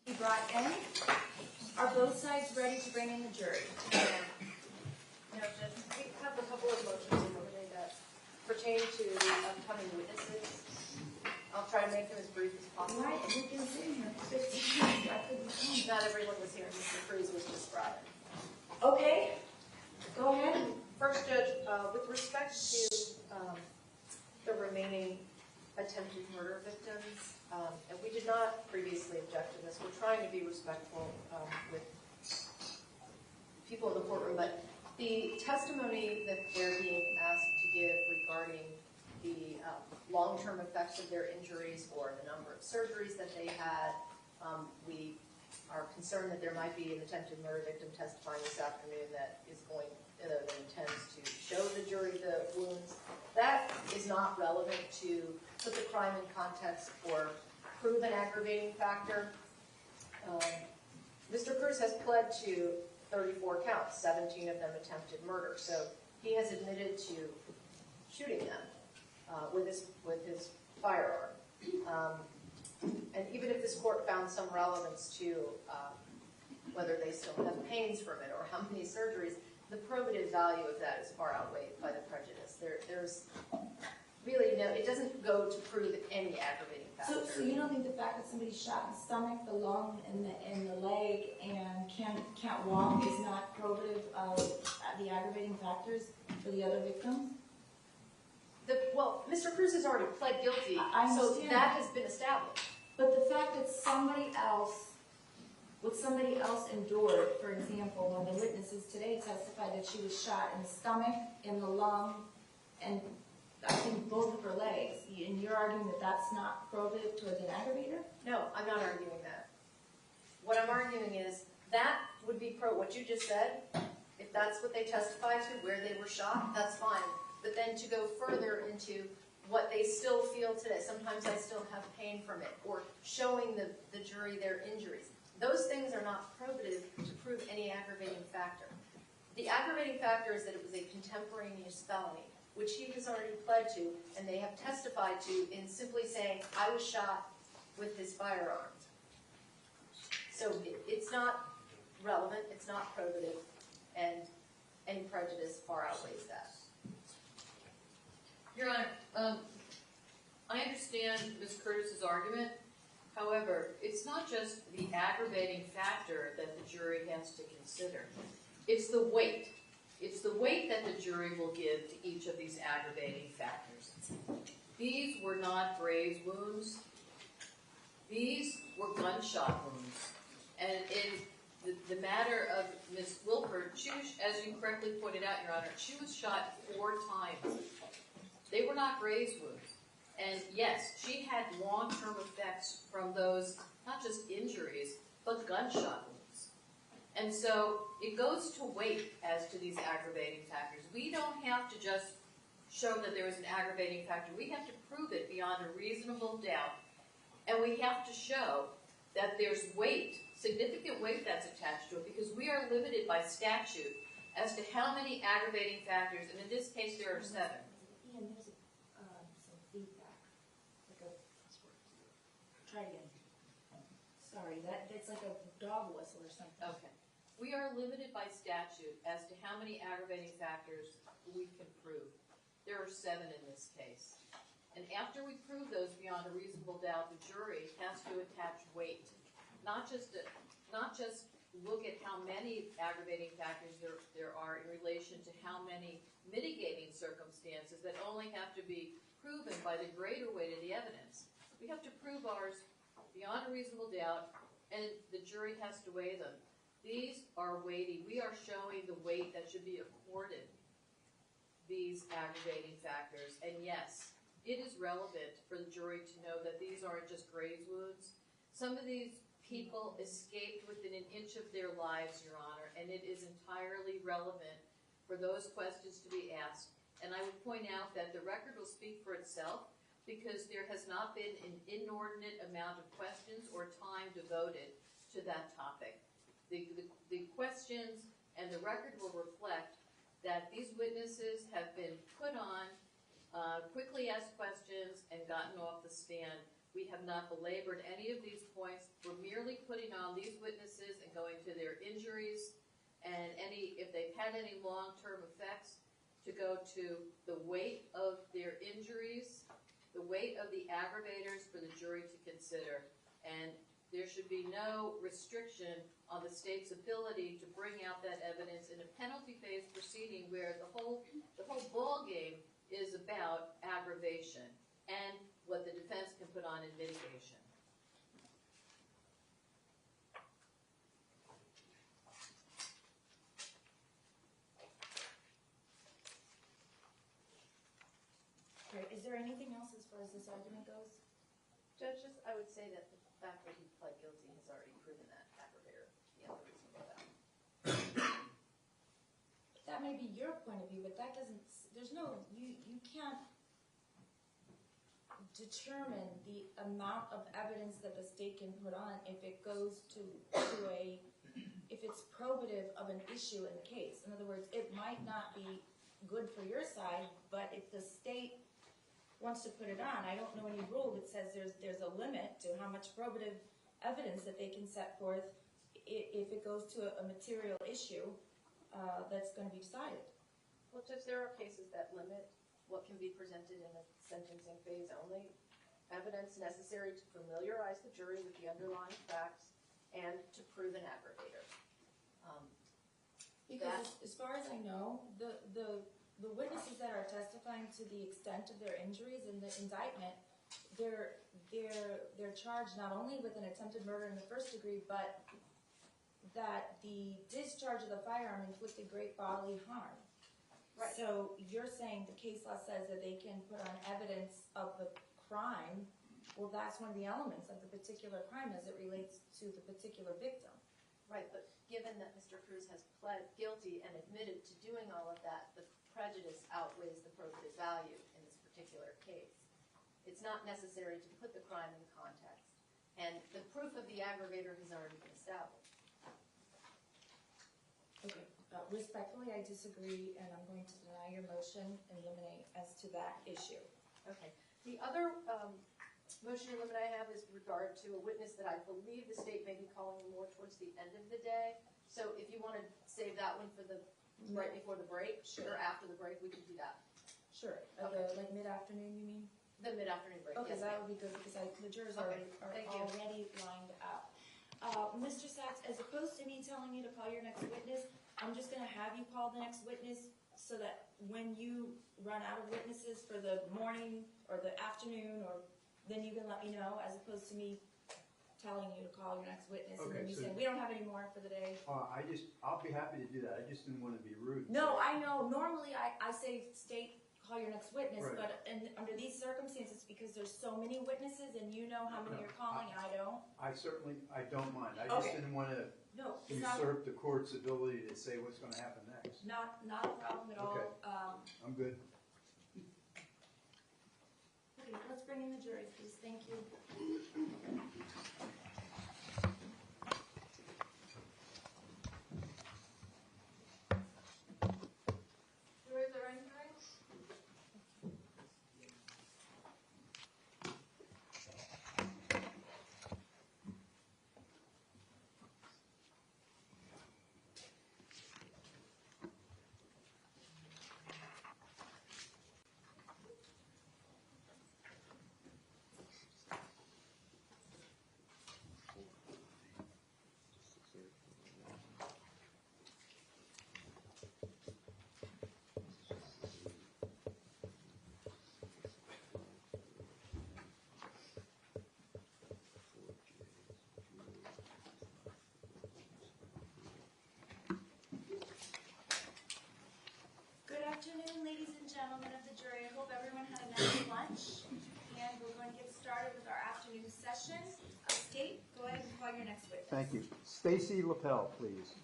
be brought in? Are both sides ready to bring in the jury? No, Judge, we have a couple of motions today that pertain to the upcoming witnesses. I'll try to make them as brief as possible. Right, and we've been sitting here for 15 minutes. I couldn't come. Not everyone was here. Mr. Cruz was just brought in. Okay, go ahead. First, Judge, with respect to the remaining attempted murder victims, and we did not previously object to this. We're trying to be respectful with people in the courtroom, but the testimony that they're being asked to give regarding the long-term effects of their injuries or the number of surgeries that they had, we are concerned that there might be an attempted murder victim testifying this afternoon that intends to show the jury the wounds. That is not relevant to put the crime in context or prove an aggravating factor. Mr. Cruz has pled to 34 counts, 17 of them attempted murder. So he has admitted to shooting them with his firearm. And even if this court found some relevance to whether they still have pains from it or how many surgeries, the probative value of that is far outweighed by the prejudice. There's really no, it doesn't go to prove any aggravating factor. So you don't think the fact that somebody's shot in the stomach, the lung, and the leg, and can't walk is not probative of the aggravating factors for the other victims? Well, Mr. Cruz has already pled guilty, so that has been established. But the fact that what somebody else endured, for example, one of the witnesses today testified that she was shot in the stomach, in the lung, and I think both of her legs. And you're arguing that that's not probative towards an aggravator? No, I'm not arguing that. What I'm arguing is that would be what you just said. If that's what they testified to, where they were shot, that's fine. But then to go further into what they still feel today, sometimes I still have pain from it, or showing the jury their injuries. Those things are not probative to prove any aggravating factor. The aggravating factor is that it was a contemporaneous felony, which he has already pled to, and they have testified to in simply saying, I was shot with his firearm. So it's not relevant, it's not probative, and any prejudice far outweighs that. Your Honor, I understand Ms. Curtis's argument. However, it's not just the aggravating factor that the jury has to consider. It's the weight. It's the weight that the jury will give to each of these aggravating factors. These were not grazed wounds. These were gunshot wounds. And in the matter of Ms. Wilford, she was, as you correctly pointed out, Your Honor, she was shot 4 times. They were not grazed wounds. And yes, she had long-term effects from those, not just injuries, but gunshot wounds. And so it goes to weight as to these aggravating factors. We don't have to just show that there is an aggravating factor. We have to prove it beyond a reasonable doubt. And we have to show that there's weight, significant weight that's attached to it, because we are limited by statute as to how many aggravating factors, and in this case there are 7. Ian, there's some feedback. Try again. Sorry, that's like a dog whistle or something. Okay. We are limited by statute as to how many aggravating factors we can prove. There are 7 in this case. And after we prove those beyond a reasonable doubt, the jury has to attach weight. Not just look at how many aggravating factors there are in relation to how many mitigating circumstances that only have to be proven by the greater weight of the evidence. We have to prove ours beyond a reasonable doubt, and the jury has to weigh them. These are weighty. We are showing the weight that should be accorded these aggravating factors. And yes, it is relevant for the jury to know that these aren't just grazed wounds. Some of these people escaped within an inch of their lives, Your Honor, and it is entirely relevant for those questions to be asked. And I would point out that the record will speak for itself, because there has not been an inordinate amount of questions or time devoted to that topic. The questions and the record will reflect that these witnesses have been put on, quickly asked questions, and gotten off the stand We have not belabored any of these points. We're merely putting on these witnesses and going to their injuries and if they've had any long-term effects, to go to the weight of their injuries, the weight of the aggravators for the jury to consider. And there should be no restriction on the state's ability to bring out that evidence in a penalty phase proceeding where the whole ball game is about aggravation and what the defense can put on in mitigation. Great. Is there anything else as far as this argument goes? Judges, I would say that the fact that he pled guilty has already proven that aggravator beyond a reasonable doubt. That may be your point of view, but that doesn't, there's no, you can't determine the amount of evidence that the state can put on if it goes to if it's probative of an issue in the case. In other words, it might not be good for your side, but if the state wants to put it on, I don't know any rule that says there's a limit to how much probative evidence that they can set forth if it goes to a material issue that's going to be decided. Well, Judge, there are cases that limit what can be presented in a sentencing phase only. Evidence necessary to familiarize the jury with the underlying facts and to prove an aggravator. Because as far as I know, the witnesses that are testifying to the extent of their injuries in the indictment, they're charged not only with an attempted murder in the first degree, but that the discharge of the firearm inflicted great bodily harm. Right. So you're saying the case law says that they can put on evidence of the crime. Well, that's one of the elements of the particular crime as it relates to the particular victim. Right, but given that Mr. Cruz has pled guilty and admitted to doing all of that, the prejudice outweighs the probative value in this particular case. It's not necessary to put the crime in context. And the proof of the aggravator has already been established. Okay. Respectfully, I disagree, and I'm going to deny your motion and eliminate as to that issue. Okay. The other motion to eliminate I have is regard to a witness that I believe the state may be calling more towards the end of the day. So if you want to save that one for the right before the break, Sure. or after the break, we can do that. Sure. Okay. Like mid-afternoon, you mean? The mid-afternoon break. Okay, yes, that ma'am. would be good because the jurors Okay, are thank you. already lined up. Mr. Sachs, as opposed to me telling you to call your next witness, I'm just going to have you call the next witness so that when you run out of witnesses for the morning or the afternoon, or then you can let me know, as opposed to me telling you to call your next witness and then Okay, you so- saying, we don't have any more for the day. I'll be happy to do that. I just didn't want to be rude. No, so- I know. Normally I say state, call your next witness, Right. but under these circumstances, because there's so many witnesses and you know how many No, you're calling and I don't. I don't mind. I just Okay. didn't want to No, it's not, usurp the court's ability to say what's going to happen next. not a problem at all. Okay. I'm good. Okay, let's bring in the jury, please. Thank you. Juries are entering. Good afternoon, ladies and gentlemen of the jury. I hope everyone had a nice lunch. And we're going to get started with our afternoon session. Kate, go ahead and call your next witness. Thank you. Stacy Lapel, please.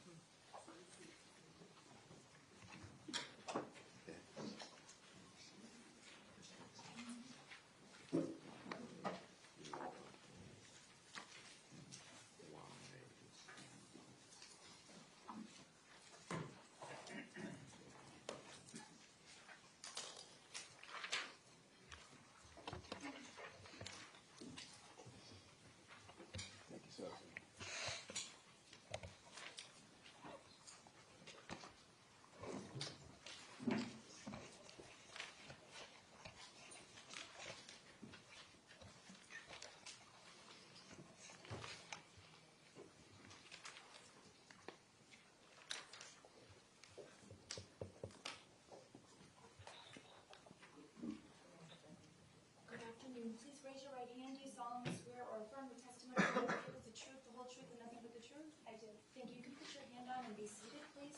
be seated, please?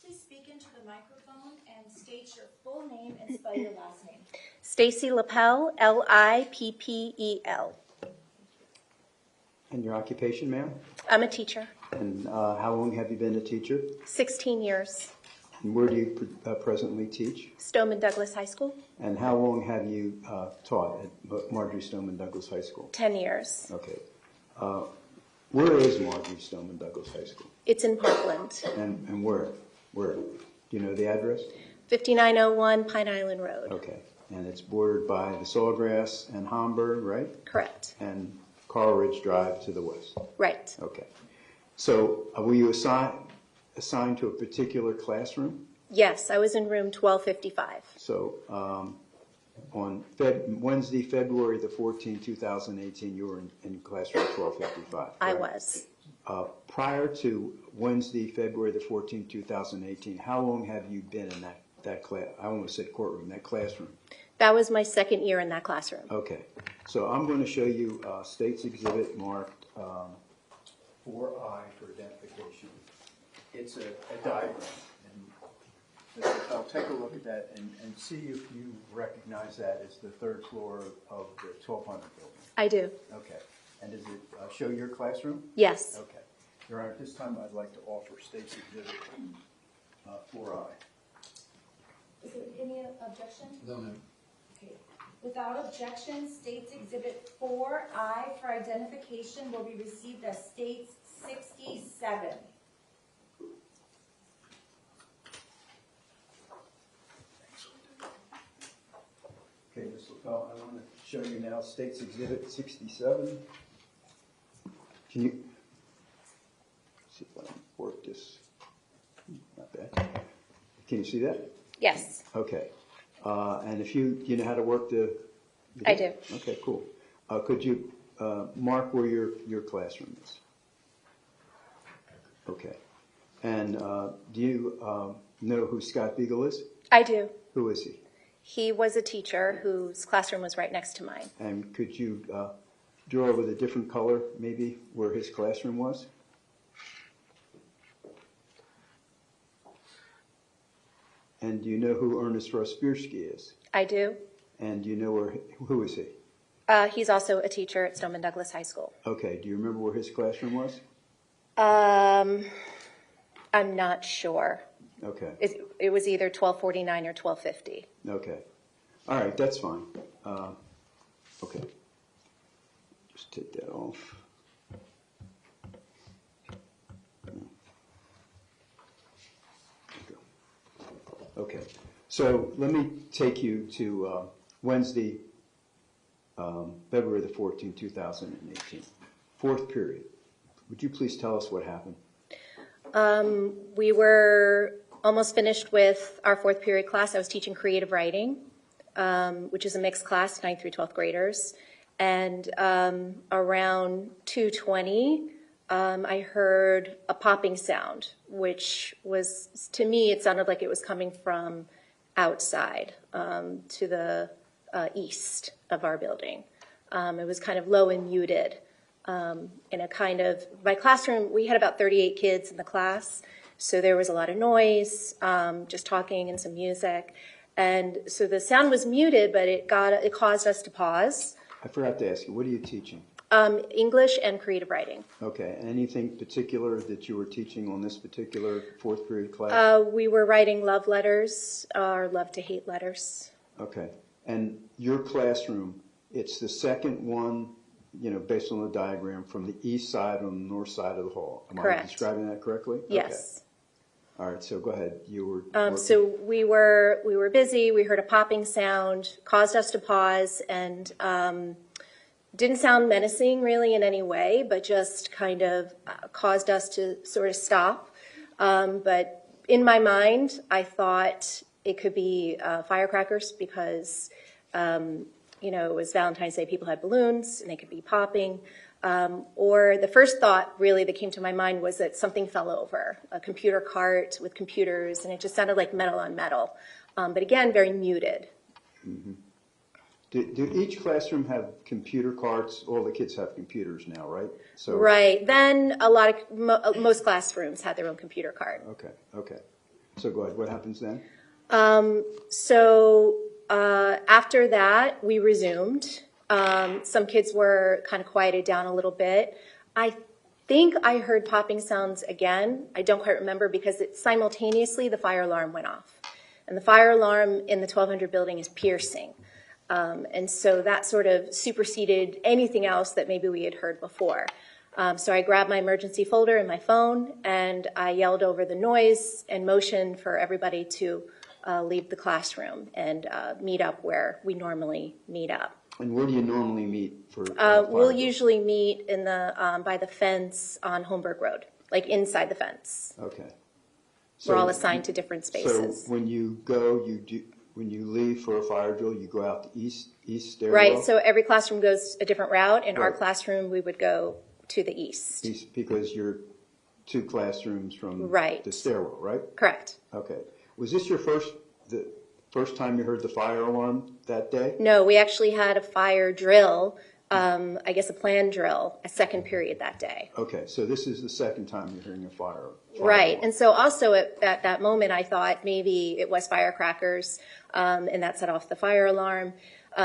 Please speak into the microphone and state your full name and spell your last name. Stacy Lippel, Lippel. And your occupation, ma'am? I'm a teacher, And how long have you been a teacher? 16 years, And where do you presently teach? Stoneman Douglas High School, And how long have you taught at Marjory Stoneman Douglas High School? 10 years. Okay. Where is Marjory Stoneman Douglas High School? It's in Parkland, And where? Where? Do you know the address? 5901 Pine Island Road. Okay. And it's bordered by the Sawgrass and Homburg, right? Correct. And Carl Ridge Drive to the west. Right. Okay. So were you assigned to a particular classroom? Yes, I was in room 1255. So on Wednesday, February the 14th, 2018, you were in classroom 1255. I correct? was. Prior to Wednesday, February the 14th, 2018, how long have you been in that class? I almost said courtroom, that classroom. That was my second year in that classroom. Okay. So I'm going to show you State's Exhibit marked 4I for identification. It's a diagram. And I'll take a look at that and see if you recognize that as the third floor of the 1200 building. I do. Okay. And does it show your classroom? Yes. Okay. Your Honor, at this time I'd like to offer State's Exhibit 4I. Is there any objection? No, ma'am. Okay. Without objection, State's Exhibit 4I for identification will be received as State's 67. Okay, Ms. LaFell, I want to show you now State's Exhibit 67. Can you see if I can work this? Not bad. Can you see that? Yes. Okay. And if you know how to work the I do. Okay, cool. Could you mark where your classroom is? Okay. And do you know who Scott Beagle is? I do. Who is he? He was a teacher whose classroom was right next to mine. And could you draw with a different color, maybe, where his classroom was? And do you know who Ernest Rospirsky is? I do. And do you know who is he? He's also a teacher at Stoneman Douglas High School. Okay, do you remember where his classroom was? I'm not sure. Okay, It was either 1249 or 1250. okay. All right, that's fine. Okay. Just take that off. Okay, so let me take you to Wednesday, February the 14th, 2018. Fourth period. Would you please tell us what happened? We were almost finished with our fourth period class. I was teaching creative writing, which is a mixed class, 9th through 12th graders. And around 2:20, I heard a popping sound, which was, to me, it sounded like it was coming from outside to the east of our building. It was kind of low and muted. In a kind of, my classroom, we had about 38 kids in the class, so there was a lot of noise, just talking and some music. And so the sound was muted, but it caused us to pause. I forgot to ask you, what are you teaching? English and creative writing. Okay, anything particular that you were teaching on this particular fourth period class? We were writing love letters, or love to hate letters. Okay, and your classroom, it's the second one, based on the diagram, from the east side on the north side of the hall. Am Correct. I describing that correctly? Yes. Okay. All right, so go ahead. You were working. So we were busy. We heard a popping sound, caused us to pause, and didn't sound menacing really in any way, but just kind of caused us to sort of stop. But in my mind, I thought it could be firecrackers because, it was Valentine's Day. People had balloons, and they could be popping. Or the first thought really that came to my mind was that something fell over, a computer cart with computers, and it just sounded like metal on metal. But again, very muted. Mm-hmm. Do each classroom have computer cards? All the kids have computers now, right? So Right. Then most classrooms had their own computer card. Okay. So go ahead. What happens then? After that, we resumed. Some kids were kind of quieted down a little bit. I think I heard popping sounds again. I don't quite remember because simultaneously the fire alarm went off. And the fire alarm in the 1200 building is piercing. And so that sort of superseded anything else that maybe we had heard before. So I grabbed my emergency folder and my phone, and I yelled over the noise and motioned for everybody to leave the classroom and meet up where we normally meet up. And where do you normally meet for? We'll usually meet in the by the fence on Holmberg Road, like inside the fence. Okay. We're all assigned to different spaces. So when you go, when you leave for a fire drill, you go out the east stairwell? Right, so every classroom goes a different route. In our Right. classroom, we would go to the east. Because you're 2 classrooms from Right. the stairwell, right? Correct. Okay. Was this the first time you heard the fire alarm that day? No, we actually had a fire drill, I guess a planned drill, a second period that day. Okay, so this is the second time you're hearing a fire Right, alarm. and so also at that moment, I thought maybe it was firecrackers, and that set off the fire alarm.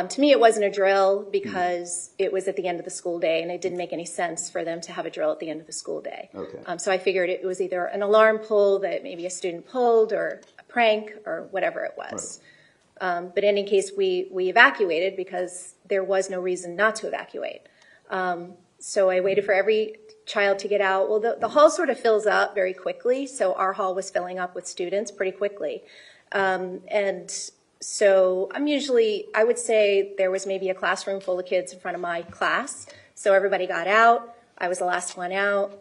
To me, it wasn't a drill because it was at the end of the school day, and it didn't make any sense for them to have a drill at the end of the school day. Okay. So I figured it was either an alarm pull that maybe a student pulled, or a prank, or whatever it was. But in any case, we evacuated because there was no reason not to evacuate. So I waited for every child to get out. Well, the hall sort of fills up very quickly, so our hall was filling up with students pretty quickly. And so I would say there was maybe a classroom full of kids in front of my class. So everybody got out. I was the last one out.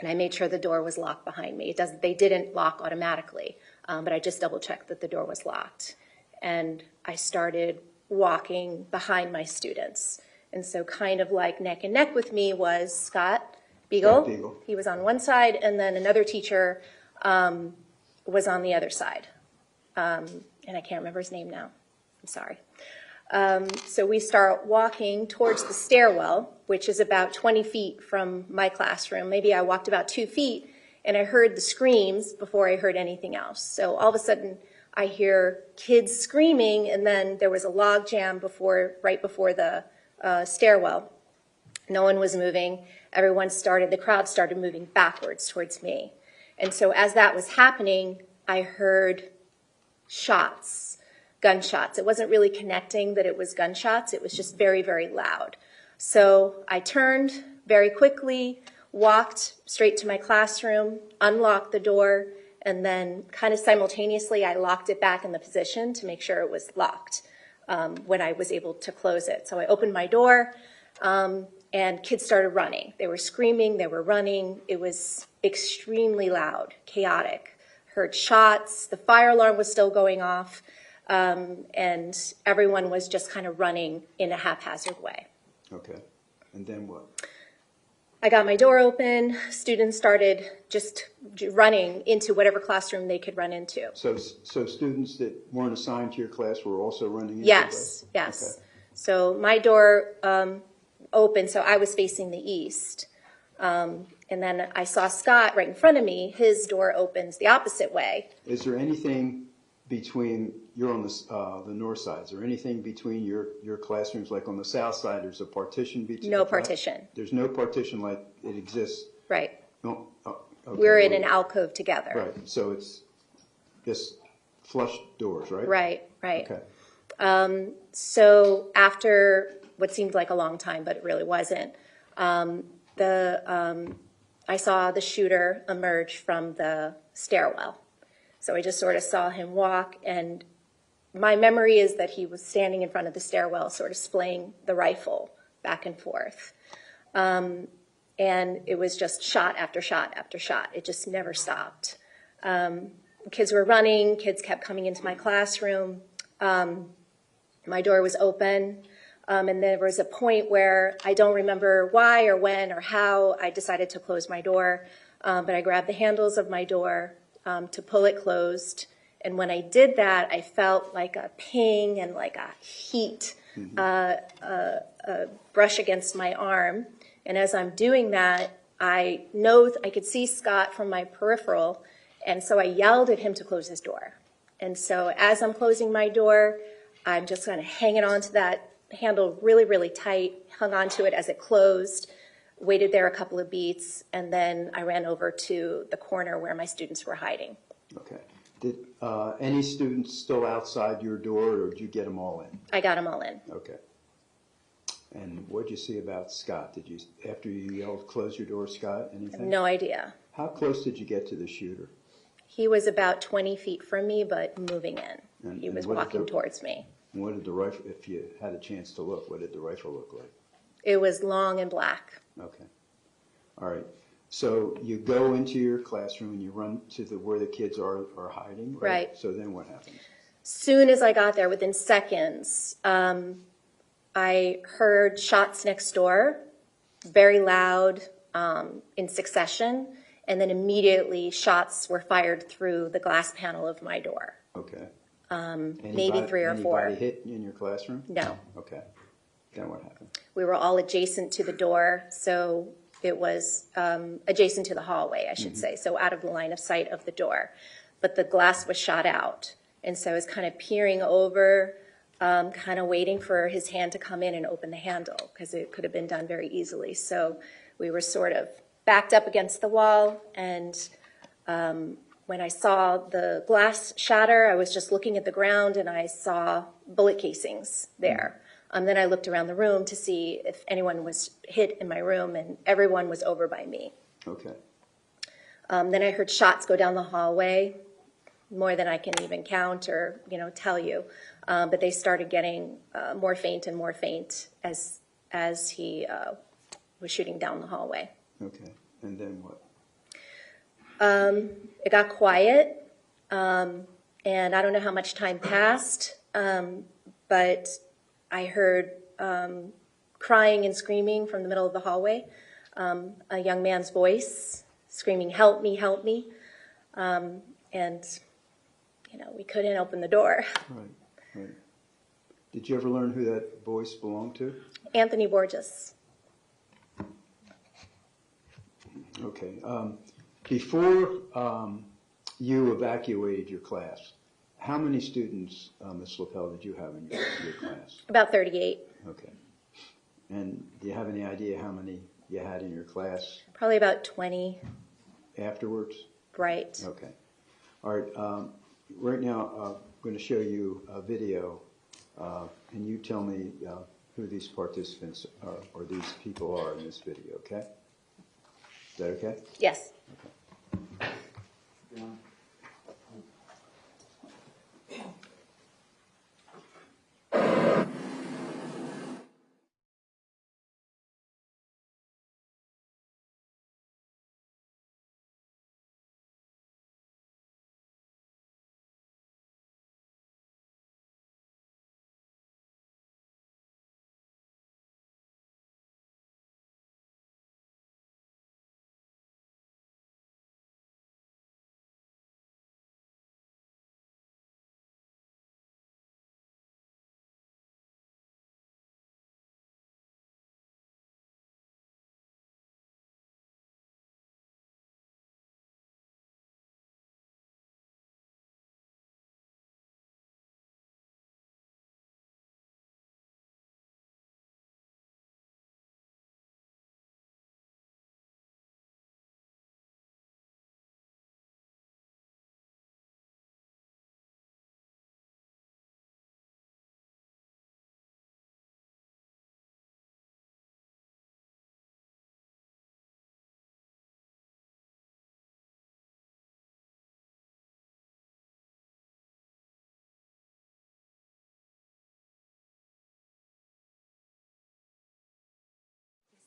And I made sure the door was locked behind me. They didn't lock automatically, but I just double checked that the door was locked. And I started walking behind my students. And so kind of like neck and neck with me was Scott Beagle. He was on one side, and then another teacher was on the other side. And I can't remember his name now. I'm sorry. So we start walking towards the stairwell, which is about 20 feet from my classroom. Maybe I walked about 2 feet, and I heard the screams before I heard anything else. So all of a sudden, I hear kids screaming, and then there was a log jam right before the stairwell. No one was moving. The crowd started moving backwards towards me. And so as that was happening, I heard shots, gunshots. It wasn't really connecting that it was gunshots. It was just very, very loud. So I turned very quickly, walked straight to my classroom, unlocked the door, and then kind of simultaneously I locked it back in the position to make sure it was locked when I was able to close it. So I opened my door, and kids started running. They were screaming, they were running. It was extremely loud, chaotic. Heard shots, the fire alarm was still going off, and everyone was just kind of running in a haphazard way. Okay, and then what? I got my door open, students started just running into whatever classroom they could run into. So students that weren't assigned to your class were also running into Yes. Okay. So my door opened, so I was facing the east. And then I saw Scott right in front of me. His door opens the opposite way. Is there anything between, you're on the north side, is there anything between your classrooms, like on the south side, there's a partition between? No partition. There's no partition like it exists? Right. No, okay. We're in an alcove together. Right, so it's just flush doors, right? Right. Okay. So after what seemed like a long time, but it really wasn't, I saw the shooter emerge from the stairwell. So I just sort of saw him walk, and my memory is that he was standing in front of the stairwell, sort of splaying the rifle back and forth. And it was just shot after shot after shot. It just never stopped. Kids were running. Kids kept coming into my classroom. My door was open. And there was a point where I don't remember why or when or how I decided to close my door. But I grabbed the handles of my door to pull it closed. And when I did that, I felt like a ping and like a heat brush against my arm. And as I'm doing that, I know I could see Scott from my peripheral, and so I yelled at him to close his door. And so as I'm closing my door, I'm just kind of hanging on to that handle really, really tight, hung on to it as it closed, waited there a couple of beats, and then I ran over to the corner where my students were hiding. Okay. Did any students still outside your door, or did you get them all in? I got them all in. Okay. And what did you see about Scott? Did you, after you yelled, close your door, Scott, anything? No idea. How close did you get to the shooter? He was about 20 feet from me, but moving in. He And was what did walking towards me. What did the rifle, if you had a chance to look, what did the rifle look like? It was long and black. Okay. All right. So you go into your classroom and you run to where the kids are hiding, right? Right. So then what happens? Soon as I got there, within seconds, I heard shots next door, very loud, in succession, and then immediately shots were fired through the glass panel of my door. Okay. Maybe 3 or 4. Anybody hit in your classroom? No. Okay. Then what happened? We were all adjacent to the door, so it was adjacent to the hallway, I should say, so out of the line of sight of the door. But the glass was shot out, and so I was kind of peering over, kind of waiting for his hand to come in and open the handle, because it could have been done very easily. So we were sort of backed up against the wall, and when I saw the glass shatter, I was just looking at the ground, and I saw bullet casings there. Then I looked around the room to see if anyone was hit in my room, and everyone was over by me. Okay. Then I heard shots go down the hallway, more than I can even count or tell you. But they started getting more faint and more faint as he was shooting down the hallway. Okay. And then what? It got quiet, and I don't know how much time passed, but I heard crying and screaming from the middle of the hallway, a young man's voice screaming, "Help me, help me." And, we couldn't open the door. Right. Did you ever learn who that voice belonged to? Anthony Borges. Okay. Before you evacuated your class, how many students, Ms. Lapel, did you have in your class? About 38. Okay. And do you have any idea how many you had in your class Probably about 20. afterwards? Right. Okay. All right. Right now, I'm going to show you a video, and you tell me who these participants are, or these people are in this video, okay? Is that okay? Yes.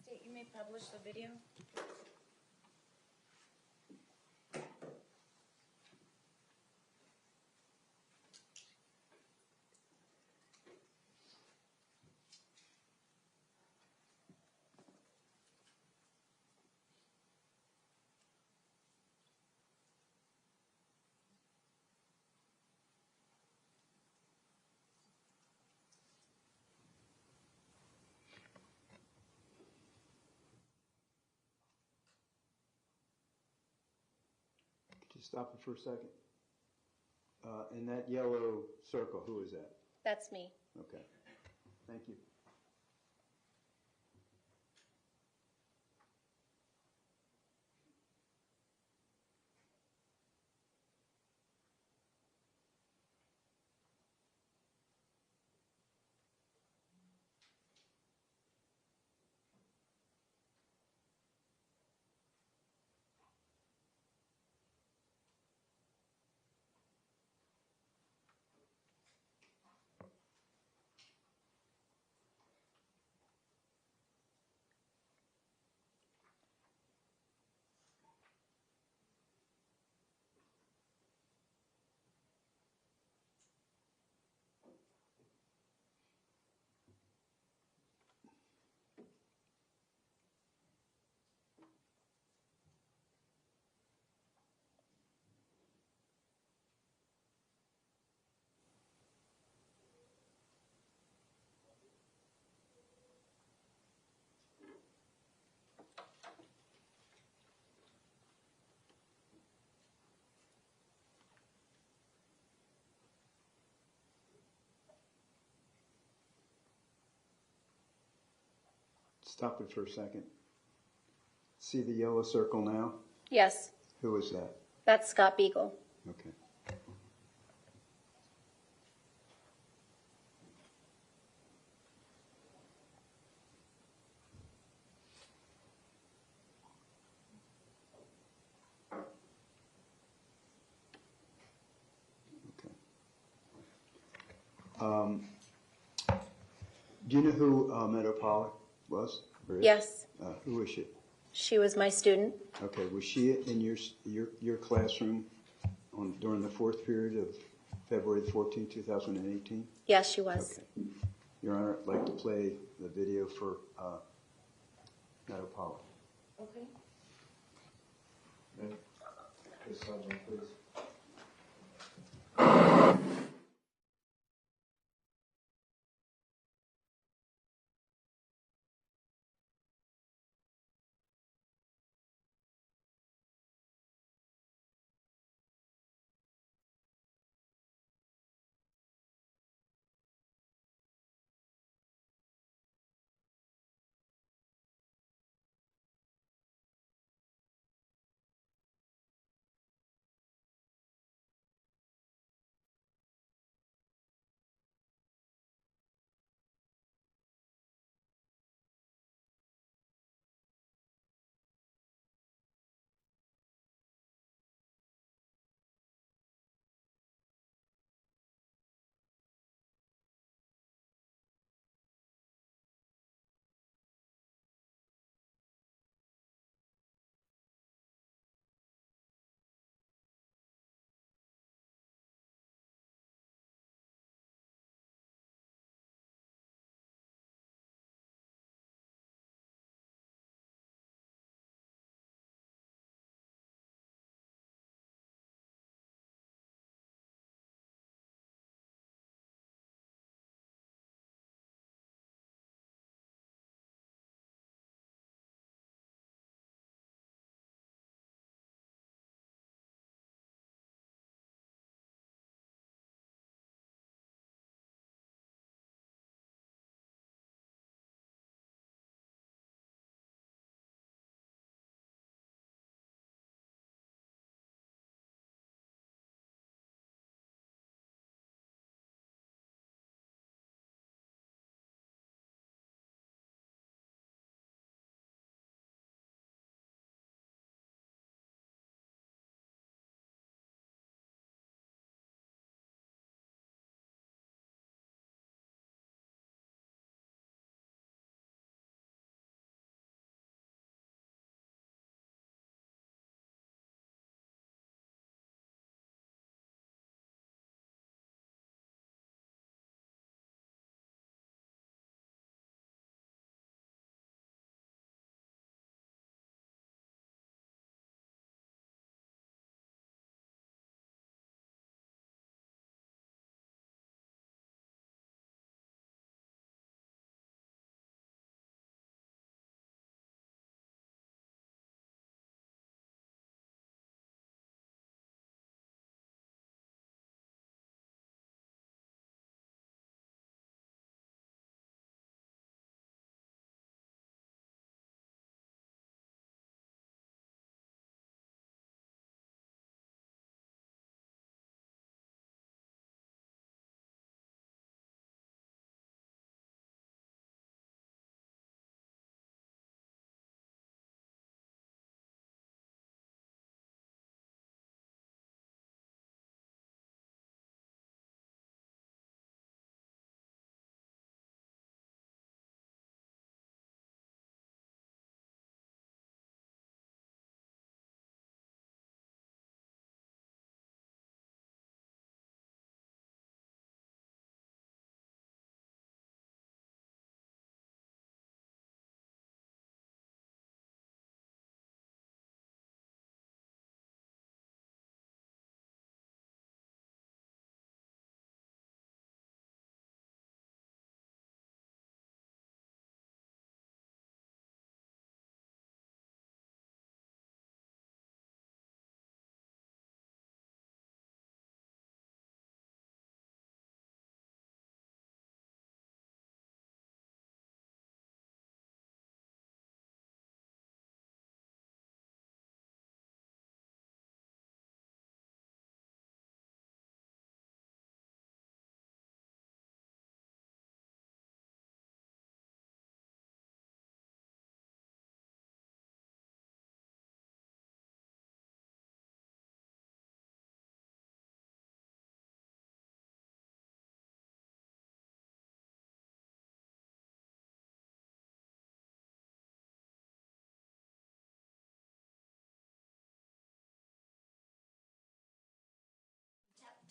State, you may publish the video. Stop it for a second. And that yellow circle, who is that? That's me. Okay, thank you. Stop it for a second. See the yellow circle now? Yes, Who is that? that's Scott Beagle. Okay. Okay. Do you know who Meadow Pollock was? Or is? Yes, Who is she? she was my student. Okay, was she in your classroom during the fourth period of February 14, 2018? Yes, she was. Okay. Your Honor, I'd like to play the video for Meadow Pollock. Okay. This subject, please.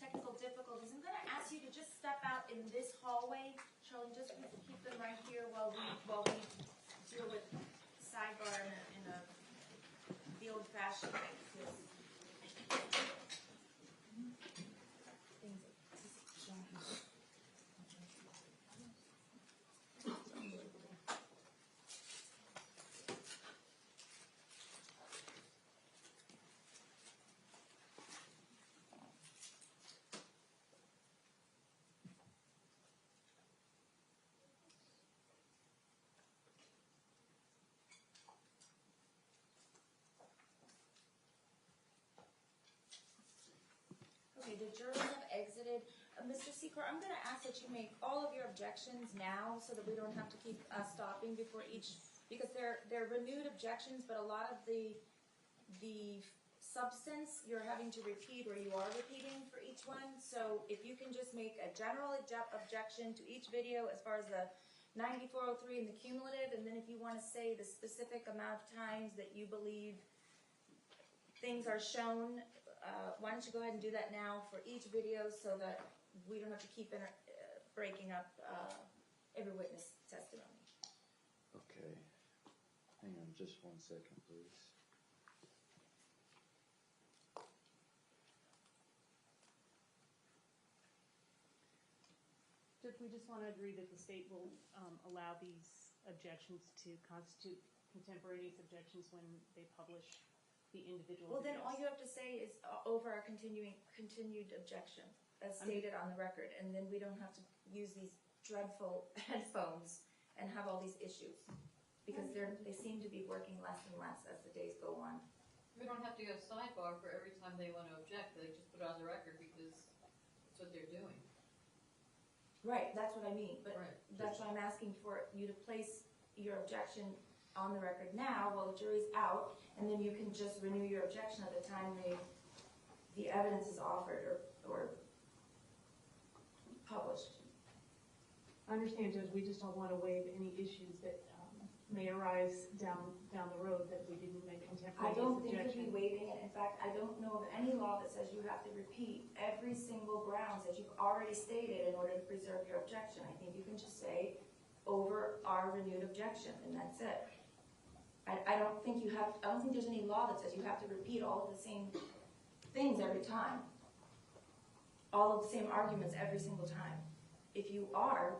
technical difficulties, I'm gonna ask you to just step out in this hallway. Charlene, just keep them right here while we deal with sidebar in the old-fashioned way. Okay, the jurors have exited. Mr. Secor, I'm going to ask that you make all of your objections now so that we don't have to keep stopping before each, because they're renewed objections, but a lot of the substance you're having to repeat, or you are repeating for each one. So if you can just make a general objection to each video as far as the 9403 and the cumulative, and then if you want to say the specific amount of times that you believe things are shown, why don't you go ahead and do that now for each video so that we don't have to keep breaking up every witness testimony. Okay. Hang on just 1 second, please. We just want to agree that the state will allow these objections to constitute contemporaneous objections when they publish the individual. Well, then videos. all you have to say is over our continued objection, as stated on the record, and then we don't have to use these dreadful headphones and have all these issues, because they seem to be working less and less as the days go on. We don't have to go sidebar for every time they want to object. They just put it on the record because that's what they're doing. Right, that's what I mean, but Right. that's why I'm asking for you to place your objection on the record now while the jury's out, and then you can just renew your objection at the time the evidence is offered or published. I understand, Judge, we just don't want to waive any issues that may arise down the road that we didn't make I contemporaneous don't think objection. you'd be waiving it. In fact, I don't know of any law that says you have to repeat every single grounds that you've already stated in order to preserve your objection. I think you can just say, over our renewed objection, and that's it. I don't think there's any law that says you have to repeat all of the same things every time. All of the same arguments every single time. If you are,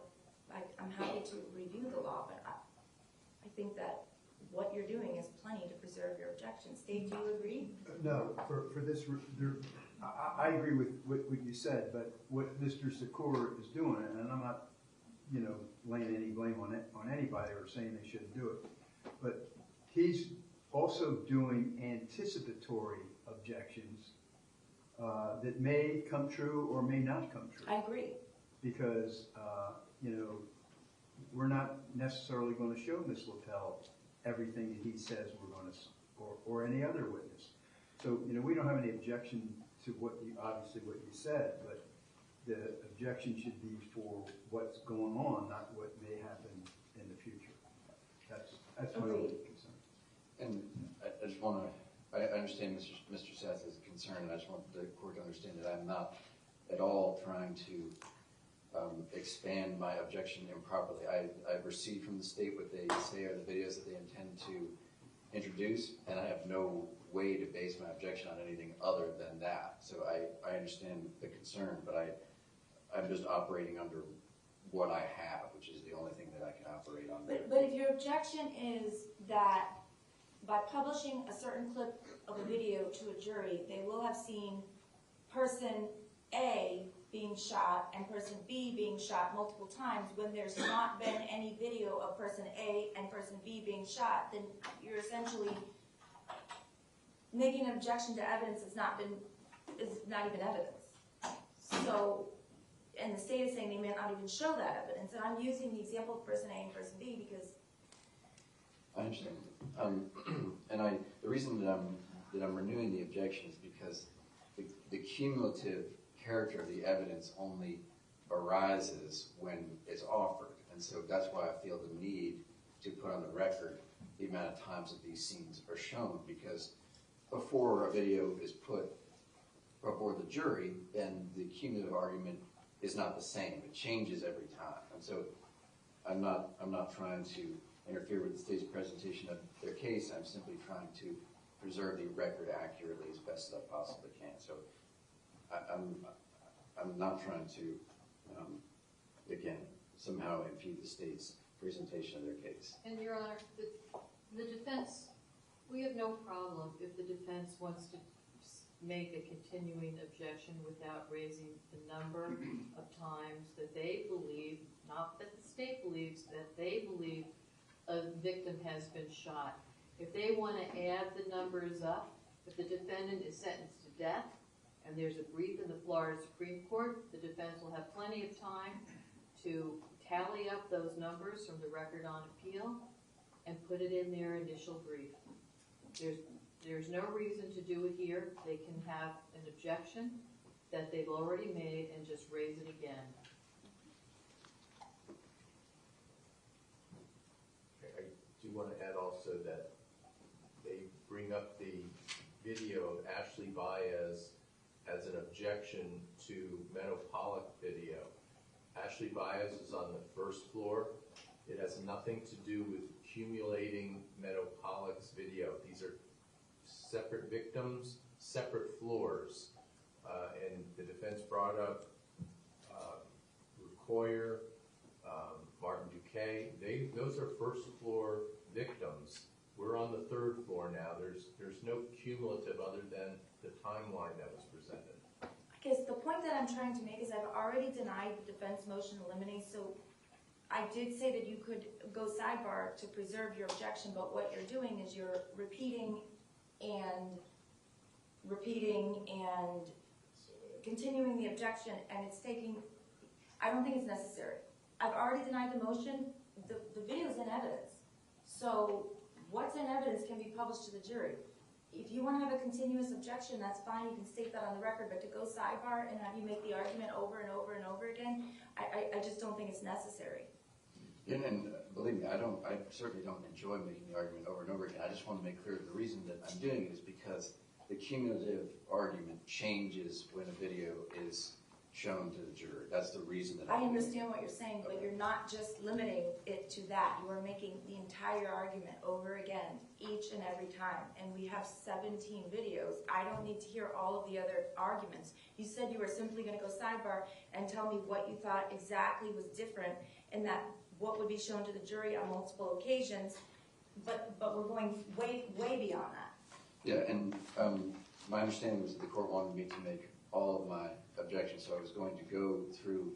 I'm happy to review the law, but I think that what you're doing is plenty to preserve your objection. State, do you agree? No, for this, I agree with what you said, but what Mr. Secor is doing, and I'm not, laying any blame on anybody or saying they shouldn't do it, but he's also doing anticipatory objections that may come true or may not come true. I agree. Because, we're not necessarily going to show Ms. Littell everything that he says we're going to, or any other witness. So, we don't have any objection to obviously what you said, but the objection should be for what's going on, not what may happen in the future. That's my only concern. And I just want to, I understand Mr. Seth's concern, and I just want the court to understand that I'm not at all trying to expand my objection improperly. I've received from the state what they say are the videos that they intend to introduce, and I have no way to base my objection on anything other than that. So I understand the concern, but I'm just operating under what I have, which is the only thing that I can operate on. But if your objection is that by publishing a certain clip of a video to a jury, they will have seen person A being shot and person B being shot multiple times, when there's not been any video of person A and person B being shot, then you're essentially making an objection to evidence that's not even evidence. So, and the state is saying they may not even show that evidence. And I'm using the example of person A and person B because I understand. And the reason that I'm renewing the objection is because the cumulative character of the evidence only arises when it's offered. And so that's why I feel the need to put on the record the amount of times that these scenes are shown, because before a video is put before the jury, and the cumulative argument is not the same. It changes every time. And so I'm not trying to interfere with the state's presentation of their case. I'm simply trying to preserve the record accurately as best as I possibly can. So I'm not trying to, again, somehow impede the state's presentation of their case. And Your Honor, the defense, we have no problem if the defense wants to make a continuing objection without raising the number of times that they believe, not that the state believes, that they believe a victim has been shot. If they want to add the numbers up, if the defendant is sentenced to death and there's a brief in the Florida Supreme Court, the defense will have plenty of time to tally up those numbers from the record on appeal and put it in their initial brief. There's no reason to do it here. They can have an objection that they've already made and just raise it again. I do want to add also that they bring up the video of Ashley Baez as an objection to Meadow Pollock video. Ashley Baez is on the first floor. It has nothing to do with accumulating Meadow Pollock's video. These are separate victims, separate floors. And the defense brought up Coyer, Martin Duquet. Those are first floor victims. We're on the third floor now. There's no cumulative other than the timeline that was presented. I guess the point that I'm trying to make is I've already denied the defense motion to eliminate, so I did say that you could go sidebar to preserve your objection, but what you're doing is you're repeating and continuing the objection, and it's taking, I don't think it's necessary. I've already denied the motion. The video's in evidence. So what's in evidence can be published to the jury. If you want to have a continuous objection, that's fine. You can state that on the record, but to go sidebar and have you make the argument over and over and over again, I just don't think it's necessary. And believe me, I certainly don't enjoy making the argument over and over again. I just want to make clear the reason that I'm doing it is because the cumulative argument changes when a video is shown to the jury. That's the reason that I understand what you're saying, but you're not just limiting it to that. You are making the entire argument over again, each and every time. And we have 17 videos. I don't need to hear all of the other arguments. You said you were simply going to go sidebar and tell me what you thought exactly was different and that what would be shown to the jury on multiple occasions, but we're going way beyond that. Yeah, and my understanding was that the court wanted me to make all of my objections, so I was going to go through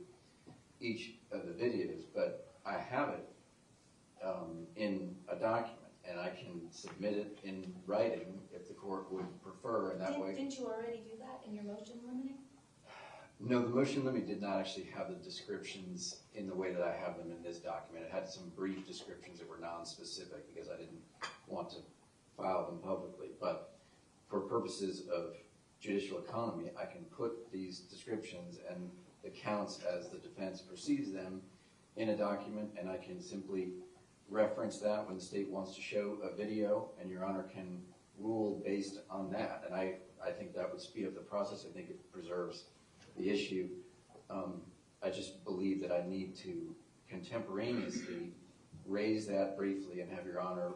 each of the videos, but I have it in a document, and I can submit it in writing if the court would prefer, and that way... Didn't you already do that in your motion limiting? No, the motion limit did not actually have the descriptions in the way that I have them in this document. It had some brief descriptions that were non-specific because I didn't want to file them publicly. But for purposes of judicial economy, I can put these descriptions and the counts as the defense perceives them in a document, and I can simply reference that when the state wants to show a video, and Your Honor can rule based on that. And I think that would speed up the process. I think it preserves the issue. I just believe that I need to contemporaneously raise that briefly and have Your Honor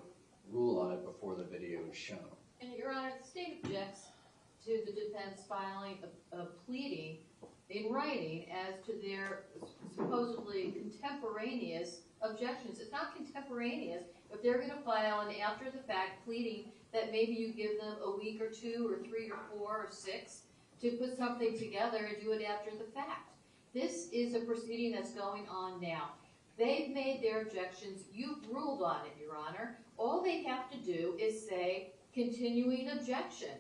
rule on it before the video is shown. And Your Honor, the state objects to the defense filing a pleading in writing as to their supposedly contemporaneous objections. It's not contemporaneous if they're going to file an after-the-fact pleading that maybe you give them a week or two or 3 or 4 or 6 to put something together and do it after the fact. This is a proceeding that's going on now. They've made their objections. You've ruled on it, Your Honor. All they have to do is say, continuing objection.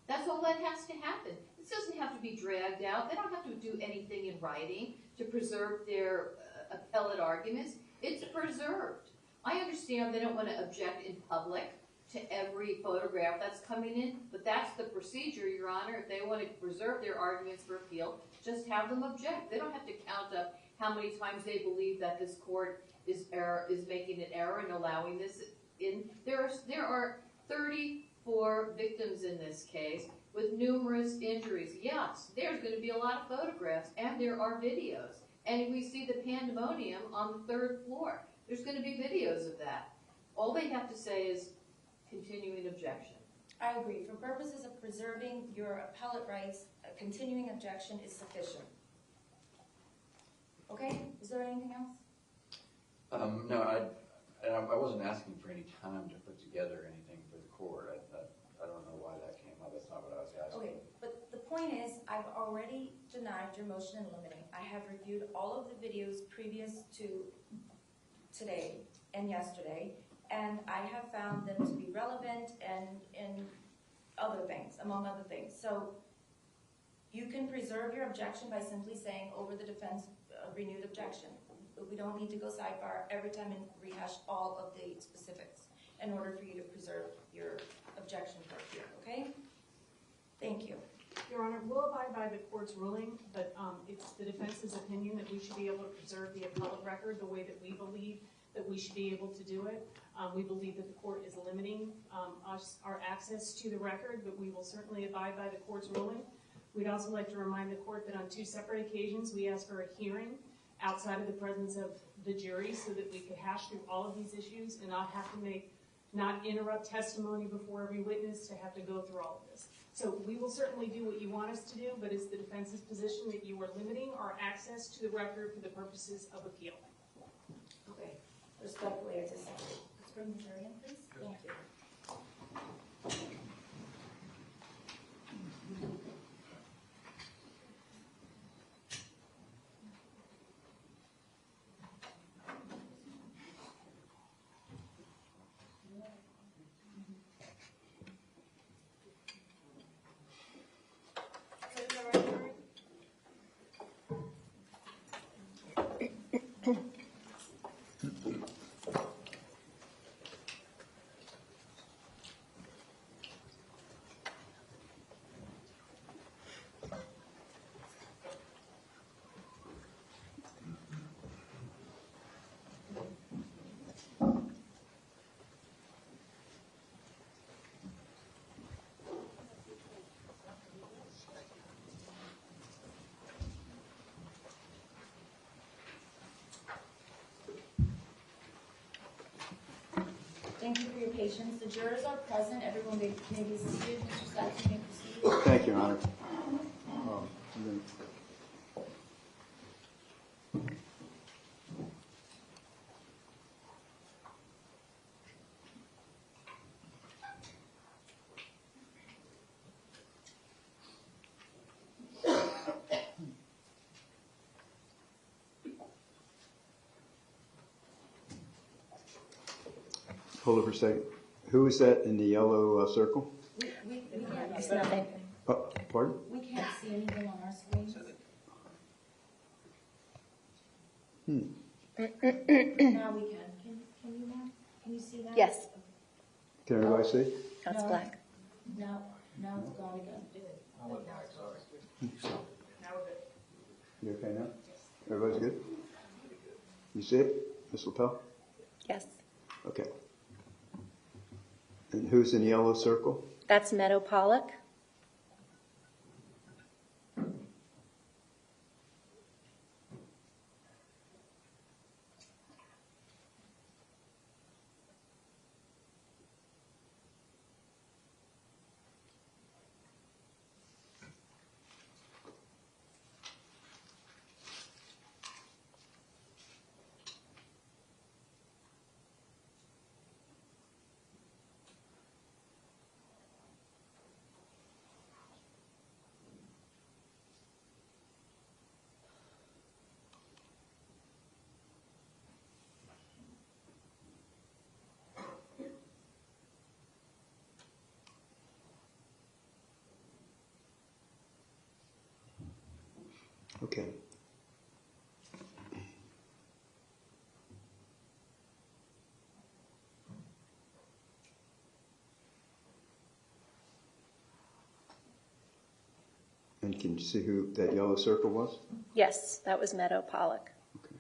That's all that has to happen. This doesn't have to be dragged out. They don't have to do anything in writing to preserve their appellate arguments. It's preserved. I understand they don't want to object in public to every photograph that's coming in, but that's the procedure, Your Honor. If they want to preserve their arguments for appeal, just have them object. They don't have to count up how many times they believe that this court is making an error and allowing this in. There are 34 victims in this case. with numerous injuries. Yes, there's going to be a lot of photographs, and there are videos. And we see the pandemonium on the third floor. There's going to be videos of that. All they have to say is continuing objection. I agree. For purposes of preserving your appellate rights, a continuing objection is sufficient. Okay, is there anything else? No, I wasn't asking for any time to put together anything for the court. I don't know why that came up. That's not what I was asking. Okay, but the point is, I've already denied your motion in limine. I have reviewed all of the videos previous to today and yesterday, and I have found them to be relevant and other things, among other things. So you can preserve your objection by simply saying over the defense renewed objection. We don't need to go sidebar every time and rehash all of the specifics in order for you to preserve your objection part here, okay? Thank you. Your Honor, we'll abide by the court's ruling, but it's the defense's opinion that we should be able to preserve the appellate record the way that we believe that we should be able to do it. We believe that the court is limiting our access to the record, but we will certainly abide by the court's ruling. We'd also like to remind the court that on 2 separate occasions, we asked for a hearing outside of the presence of the jury so that we could hash through all of these issues and not interrupt testimony before every witness to have to go through all of this. So we will certainly do what you want us to do, but it's the defense's position that you are limiting our access to the record for the purposes of appeal. Okay, respectfully, I disagree. Let's bring the jury in, please. Thank you. Thank you for your patience. The jurors are present. Everyone may be seated. Mr. Sachs, you may proceed. Thank you, Your Honor. Hold it for a second. Who is that in the yellow circle? We can't It's see nothing. Pardon? We can't see anything on our screens. Now we can. Can you now? Can you see that? Yes, Can everybody see? that's No. black. Now it's gone again. You okay now? Everybody's good? You see it, Ms. Lapel? Yes, Okay. And who's in the yellow circle? that's Meadow Pollock. Okay. And can you see who that yellow circle was? Yes, that was Meadow Pollock. Okay.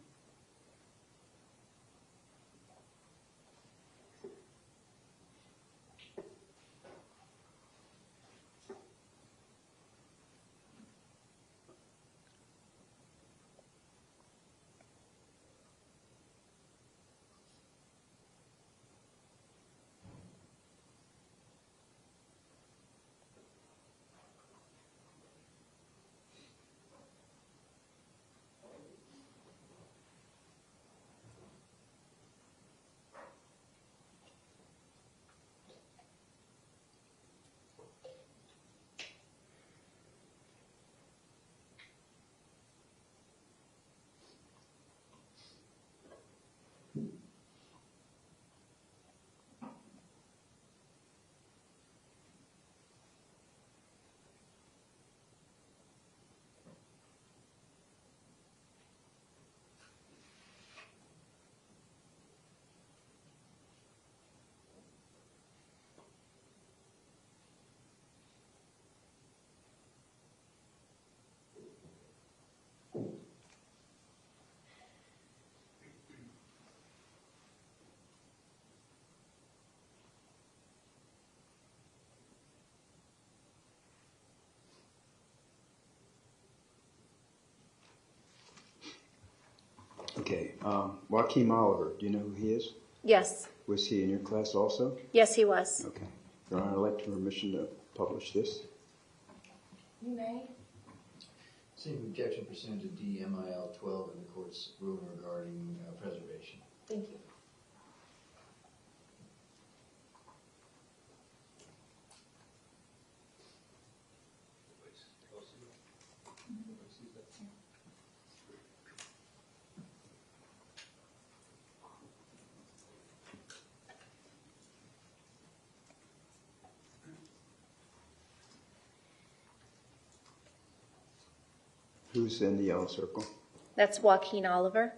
Joaquin Oliver, do you know who he is? Yes. Was he in your class also? Yes, he was. Okay. Your Honor, I'd like permission to publish this. You may. Seeing objection pursuant to DMIL 12 in the court's ruling regarding preservation. Thank you. Who's in the yellow circle? That's Joaquin Oliver.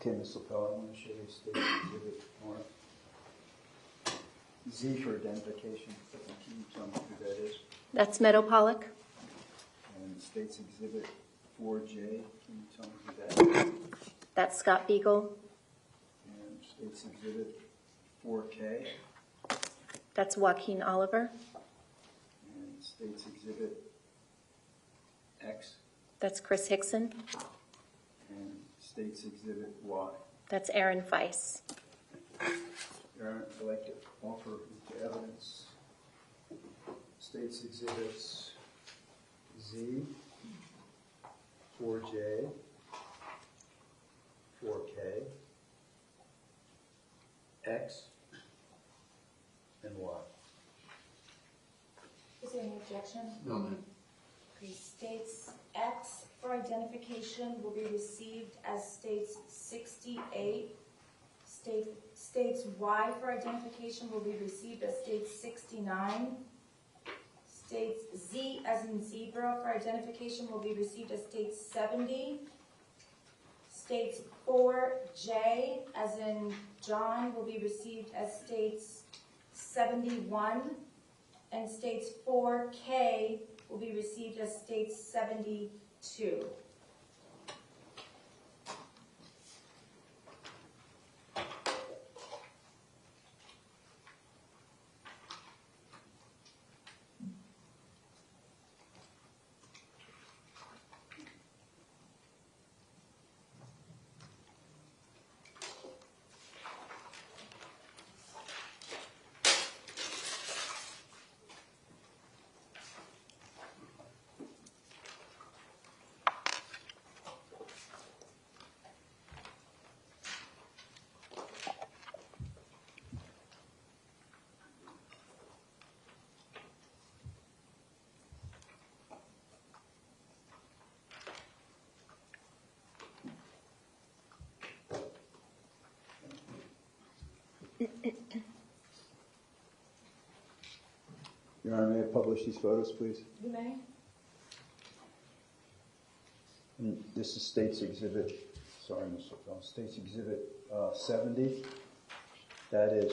Okay, Ms. LaPelle, I want to show you state exhibit more. Z for identification. Can you tell me who that is? That's Meadow Pollock. And state's exhibit 4J. Can you tell me who that is? That's Scott Beagle. And state's exhibit 4K. That's Joaquin Oliver. And state's exhibit X. That's Chris Hickson. And state's exhibit Y. That's Aaron Feiss. Aaron, I'd like to offer the evidence. State's exhibits Z, 4J, 4K, X, objection? No, ma'am. Okay, states X for identification will be received as states 68. States Y for identification will be received as states 69. States Z as in zebra for identification will be received as states 70. States 4J as in John will be received as states 71. And states 4K will be received as states 72. Your Honor, may I publish these photos, please? You may. And this is States Exhibit, sorry, Mr. Bell, States Exhibit 70. That is,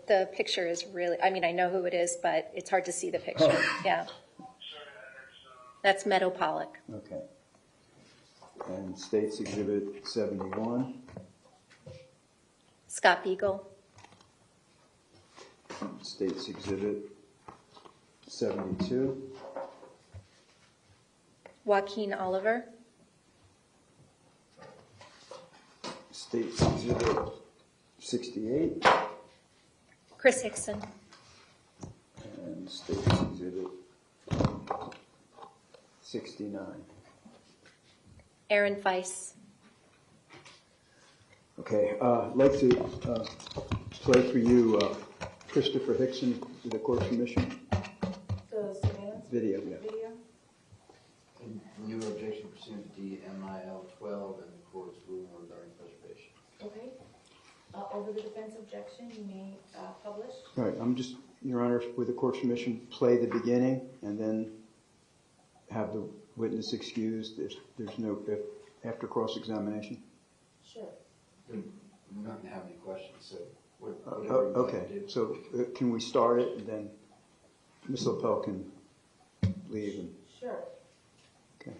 The picture is really, I mean, I know who it is, but it's hard to see the picture. Oh. Yeah. That's Meadow Pollock. okay. And States Exhibit 71. Scott Beagle. States Exhibit 72. Joaquin Oliver. States Exhibit 68. Chris Hickson. And States Exhibit 69. Aaron Feiss. Okay, I'd like to play for you Christopher Hickson to the court commission The surveillance video. Yeah. video? New objection pursuant to DMIL 12 and the court's ruling regarding preservation. Okay. Over the defense objection, you may publish. All right, I'm just, Your Honor, with the court commission, play the beginning and then have the witness excused if there's no, after cross-examination. Sure. We don't have any questions, so whatever you want to Okay, do. so can we start it and then Ms. Lepel can leave and, Sure. okay.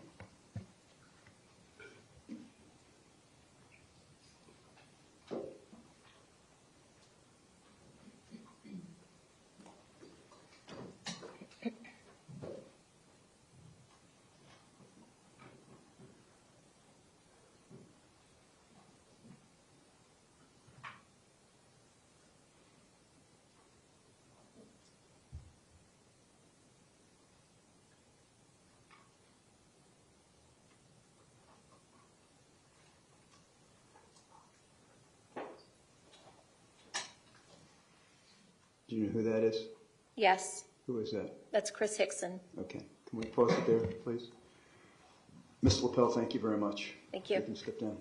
Do you know who that is? Yes, Who is that? that's Chris Hickson. Okay, can we pause it there, please? Ms. Lepel, thank you very much. Thank you. You can step down.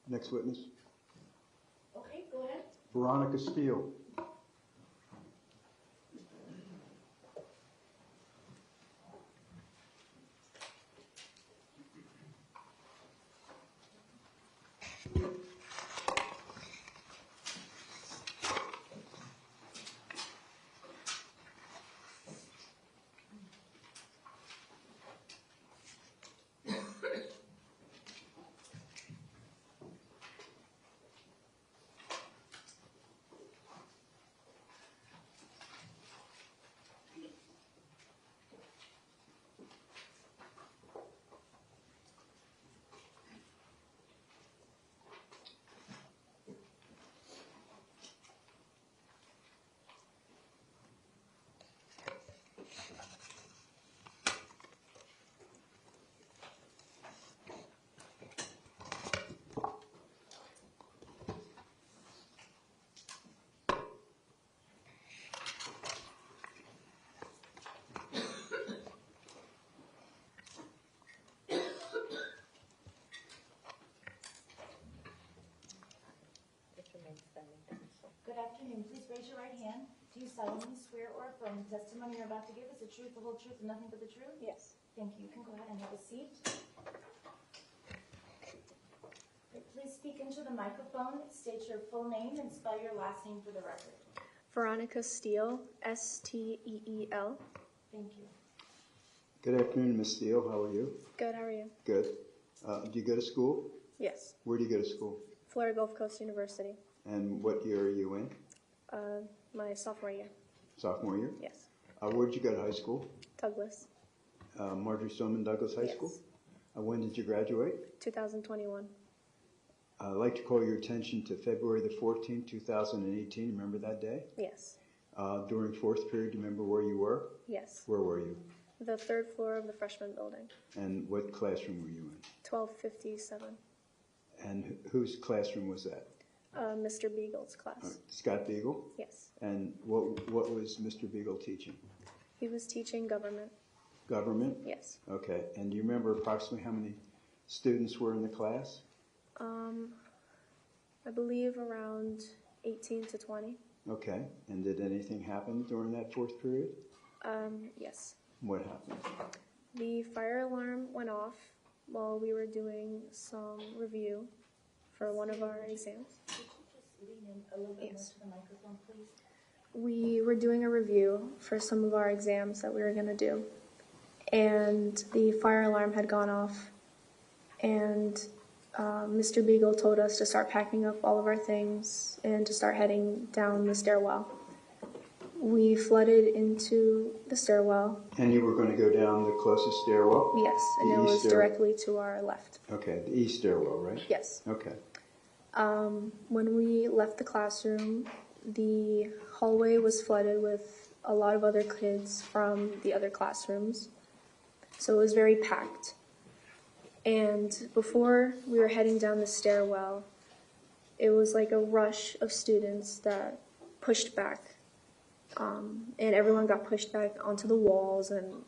Next witness. Okay, go ahead. Veronica Steele. Good afternoon. Please raise your right hand. Do you solemnly swear or affirm the testimony you're about to give is the truth, the whole truth, and nothing but the truth? Yes. Thank you. You can go ahead and have a seat. Please speak into the microphone, state your full name, and spell your last name for the record. Veronica Steele, Steel. Thank you. Good afternoon, Ms. Steele. How are you? Good, how are you? Good. Do you go to school? Yes. Where do you go to school? Florida Gulf Coast University. And what year are you in? My sophomore year. Sophomore year? Yes. Where did you go to high school? Douglas. Marjory Stoneman Douglas High School? Yes. When did you graduate? 2021. I'd like to call your attention to February the 14th, 2018. Remember that day? Yes. During fourth period, do you remember where you were? Yes. Where were you? The third floor of the freshman building. And what classroom were you in? 1257. And whose classroom was that? Mr. Beagle's class. Scott Beagle? Yes. And what was Mr. Beagle teaching? He was teaching government. Government? Yes. Okay. And do you remember approximately how many students were in the class? I believe around 18 to 20. Okay. And did anything happen during that fourth period? Yes. What happened? The fire alarm went off while we were doing some review for one of our exams. Could you just lean in a little bit more Yes. to the microphone, please? We were doing a review for some of our exams that we were going to do. And the fire alarm had gone off. And Mr. Beagle told us to start packing up all of our things and to start heading down the stairwell. We flooded into the stairwell. And you were going to go down the closest stairwell? Yes, and The it east was stairwell? directly to our left. Okay, the east stairwell, right? Yes. Okay. When we left the classroom, the hallway was flooded with a lot of other kids from the other classrooms. So it was very packed. And before we were heading down the stairwell, it was like a rush of students that pushed back. And everyone got pushed back onto the walls and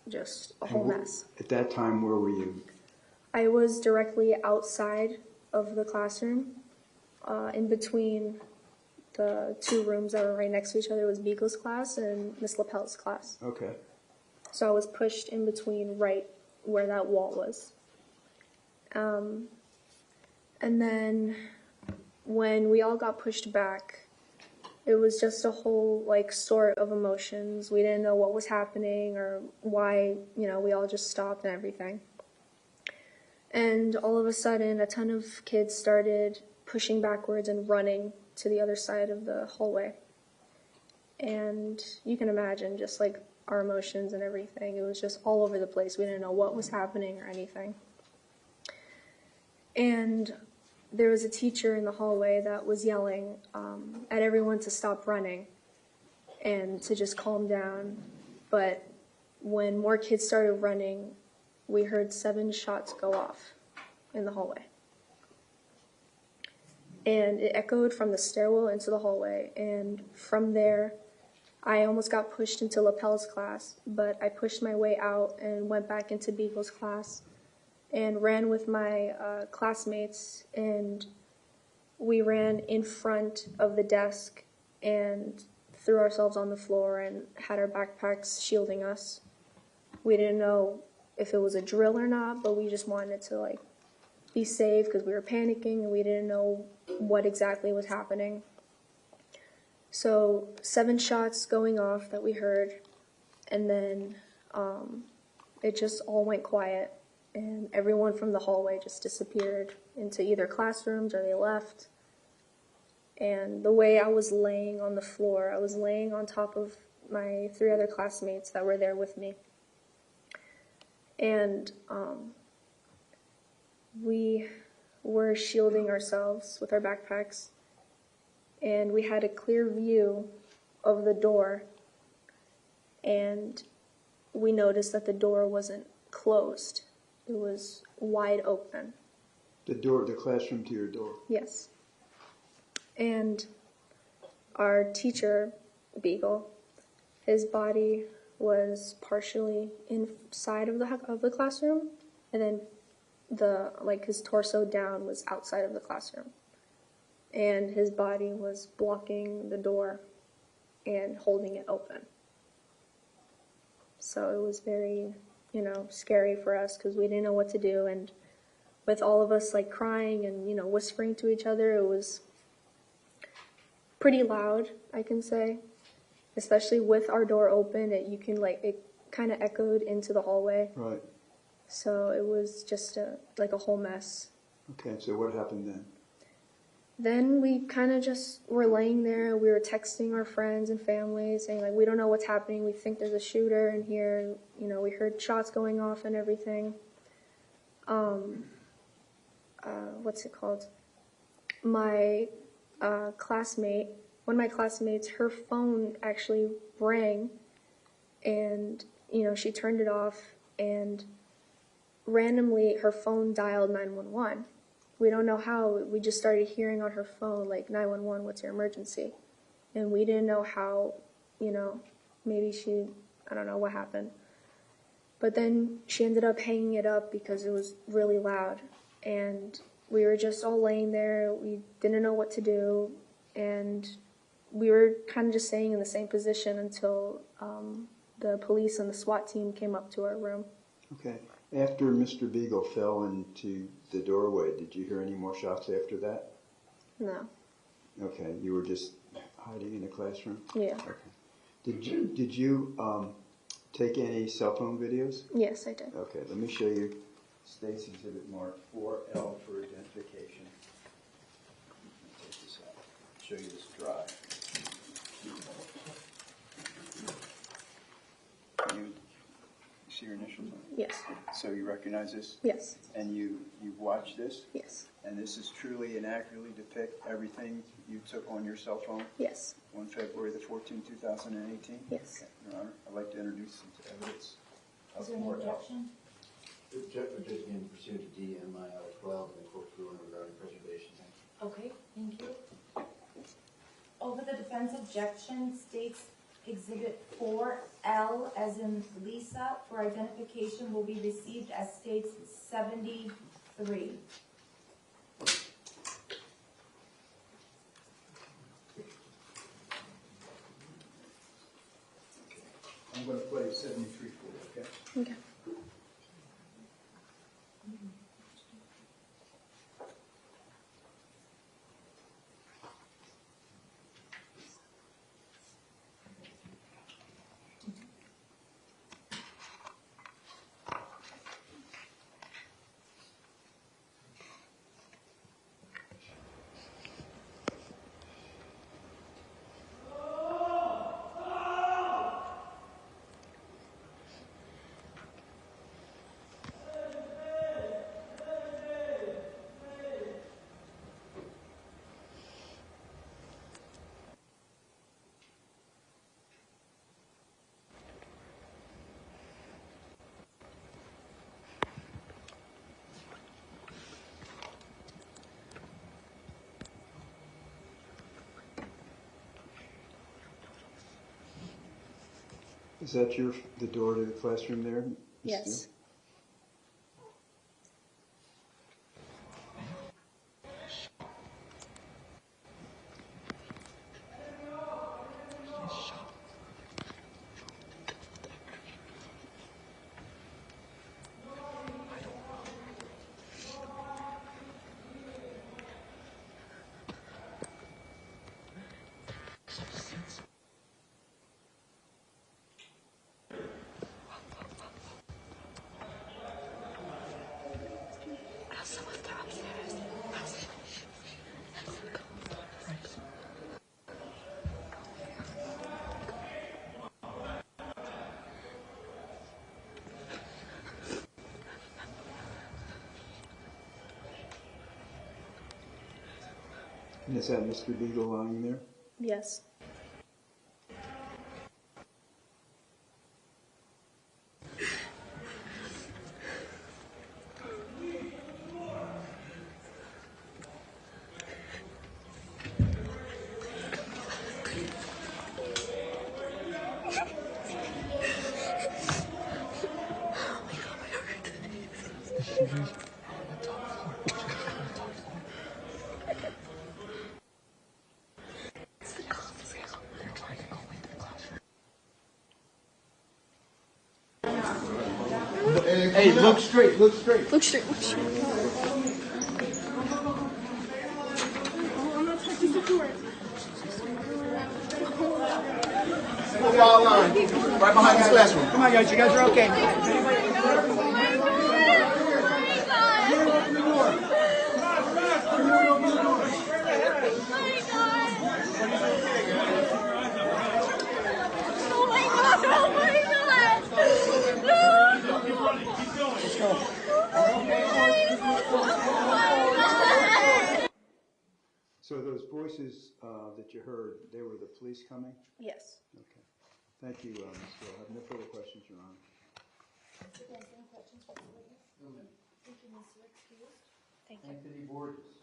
just a whole mess. At that time, where were you? I was directly outside of the classroom, in between the two rooms that were right next to each other. It was Beagle's class and Miss Lapel's class. Okay. So I was pushed in between right where that wall was. And then when we all got pushed back, it was just a whole sort of emotions. We didn't know what was happening or why, we all just stopped and everything. And all of a sudden, a ton of kids started pushing backwards and running to the other side of the hallway. And you can imagine just our emotions and everything. It was just all over the place. We didn't know what was happening or anything. And there was a teacher in the hallway that was yelling at everyone to stop running and to just calm down. But when more kids started running, we heard 7 shots go off in the hallway. And it echoed from the stairwell into the hallway. And from there, I almost got pushed into Lapel's class, but I pushed my way out and went back into Beagle's class. and ran with my classmates, and we ran in front of the desk and threw ourselves on the floor and had our backpacks shielding us. We didn't know if it was a drill or not, but we just wanted to like be safe because we were panicking and we didn't know what exactly was happening. So 7 shots going off that we heard, and then it just all went quiet, and everyone from the hallway just disappeared into either classrooms or they left. And the way I was laying on the floor, I was laying on top of my 3 other classmates that were there with me. And we were shielding ourselves with our backpacks, and we had a clear view of the door, and we noticed that the door wasn't closed. It was wide open. The door, the classroom to your door. Yes. And our teacher, Beagle, his body was partially inside of the classroom, and then his torso down was outside of the classroom. And his body was blocking the door and holding it open. So it was very, scary for us because we didn't know what to do. And with all of us like crying and, whispering to each other, it was pretty loud, I can say. Especially with our door open, it kind of echoed into the hallway. Right. So it was just a whole mess. Okay, so what happened then? Then we kind of just were laying there. We were texting our friends and family saying, like, we don't know what's happening. We think there's a shooter in here. We heard shots going off and everything. What's it called? My classmate, one of my classmates, her phone actually rang, and, she turned it off, and randomly her phone dialed 911. We don't know how. We just started hearing on her phone, like, 911, what's your emergency? And we didn't know how, maybe I don't know what happened. But then she ended up hanging it up because it was really loud. And we were just all laying there. We didn't know what to do. And we were kind of just staying in the same position until the police and the SWAT team came up to our room. Okay. After Mr. Beagle fell into the doorway, did you hear any more shots after that? No. Okay, you were just hiding in the classroom? Yeah. Okay. Did you take any cell phone videos? Yes, I did. Okay, let me show you State's Exhibit Mark 4L for identification. Take this out. Show you this drive. You see your initials on it? Yes. So you recognize this? Yes. And you've watched this? Yes. And this is truly and accurately depict everything you took on your cell phone Yes. on February the 14th, 2018? Yes. Okay, Your Honor, I'd like to introduce some evidence of Is there any 4L. objection? Just again, pursuant to DMIL 12 and the court's ruling regarding preservation. Okay, thank you. Over the defense objection, states Exhibit 4L, as in Lisa, for identification will be received as states 73. I'm going to play 73 for you, okay? Okay. Is that the door to the classroom there? Ms. Yes. Steele? And is that Mr. Beagle lying there? Yes. Hey, look straight, look straight. Look straight, look straight. Football line, right behind this classroom. Come on, guys, you guys are okay. So those voices that you heard, they were the police coming? Yes. Okay. Thank you, Ms. Gill. I have no further questions, Your Honor. Any questions for the witness? No, ma'am. Thank you, Ms. You're excused. Thank you. Anthony Borges.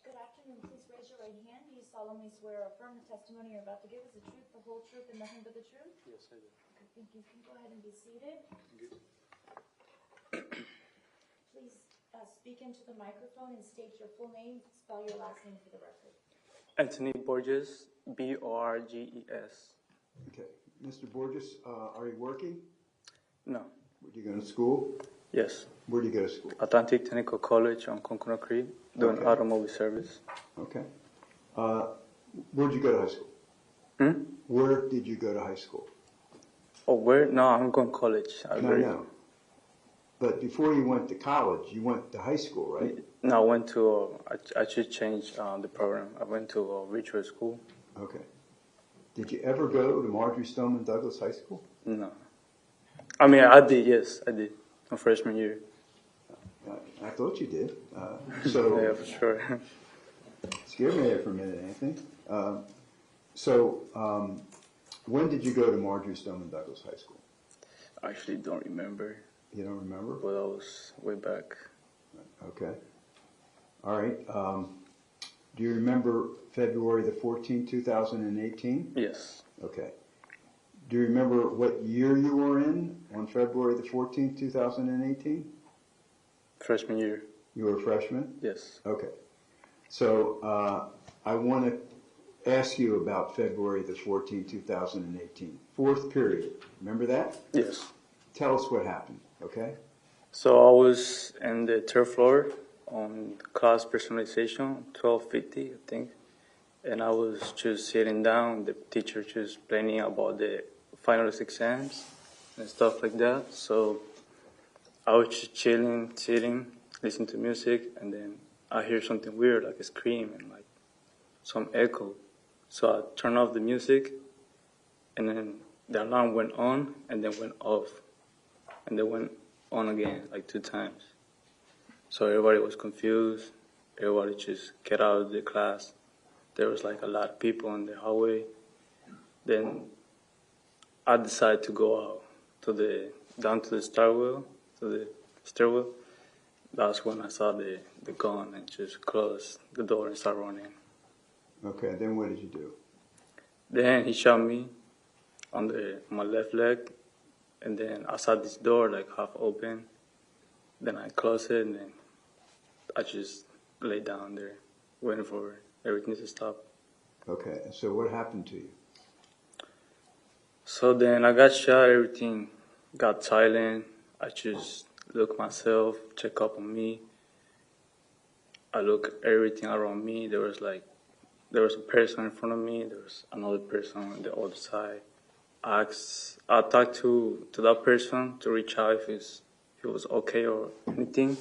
Good afternoon. Please raise your right hand. Do you solemnly swear or affirm the testimony you're about to give is the truth, the whole truth, and nothing but the truth? Yes, I do. Okay, thank you. You can go ahead and be seated. Please speak into the microphone and state your full name. Spell your last name for the record. Anthony Borges, Borges. Okay. Mr. Borges, are you working? No. Did you go to school? Yes. Where do you go to school? Atlantic Technical College on Coconut Creek, doing Okay. automobile service. Okay. Where did you go to high school? Where did you go to high school? Oh, where? No, I'm going to college. No. But before you went to college, you went to high school, right? No, I went to, I should change the program. I went to Richard School. Okay. Did you ever go to Marjory Stoneman Douglas High School? No. I mean, I did, yes, I did. My freshman year. I thought you did. Yeah, for sure. Scared me there for a minute, Anthony. When did you go to Marjory Stoneman Douglas High School? I actually don't remember. You don't remember? But that was way back. Okay. All right. Do you remember February the 14th, 2018? Yes. Okay. Do you remember what year you were in on February the 14th, 2018? Freshman year. You were a freshman? Yes. Okay. So I want to ask you about February the 14th, 2018. Fourth period. Remember that? Yes. Tell us what happened, okay? So I was in the third floor on class personalization, 1250, I think. And I was just sitting down, the teacher just explaining about the finals exams and stuff like that. So I was just chilling, sitting, listening to music, and then I hear something weird, like a scream and like some echo. So I turned off the music, and then the alarm went on and then went off. and they went on again like 2 times. So everybody was confused. Everybody just get out of the class. There was like a lot of people in the hallway. Then I decided to go out down to the stairwell, That's when I saw the gun and just closed the door and started running. Okay, then what did you do? Then he shot me on my left leg, and then I saw this door like half open. Then I closed it, and then I just lay down there, waiting for everything to stop. Okay, so what happened to you? So then I got shot, everything got silent. I just looked myself, check up on me. I look everything around me. There was a person in front of me. There was another person on the other side. I talked to that person to reach out if it was okay or anything,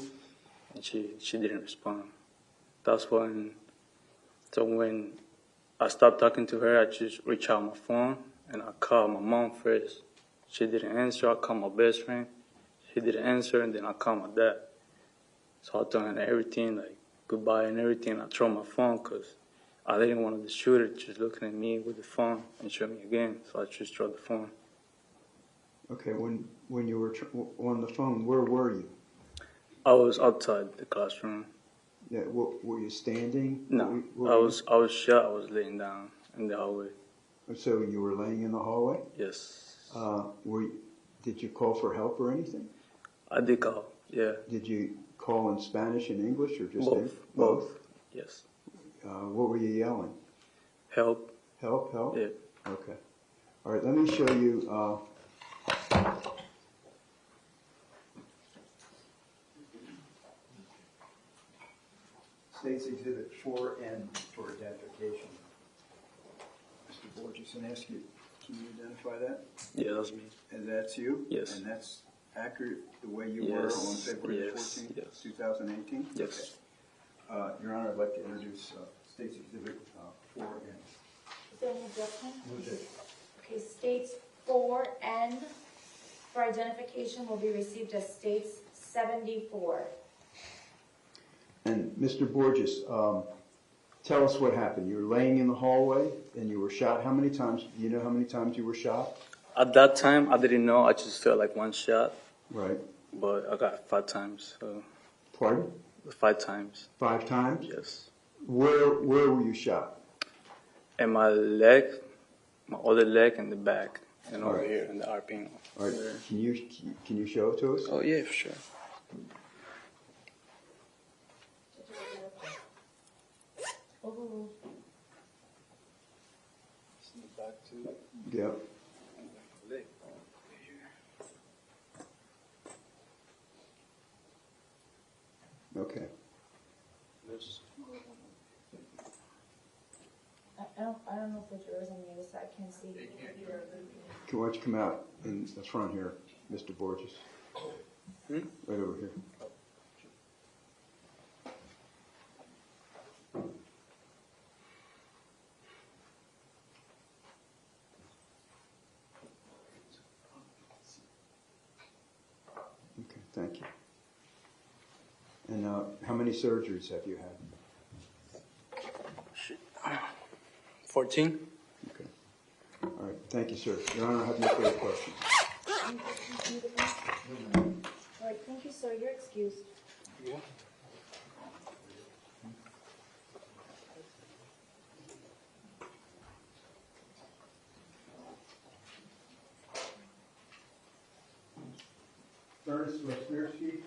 and she didn't respond. That's when I stopped talking to her, I just reached out my phone and I called my mom first. She didn't answer. I called my best friend. She didn't answer, and then I called my dad. So I told her everything, like goodbye and everything. I threw my phone because I didn't want the shooter just looking at me with the phone and shoot me again. So I just threw the phone. Okay, when you were on the phone, where were you? I was outside the classroom. Yeah, were you standing? No, I was shot. I was laying down in the hallway. So you were laying in the hallway? Yes. Did you call for help or anything? I did call, yeah. Did you call in Spanish and English or just Both? Yes. What were you yelling? Help. Help, help? Yeah. Okay. All right, let me show you. State's Exhibit 4N for identification. Mr. Borges, and ask you, can you identify that? Yeah, that's me. And that's you? Yes. And that's accurate the way you were on February 14th, 2018? Yes. Okay. Your Honor, I'd like to introduce State's Exhibit 4N. Is there an adjustment? Move it. Okay, states 4N for identification will be received as states 74. And Mr. Borges, tell us what happened. You were laying in the hallway and you were shot. How many times? Do you know how many times you were shot? At that time, I didn't know. I just felt like one shot. Right. But I got 5 times. So Pardon? 5 times. 5 times? Yes. Where were you shot? And my leg, my other leg, and the back, and over right. here in the armpit. All right. Can you show it to us? Oh yeah, for sure. Oh. Back to Yep. leg. Okay. I don't know if it's yours on the other side. I can't see. Why don't you come out in the front here, Mr. Borges? Right over here. Okay, thank you. And how many surgeries have you had? 14. Okay. All right, thank you, sir. Your Honor, I have no further questions. All right, thank you, sir. You're excused. Yeah. Ernest Lesniewski.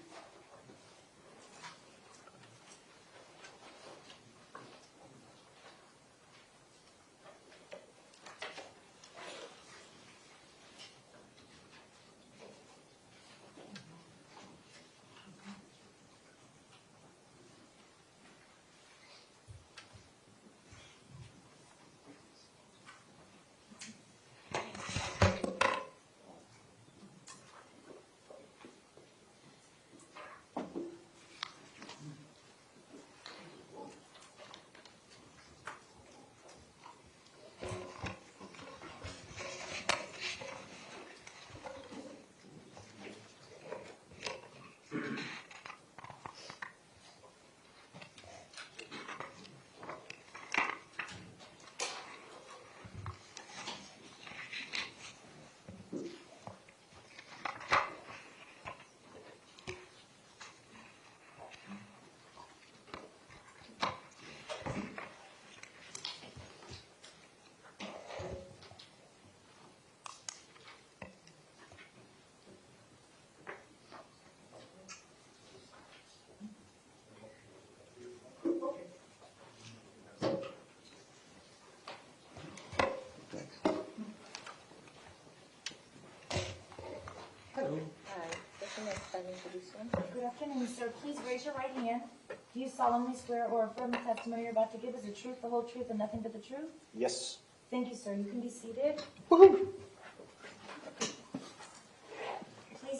Good afternoon, sir. Please raise your right hand. Do you solemnly swear or affirm the testimony you're about to give is the truth, the whole truth, and nothing but the truth? Yes. Thank you, sir. You can be seated. Please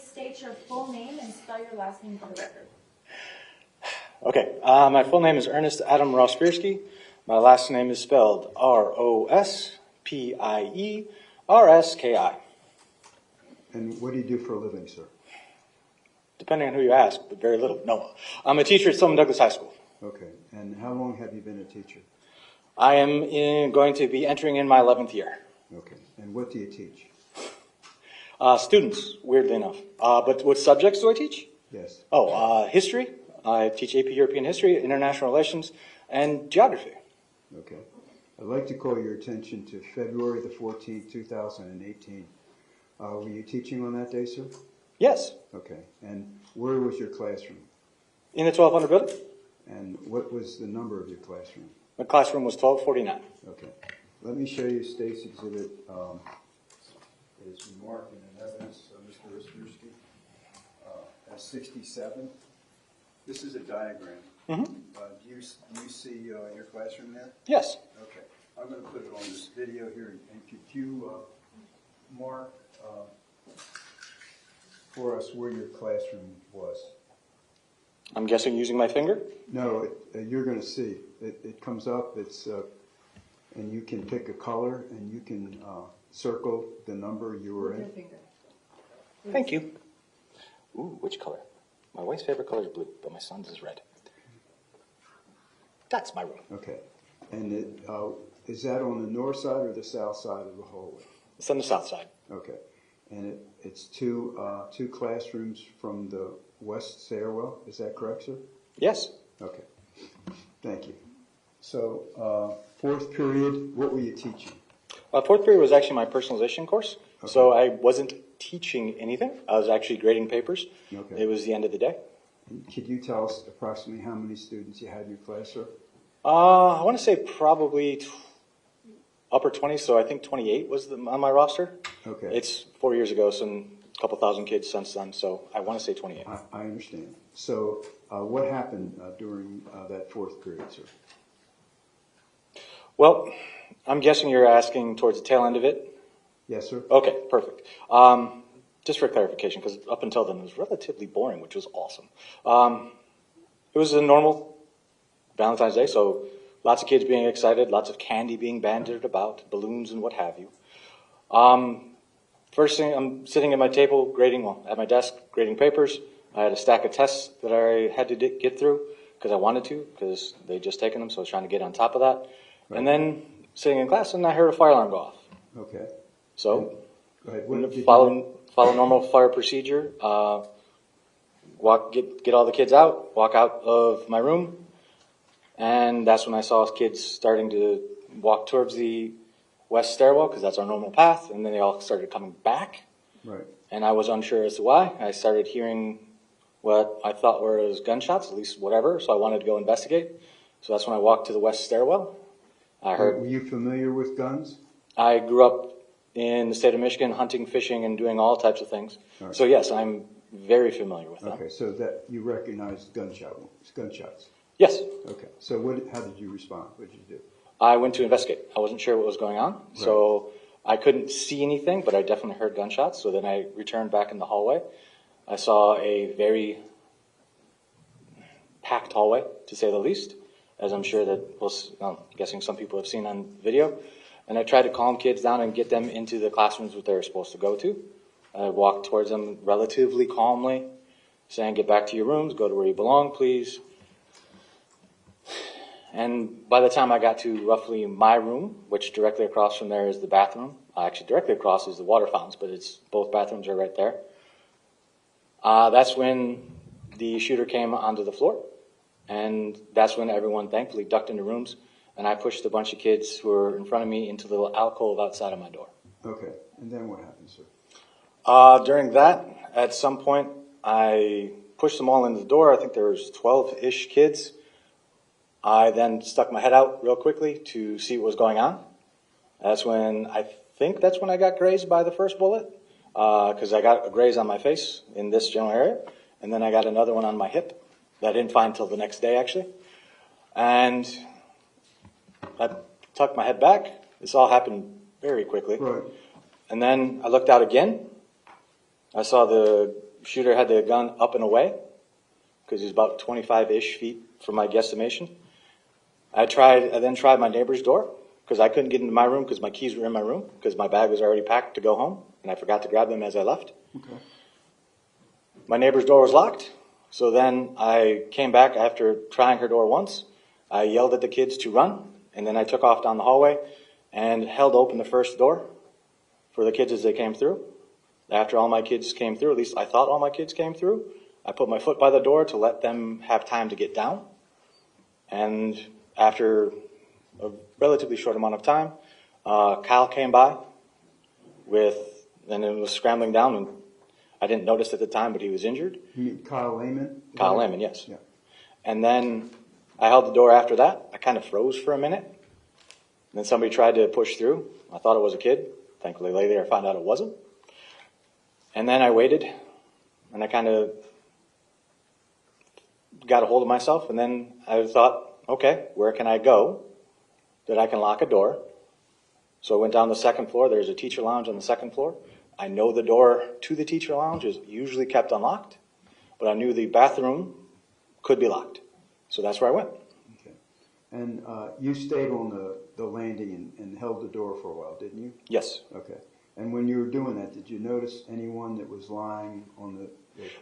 state your full name and spell your last name for the record. Okay, my full name is Ernest Adam Rospierski. My last name is spelled Rospierski. And what do you do for a living, sir? Depending on who you ask, but very little. No, I'm a teacher at Stoneman Douglas High School. Okay, and how long have you been a teacher? I am going to be entering in my 11th year. Okay, and what do you teach? Students, weirdly enough. But what subjects do I teach? Yes. History. I teach AP European History, International Relations, and Geography. Okay. I'd like to call your attention to February the 14th, 2018. Were you teaching on that day, sir? Yes. Okay, and where was your classroom? In the 1200 building. And what was the number of your classroom? My classroom was 1249. Okay. Let me show you State's Exhibit. Is marked in evidence, Mr. Rospierski, as 67. This is a diagram. Mm-hmm. Do you see your classroom there? Yes. Okay. I'm going to put it on this video here. And could you mark for us where your classroom was? I'm guessing using my finger? No, you're going to see. It comes up. It's and you can pick a color and you can circle the number you were in. Thank you. Ooh, which color? My wife's favorite color is blue, but my son's is red. That's my room. Okay. And is that on the north side or the south side of the hallway? It's on the south side. Okay. And it's two classrooms from the west stairwell. Is that correct, sir? Yes. Okay. Thank you. So, fourth period, what were you teaching? Fourth period was actually my personalization course. Okay. So I wasn't teaching anything. I was actually grading papers. Okay. It was the end of the day. Could you tell us approximately how many students you had in your class, sir? I want to say probably upper 20s, so I think 28 was on my roster. Okay. It's 4 years ago, so a couple thousand kids since then, so I want to say 28. I understand. So, what happened during that fourth period, sir? Well, I'm guessing you're asking towards the tail end of it. Yes, sir. Okay, perfect. Just for clarification, because up until then it was relatively boring, which was awesome. It was a normal Valentine's Day, so lots of kids being excited, lots of candy being bandied about, balloons and what have you. First thing, I'm sitting at my table at my desk grading papers. I had a stack of tests that I had to get through because I wanted to, because they'd just taken them, so I was trying to get on top of that. Right. And then sitting in class, and I heard a fire alarm go off. Okay. So, go ahead. Follow normal fire procedure. Get all the kids out. Walk out of my room, and that's when I saw kids starting to walk towards the west stairwell because that's our normal path. And then they all started coming back. Right. And I was unsure as to why. I started hearing what I thought were gunshots, at least whatever. So I wanted to go investigate. So that's when I walked to the west stairwell. Were you familiar with guns? I grew up in the state of Michigan, hunting, fishing, and doing all types of things. Right. So yes, I'm very familiar with them. Okay, so that you recognize gunshots? Yes. Okay, so how did you respond? What did you do? I went to investigate. I wasn't sure what was going on, right. So I couldn't see anything, but I definitely heard gunshots. So then I returned back in the hallway. I saw a very packed hallway, to say the least, as I'm sure that, I'm guessing some people have seen on video. And I tried to calm kids down and get them into the classrooms that they were supposed to go to. I walked towards them relatively calmly, saying, get back to your rooms, go to where you belong, please. And by the time I got to roughly my room, which directly across from there is the bathroom, actually directly across is the water fountains, but both bathrooms are right there. That's when the shooter came onto the floor. And that's when everyone thankfully ducked into rooms. And I pushed a bunch of kids who were in front of me into the little alcove outside of my door. Okay. And then what happened, sir? During that, at some point, I pushed them all into the door. I think there was 12-ish kids. I then stuck my head out real quickly to see what was going on. That's when I got grazed by the first bullet, because I got a graze on my face in this general area. and then I got another one on my hip that I didn't find until the next day, actually. And I tucked my head back. This all happened very quickly. Right. And then I looked out again. I saw the shooter had the gun up and away because he's about 25-ish feet from my guesstimation. I then tried my neighbor's door because I couldn't get into my room because my keys were in my room because my bag was already packed to go home, and I forgot to grab them as I left. Okay. My neighbor's door was locked, so then I came back after trying her door once. I yelled at the kids to run, and then I took off down the hallway and held open the first door for the kids as they came through. After all my kids came through, at least I thought all my kids came through, I put my foot by the door to let them have time to get down. And after a relatively short amount of time, Kyle came by and it was scrambling down, and I didn't notice at the time, but he was injured. You mean Kyle Lehman? Kyle Lehman, yes. Yeah. And then I held the door after that. I kind of froze for a minute. And then somebody tried to push through. I thought it was a kid. Thankfully, later I found out it wasn't. And then I waited, and I kind of got a hold of myself, and then I thought, okay, where can I go that I can lock a door? So I went down the second floor. There's a teacher lounge on the second floor. I know the door to the teacher lounge is usually kept unlocked, but I knew the bathroom could be locked. So that's where I went. Okay. And you stayed on the landing and held the door for a while, didn't you? Yes. Okay. And when you were doing that, did you notice anyone that was lying on the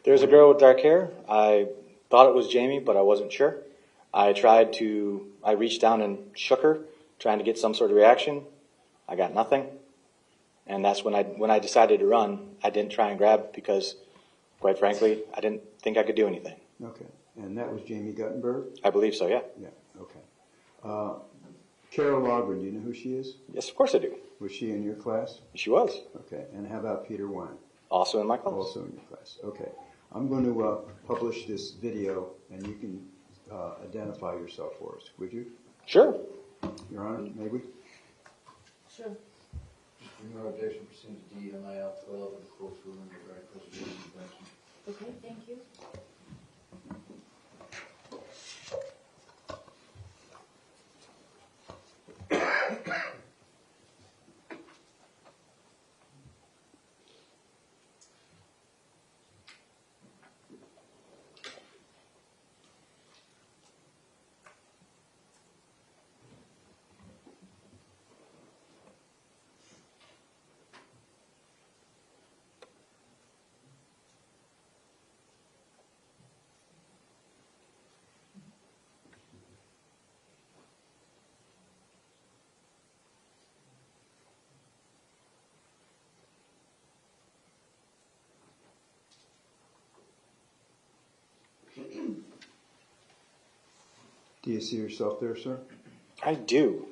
There's a girl with dark hair. I thought it was Jamie, but I wasn't sure. I reached down and shook her, trying to get some sort of reaction. I got nothing. And that's when I decided to run. I didn't try and grab because, quite frankly, I didn't think I could do anything. Okay. And that was Jamie Guttenberg? I believe so, yeah. Yeah. Okay. Carol Logren, do you know who she is? Yes, of course I do. Was she in your class? She was. Okay. And how about Peter Wine? Also in my class. Also in your class. Okay. I'm going to publish this video, and you can identify yourself for us, would you? Sure. Your Honor, may we? Sure. No objection pursuant to D, MIL 12, of the court's ruling regarding preservation of question. Okay, thank you. Do you see yourself there, sir? I do.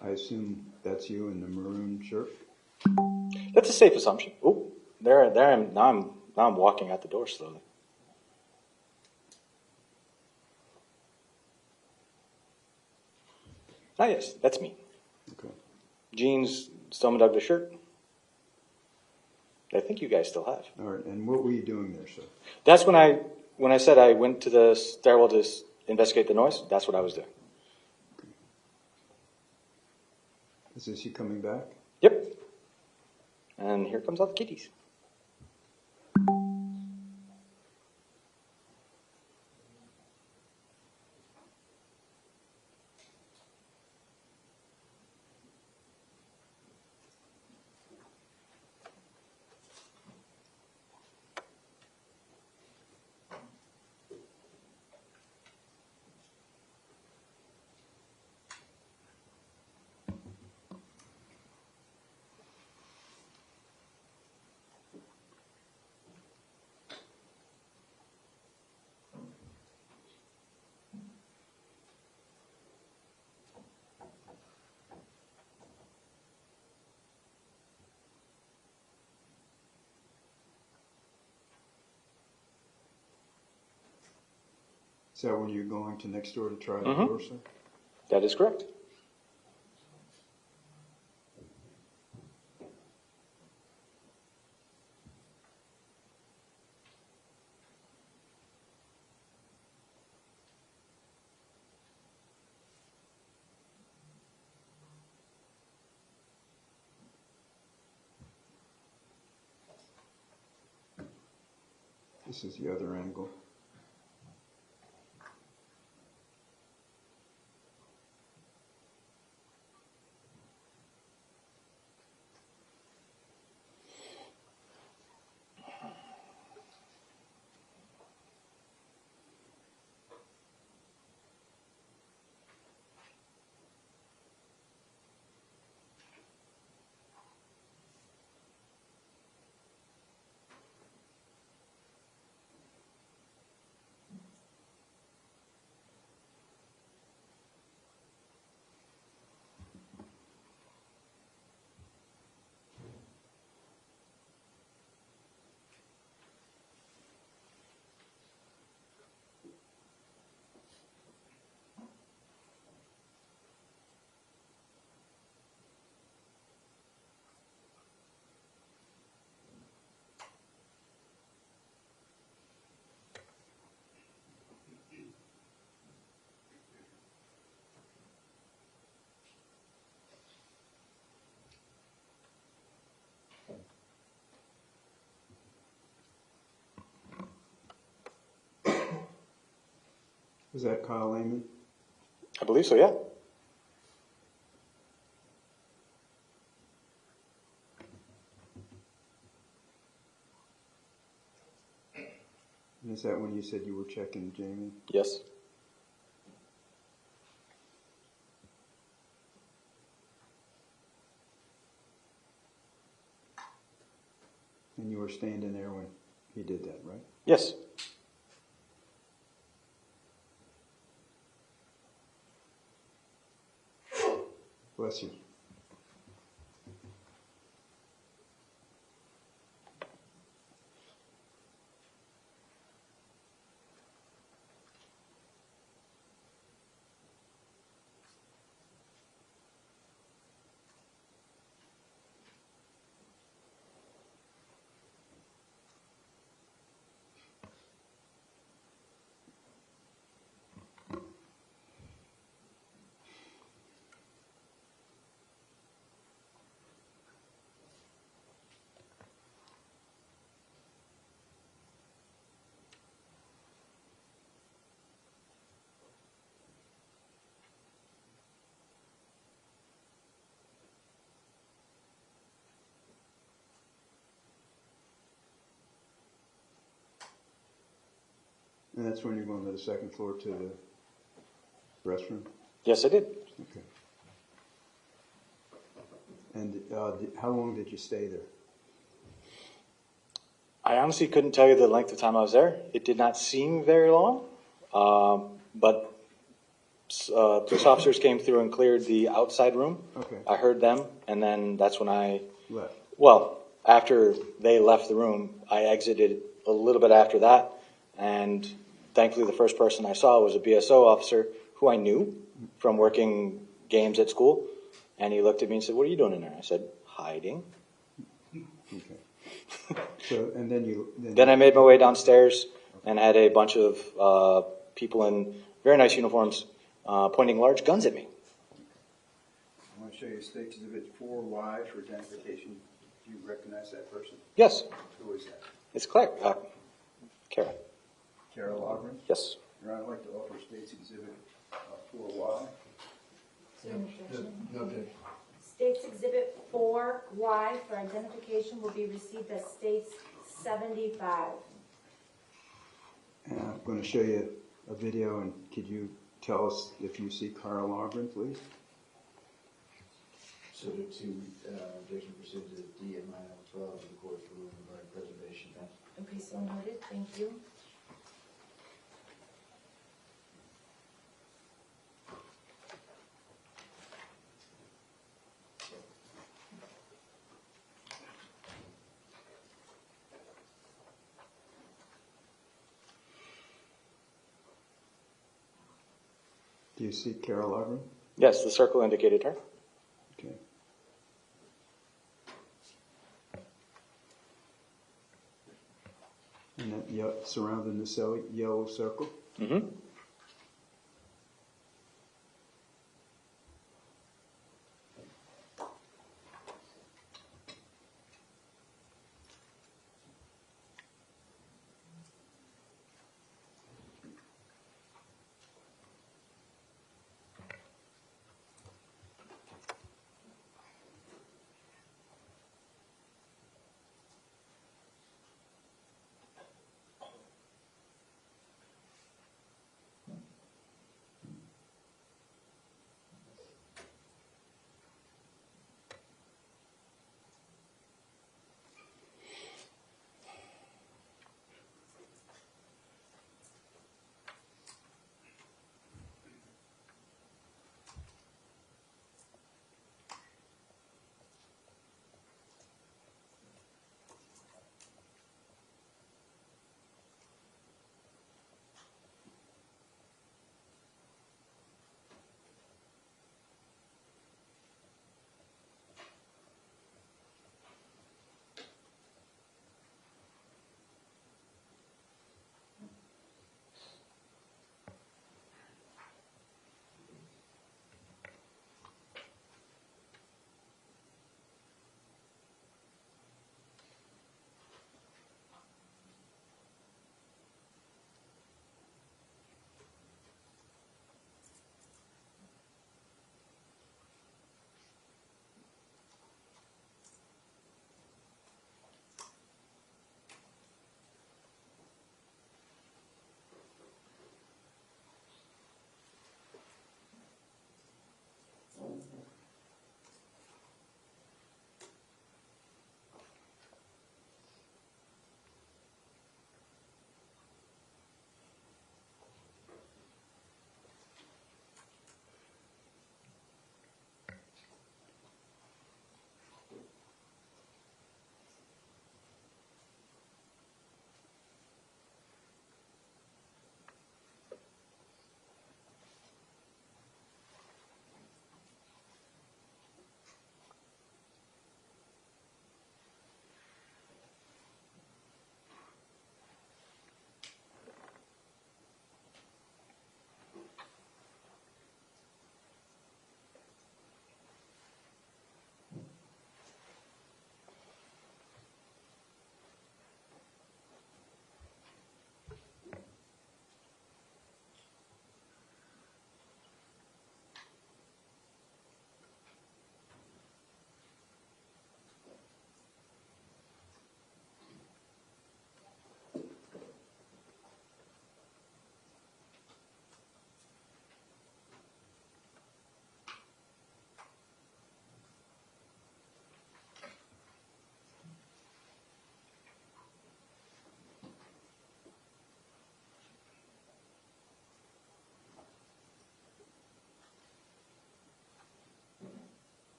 I assume that's you in the maroon shirt? That's a safe assumption. Oh, there I am. Now I'm walking out the door slowly. Ah, yes, that's me. Okay. Jeans, Stoneman Douglas shirt. I think you guys still have. All right. And what were you doing there, sir? That's when I said I went to the stairwell to investigate the noise. That's what I was doing. Is this you coming back? Yep. And here comes all the kitties. Is that when you're going to next door to try the Mhm. door, sir? That is correct. This is the other angle. Is that Kyle Lehman? I believe so, yeah. And is that when you said you were checking Jamie? Yes. And you were standing there when he did that, right? Yes. Bless you. And that's when you're going to the second floor to the restroom? Yes, I did. Okay. And how long did you stay there? I honestly couldn't tell you the length of time I was there. It did not seem very long, but police officers came through and cleared the outside room. Okay. I heard them, and then that's when I Left. Well, after they left the room, I exited a little bit after that, and thankfully the first person I saw was a BSO officer who I knew from working games at school, and he looked at me and said, "What are you doing in there?" I said, "Hiding." Okay. So, and then you... Then I made my way downstairs and had a bunch of people in very nice uniforms pointing large guns at me. I want to show you State Exhibit 4Y for identification. Do you recognize that person? Yes, Who is that? it's Claire. Kara. Carol Ogren? Yes. Your Honor, I'd like to offer State's Exhibit 4Y. No objection. State's Exhibit 4Y for identification will be received as State's 75. And I'm going to show you a video, and could you tell us if you see Carl Ogren, please? Subject to objection pursuant to D and minor 12 of the court's ruling regarding preservation. Okay, so noted, thank you. Do you see Carol Ogren? Yes, the circle indicated her. Okay. And that surrounding the yellow circle? Mm-hmm.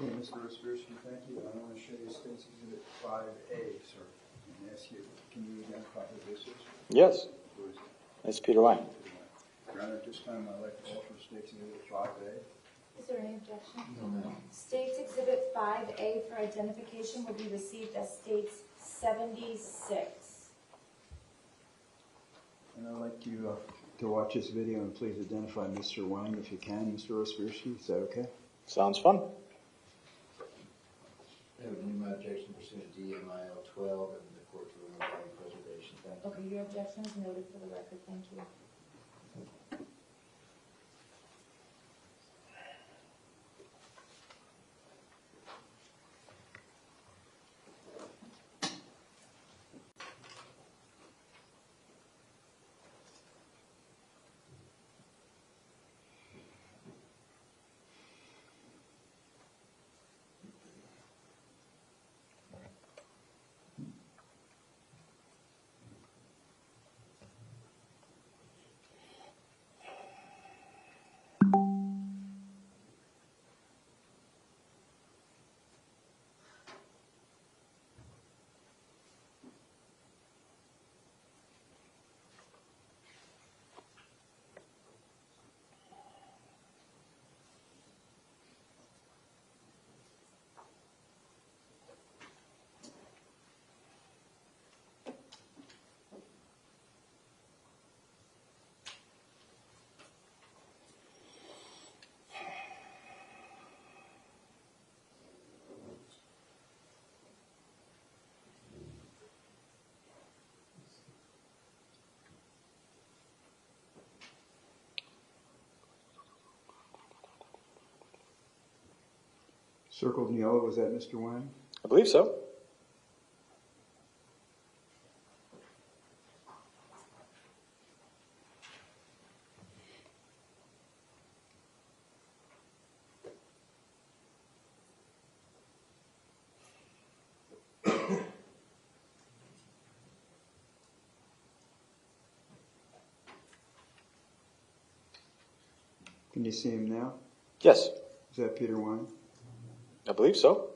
Okay, Mr. Osborski, thank you. I want to show you State's Exhibit 5A, sir, and ask you, can you identify who this is? Yes, Who is it? it's Peter Wang. Your Honor, at this time, I'd like to offer State's Exhibit 5A. Is there any objection? No. State's Exhibit 5A for identification will be received as State's 76. And I'd like you to watch this video and please identify Mr. Wang if you can. Mr. Osborski, is that okay? Sounds fun. I would renew my objection pursuant to DMIL 12 and the court's ruling regarding preservation. Thank you. Okay, your objection is noted for the record. Thank you. Circled in yellow, was that Mr. Wang? I believe so. Can you see him now? Yes, Is that Peter Wang? I believe so.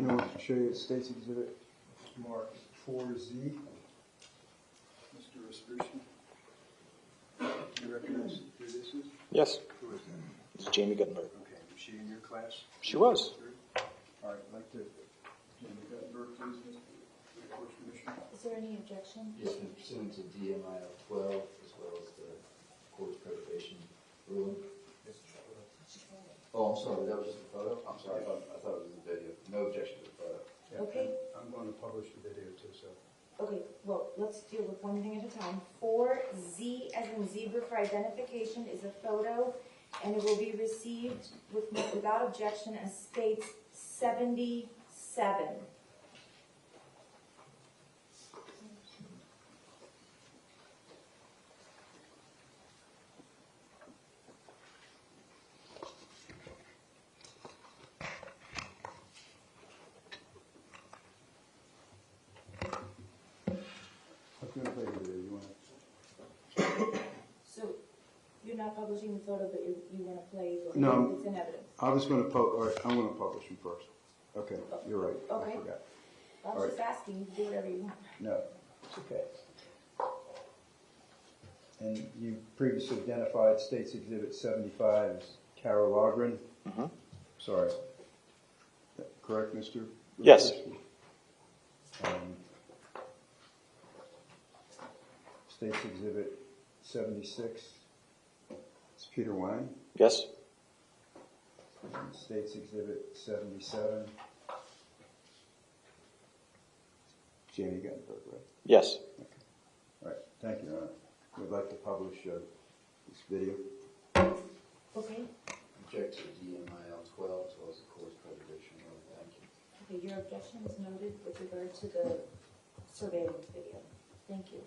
Anyone want to show you State's Exhibit marked 4Z? Mr. Respucia? Do you recognize who this is? Yes, Who is that? it's Jamie Guttenberg. Okay, was she in your class? She was. All right, I'd like to, Jamie Guttenberg, please, Mr. Course Commissioner. Is there any objection? Yes, and pursuant to DMIL 12, as well as the court's preservation ruling. Oh, I'm sorry, that was just a photo? I'm sorry, I thought it was a video. No objection to the photo. Yeah, Okay. I'm going to publish the video too, so. Okay, well, let's deal with one thing at a time. 4Z as in zebra for identification is a photo, and it will be received without objection as states 77. I'm going to play the video. You want to? So you're not publishing the photo, but you want to play the No. it's in evidence. I was going to all right, I'm going to publish them first. Okay, you're right. Okay. I forgot. I was just asking, you can do whatever you want. No, it's okay. And you previously identified State's Exhibit 75 as Carol Logren? Mhm. Sorry. Correct, Mr.? Yes. State's Exhibit 76, it's Peter Wang. Yes, And State's Exhibit 77, Jamie Guttenberg, right? yes. All right, thank you, Your Honor. We'd like to publish this video. Okay, Object to DMIL 12, as well as the court's preservation ruling. Thank you. okay, your objection is noted with regard to the surveillance video. Thank you.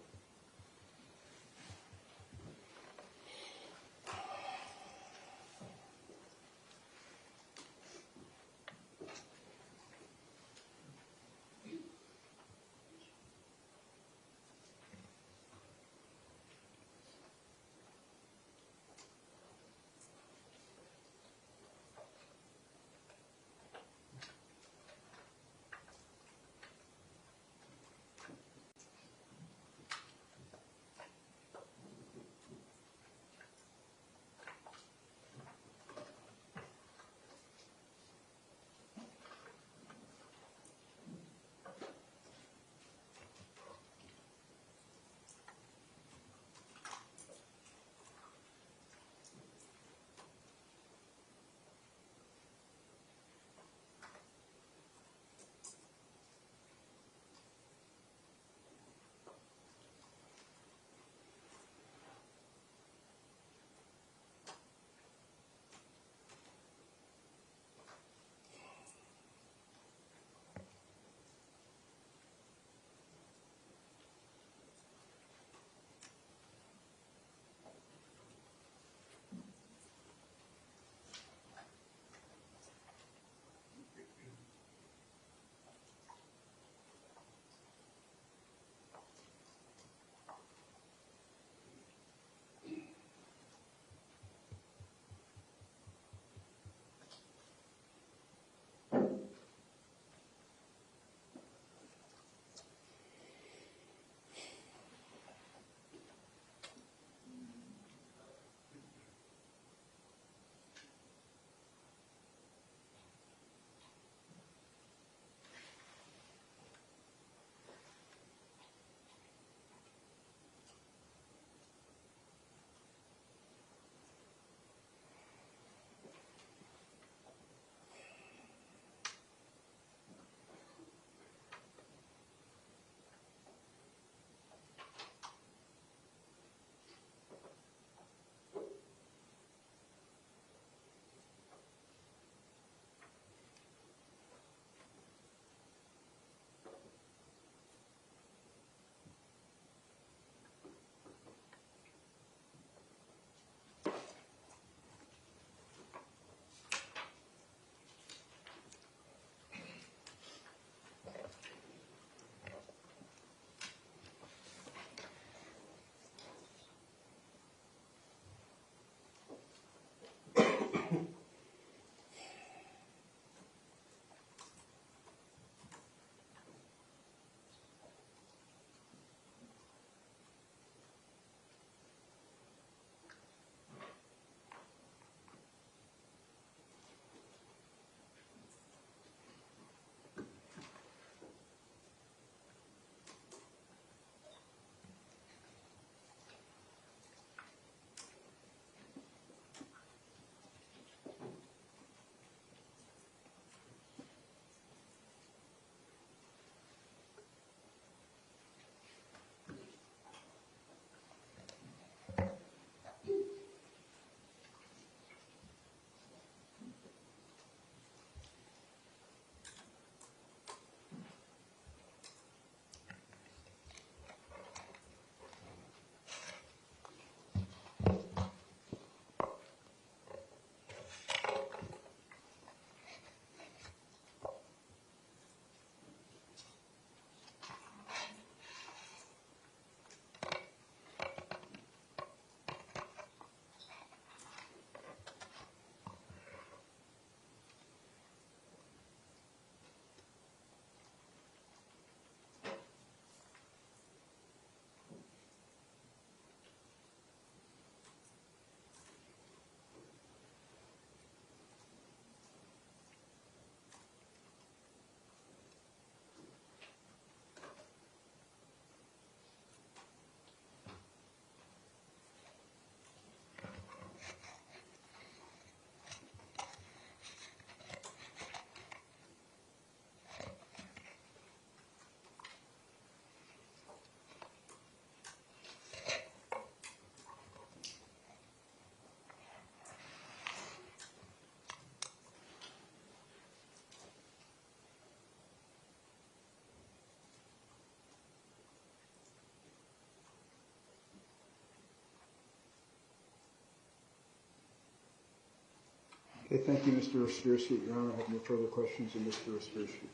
Okay, thank you, Mr. Ostrowski. Your Honor, I have no further questions of Mr. Ostrowski.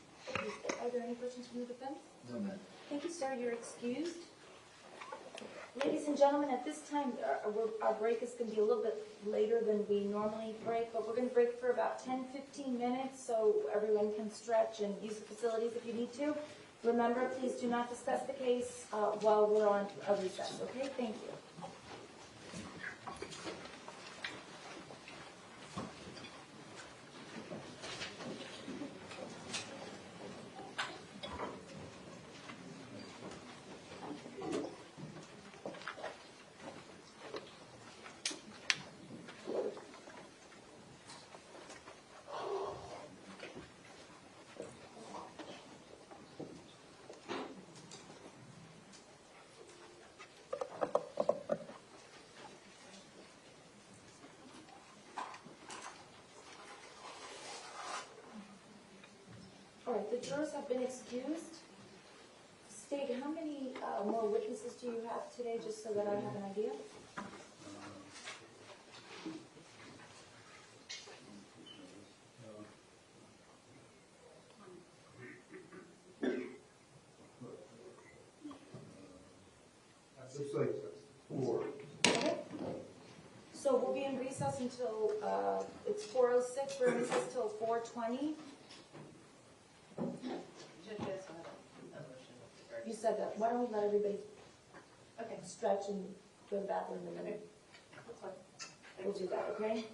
Are there any questions from the defense? No, ma'am. Thank you, sir. You're excused. Ladies and gentlemen, at this time, our break is going to be a little bit later than we normally break, but we're going to break for about 10, 15 minutes so everyone can stretch and use the facilities if you need to. Remember, please do not discuss the case while we're on a recess, okay? Thank you. All right, the jurors have been excused. State, how many more witnesses do you have today, just so that I have an idea? Looks like 4. Okay. So we'll be in recess until, it's 4:06, we're in recess till 4:20. You said that. Why don't we let everybody stretch and go to the bathroom in a minute? That's fine. We'll do that, okay?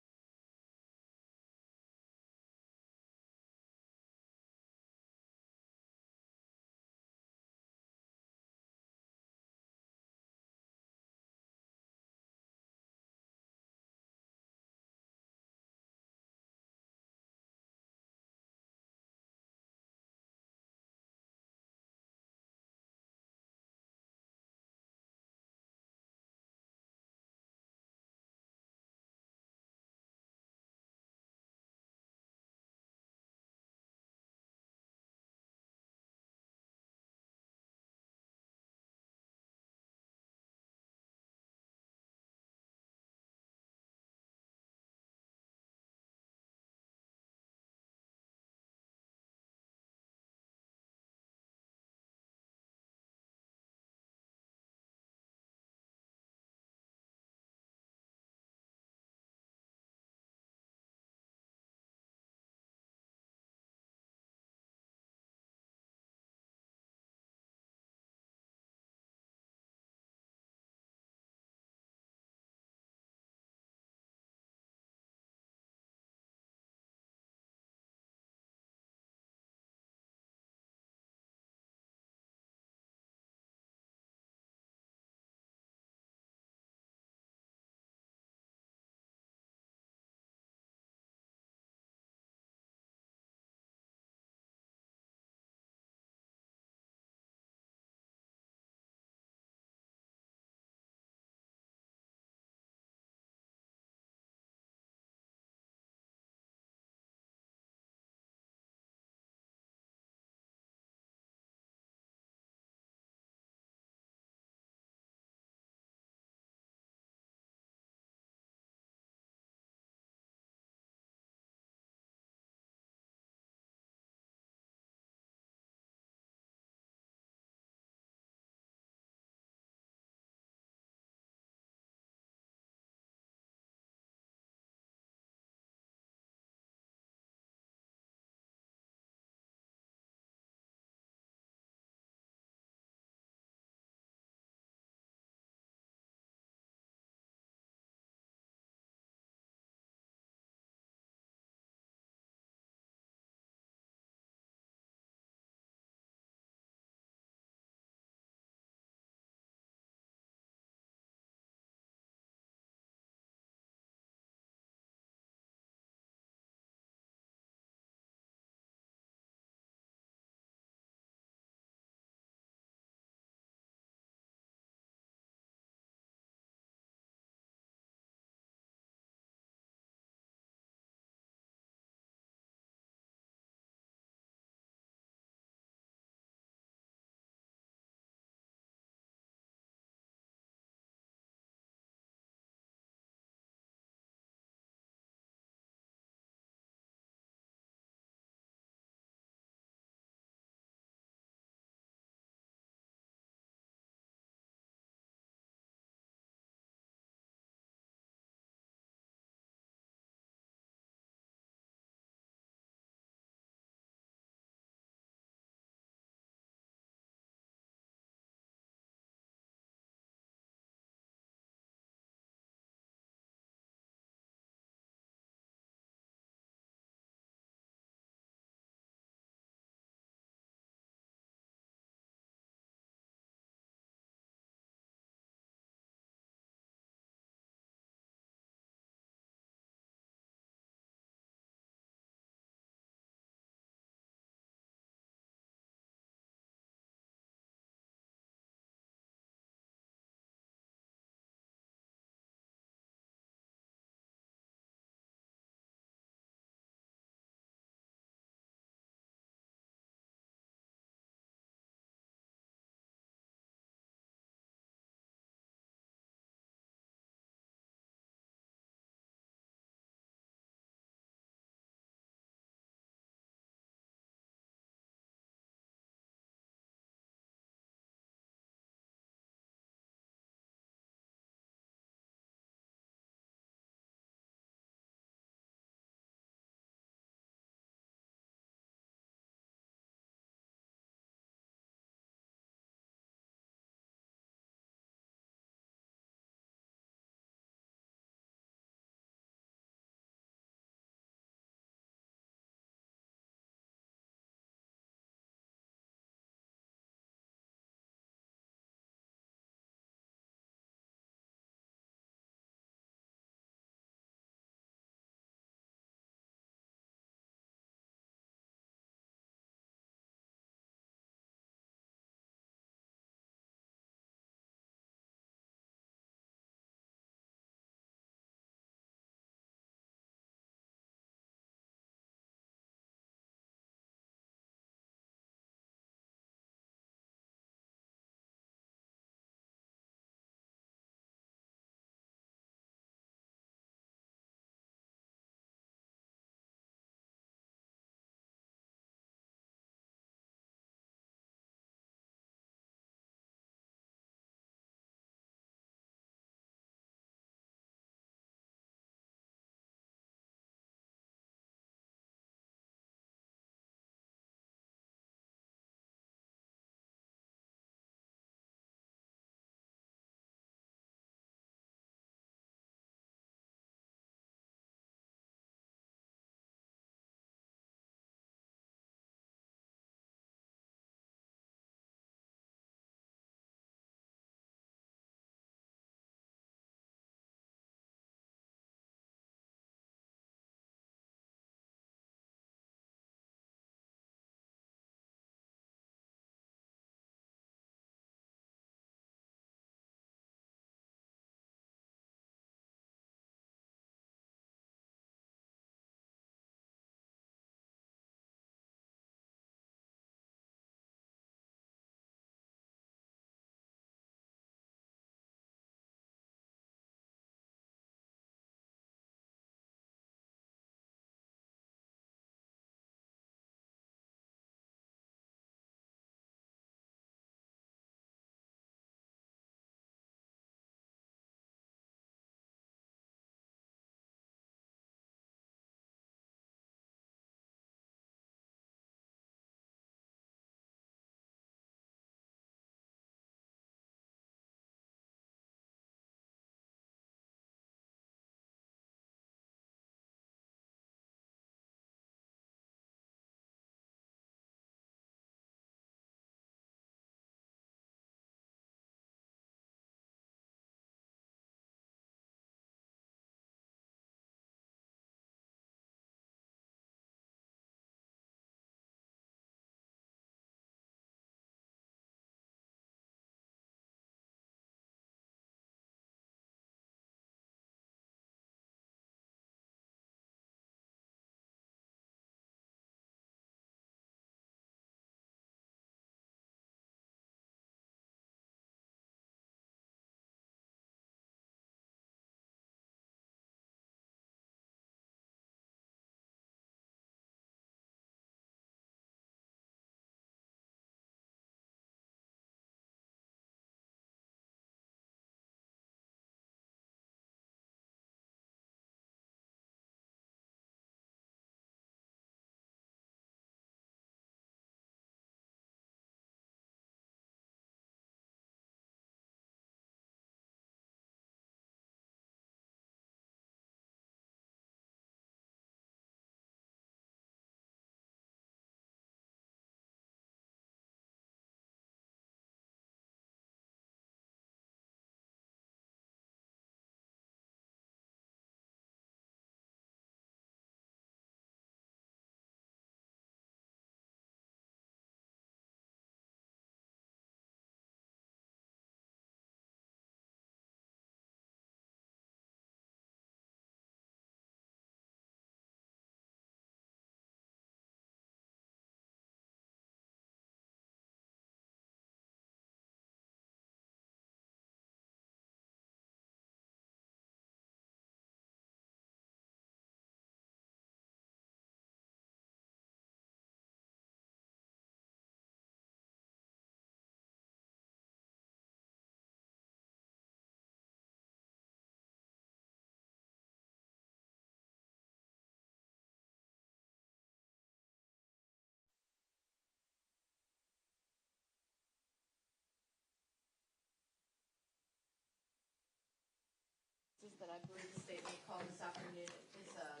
that I believe the state may call this afternoon is a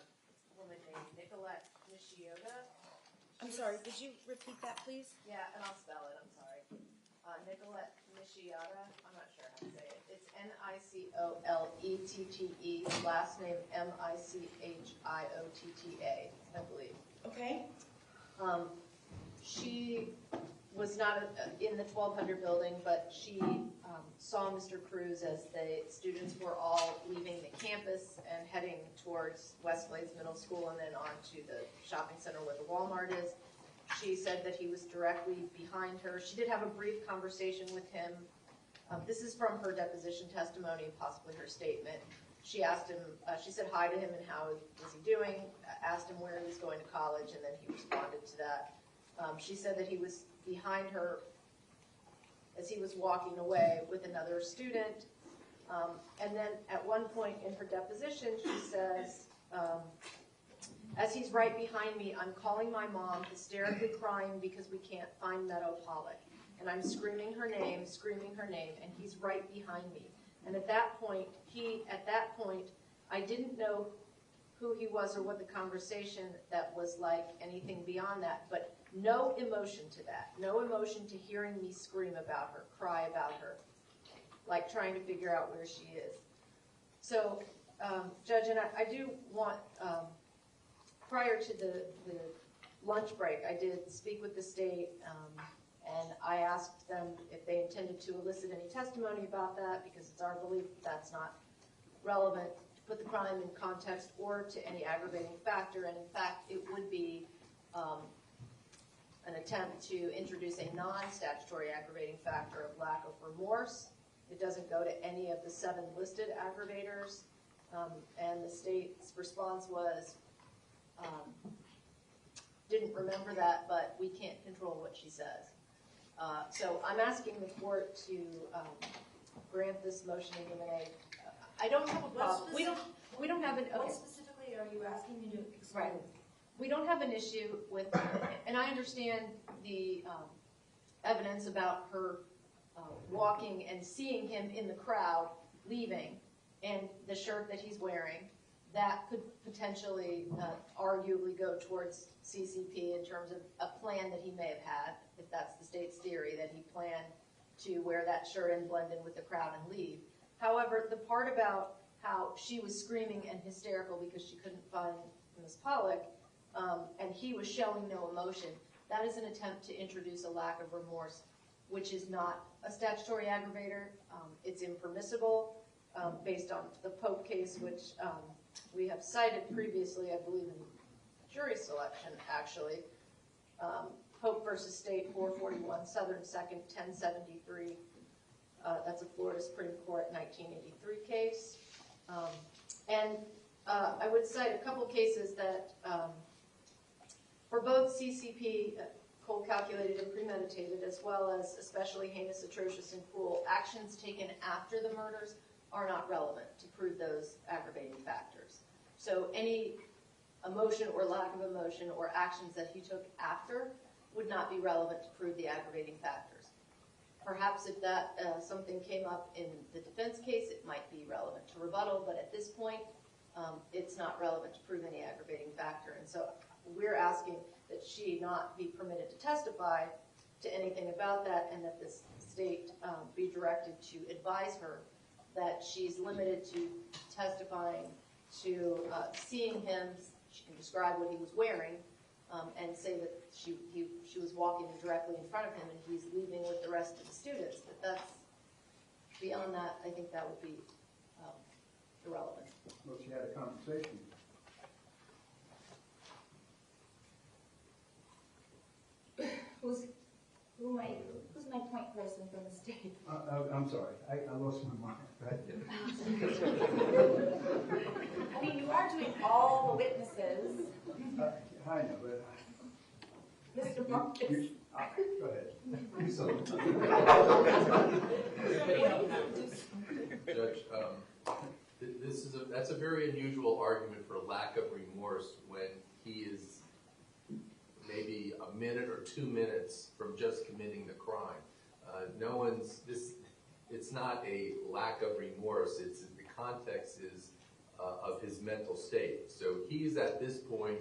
woman named Nikolas Cruz. I'm sorry, could you repeat that, please? Yeah, and I'll spell it, I'm sorry. Nikolas Cruz, I'm not sure how to say it. It's Nicolette, last name Michiotta, I believe. Okay. She was not in the 1200 building, but she saw Mr. Cruz as the students were all leaving the campus and heading towards West Glades Middle School and then on to the shopping center where the Walmart is. She said that he was directly behind her. She did have a brief conversation with him. This is from her deposition testimony, possibly her statement. She asked him, she said hi to him and how was he doing, asked him where he was going to college, and then he responded to that. She said that he was behind her as he was walking away with another student. And then at one point in her deposition, she says, as he's right behind me, I'm calling my mom, hysterically crying because we can't find Meadow Pollock. And I'm screaming her name, and he's right behind me. And at that point, I didn't know who he was or what the conversation that was like, anything beyond that, but no emotion to that. No emotion to hearing me scream about her, cry about her, like trying to figure out where she is. So, Judge, and I do want, prior to the lunch break, I did speak with the state, and I asked them if they intended to elicit any testimony about that, because it's our belief that that's not relevant to put the crime in context or to any aggravating factor. And in fact, it would be an attempt to introduce a non-statutory aggravating factor of lack of remorse. It doesn't go to any of the 7 listed aggravators. And the state's response was, didn't remember that, but we can't control what she says. So I'm asking the court to grant this motion in limine. I don't have a problem. We don't have an. Okay. What specifically are you asking me to explain? Right. We don't have an issue with, and I understand the evidence about her walking and seeing him in the crowd leaving, and the shirt that he's wearing. That could potentially, arguably go towards CCP in terms of a plan that he may have had, if that's the state's theory, that he planned to wear that shirt and blend in with the crowd and leave. However, the part about how she was screaming and hysterical because she couldn't find Ms. Pollock, and he was showing no emotion, that is an attempt to introduce a lack of remorse, which is not a statutory aggravator. It's impermissible based on the Pope case, which we have cited previously, I believe, in jury selection, actually. Pope versus State, 441, Southern 2nd, 1073. That's a Florida Supreme Court 1983 case. And I would cite a couple cases that, for both CCP, cold calculated and premeditated, as well as especially heinous, atrocious, and cruel, actions taken after the murders are not relevant to prove those aggravating factors. So any emotion or lack of emotion or actions that he took after would not be relevant to prove the aggravating factors. Perhaps if that something came up in the defense case, it might be relevant to rebuttal, but at this point, it's not relevant to prove any aggravating factor. And so we're asking that she not be permitted to testify to anything about that, and that the state be directed to advise her that she's limited to testifying to seeing him. She can describe what he was wearing and say that she was walking directly in front of him and he's leaving with the rest of the students. But that's, beyond that, I think that would be irrelevant. Well, she had a conversation. Who's my point person from the state? I'm sorry, I lost my mind. Right? I mean, you are doing all the witnesses. I know, but Mr. Marcus. Go ahead. Do something. Judge, that's a very unusual argument for lack of remorse when he is maybe a minute or 2 minutes from just committing the crime. It's not a lack of remorse. It's the context is of his mental state. So he's at this point,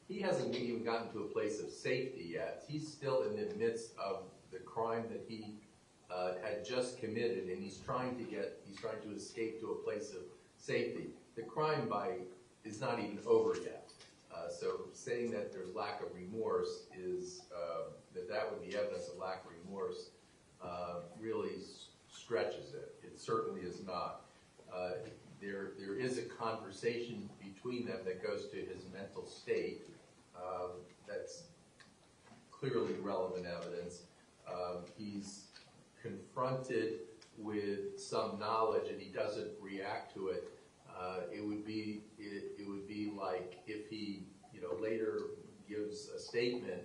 he hasn't even gotten to a place of safety yet. He's still in the midst of the crime that he had just committed, and he's trying to escape to a place of safety. The crime is not even over yet. So saying that there's lack of remorse is, that would be evidence of lack of remorse, really stretches it. It certainly is not. There is a conversation between them that goes to his mental state. That's clearly relevant evidence. He's confronted with some knowledge and he doesn't react to it. It would be like if he, later gives a statement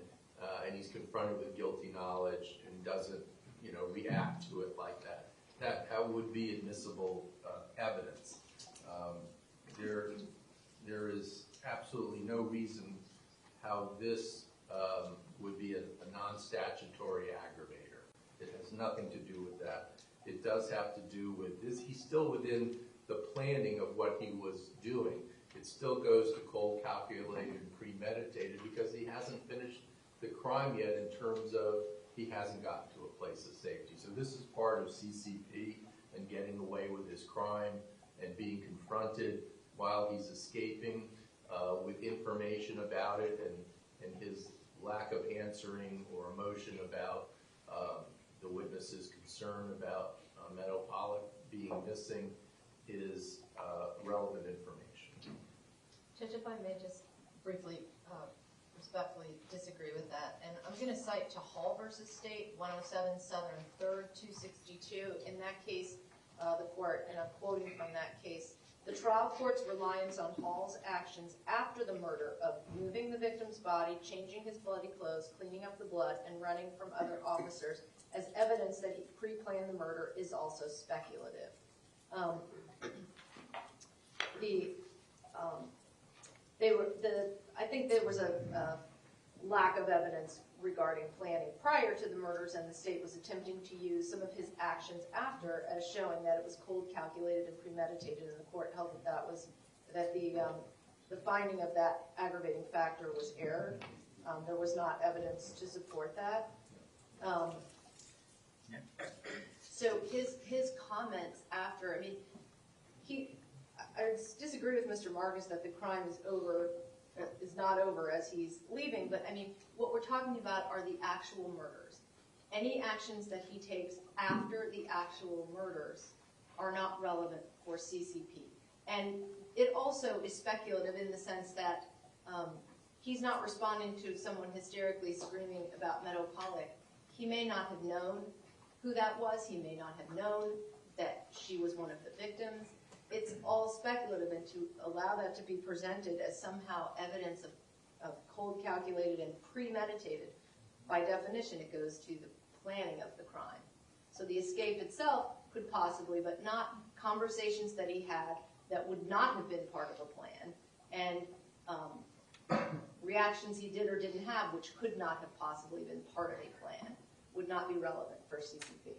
and he's confronted with guilty knowledge and doesn't, react to it like that. That would be admissible evidence. There is absolutely no reason how this would be a non-statutory aggravator. It has nothing to do with that. It does have to do with this. He's still within the planning of what he was doing. It still goes to cold, calculated, and premeditated because he hasn't finished the crime yet in terms of he hasn't gotten to a place of safety. So this is part of CCP and getting away with his crime and being confronted while he's escaping with information about it, and his lack of answering or emotion about the witness's concern about Meadow Pollock being missing is relevant information. Judge, if I may just briefly, respectfully disagree with that. And I'm going to cite to Hall versus State, 107 Southern 3rd, 262. In that case, the court, and I'm quoting from that case, the trial court's reliance on Hall's actions after the murder of moving the victim's body, changing his bloody clothes, cleaning up the blood, and running from other officers as evidence that he pre-planned the murder is also speculative. I think there was a lack of evidence regarding planning prior to the murders, and the state was attempting to use some of his actions after as showing that it was cold, calculated, and premeditated, and the court held that the finding of that aggravating factor was error. There was not evidence to support that. So his comments after, I disagree with Mr. Marcus that the crime is not over as he's leaving, but what we're talking about are the actual murders. Any actions that he takes after the actual murders are not relevant for CCP. And it also is speculative in the sense that he's not responding to someone hysterically screaming about Meadow Pollock. He may not have known who that was. He may not have known that she was one of the victims. It's all speculative, and to allow that to be presented as somehow evidence of cold, calculated, and premeditated, by definition, it goes to the planning of the crime. So the escape itself could possibly, but not conversations that he had that would not have been part of a plan, and reactions he did or didn't have, which could not have possibly been part of a plan, would not be relevant for CCP.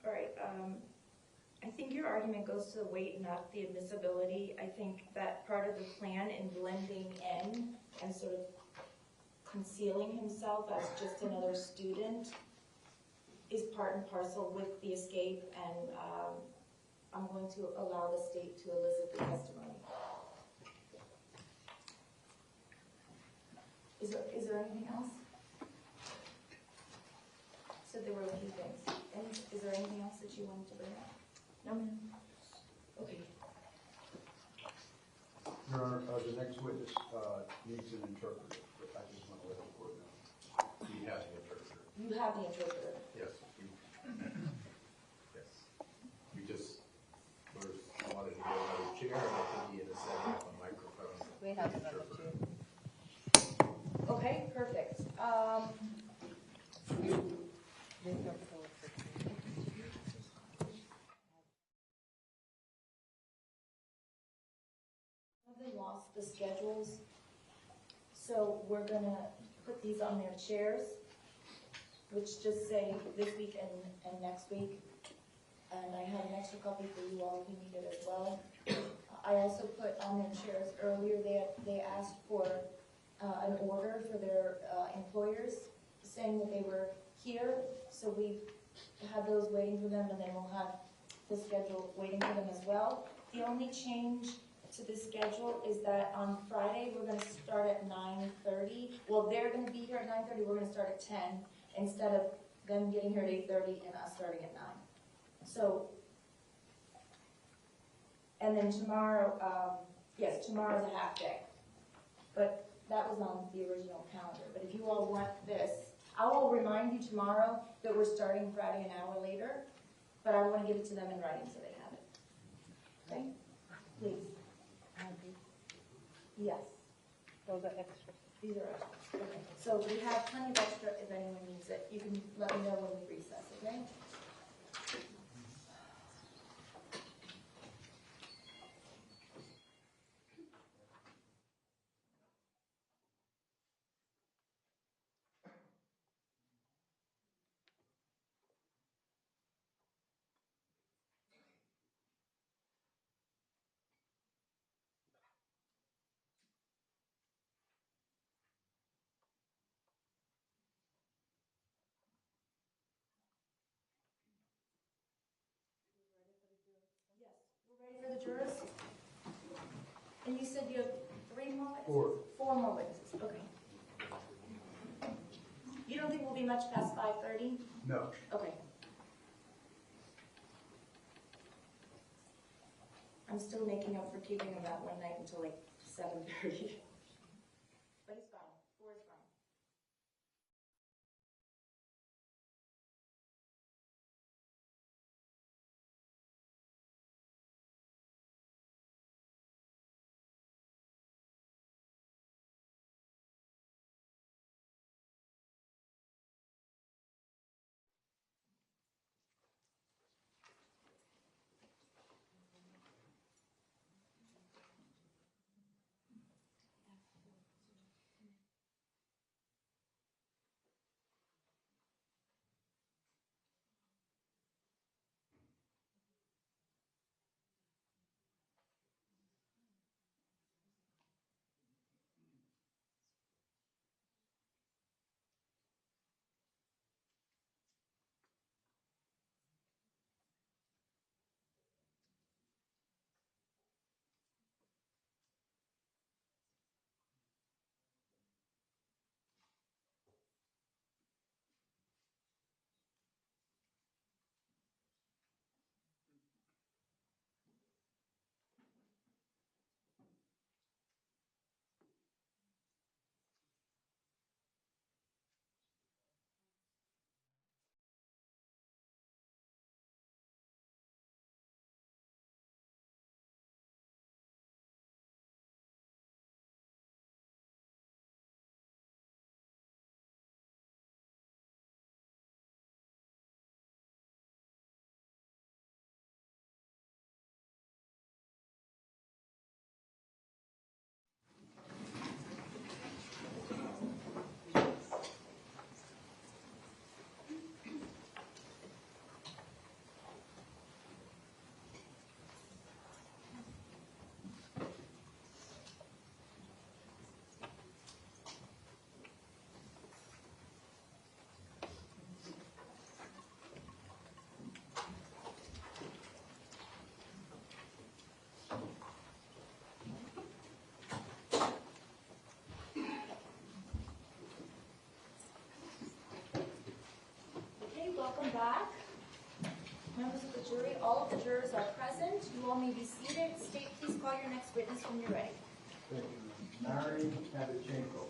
All right. I think your argument goes to the weight, not the admissibility. I think that part of the plan in blending in and sort of concealing himself as just another student is part and parcel with the escape, and I'm going to allow the state to elicit the testimony. Is there anything else? So there were a few things. And is there anything else that you wanted to bring up? No, ma'am. Okay. Your Honor, the next witness needs an interpreter, but I just want to let the court know. We have the interpreter. You have the interpreter. Yes. Yes. We just wanted to get another chair, and I think he had to set up a microphone. We have another chair. Okay, perfect. They lost the schedules, so we're gonna put these on their chairs, which just say this week and next week. and I have an extra copy for you all if you need it as well. I also put on their chairs earlier, they asked for an order for their employers, saying that they were here, so we have those waiting for them, and then we'll have the schedule waiting for them as well. The only change to the schedule is that on Friday, we're gonna start at 9:30. Well, they're gonna be here at 9:30, we're gonna start at 10, instead of them getting here at 8:30 and us starting at 9. So, and then tomorrow, yes, tomorrow's a half day. But that was on the original calendar. But if you all want this, I will remind you tomorrow that we're starting Friday an hour later, but I want to give it to them in writing so they have it. Okay? Please. Yes. Those are extra. These are extra. Okay. So we have plenty of extra if anyone needs it. You can let me know when we recess, okay? Yes, we're ready for the jurors? And you said you have 3 more witnesses? 4 more witnesses, okay. You don't think we'll be much past 5:30? No. Okay. I'm still making up for keeping them that one night until like 7:30. But it's fine, 4 is fine. Welcome back. Members of the jury, all of the jurors are present. You all may be seated. State, please call your next witness when you're ready. Thank you. Marjory Stoneman.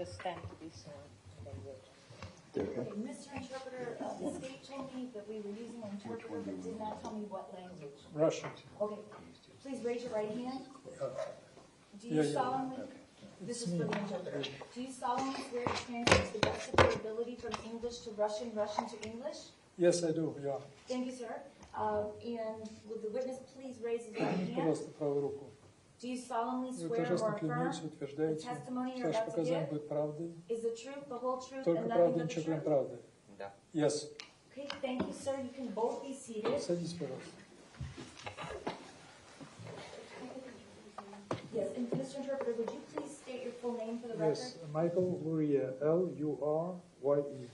just stand to be sworn. and then we'll- Okay, Mr. Interpreter, the state told me that we were using an interpreter, but did not tell me what language. Russian. Okay, please raise your right hand. Do Yeah, you yeah. solemnly, this is for the interpreter, do you solemnly swear to translate to the best of your ability from English to Russian, Russian to English? Yes, I do, yeah. Thank you, sir. And would the witness please raise his right hand? Пожалуйста, правую руку. Do you solemnly Вы swear or торжественно affirm клянетесь, the утверждаете, testimony что you're ваше about to показание give будет правдой, is the truth, the whole truth, только and правда, nothing but the ничего кроме truth? правды? Да. Yes. Okay, thank you, sir. You can both be seated. Садитесь, пожалуйста. Yes, and Mr. Interpreter, would you please state your full name for the record? Yes, Michael Luria, L-U-R-Y-E.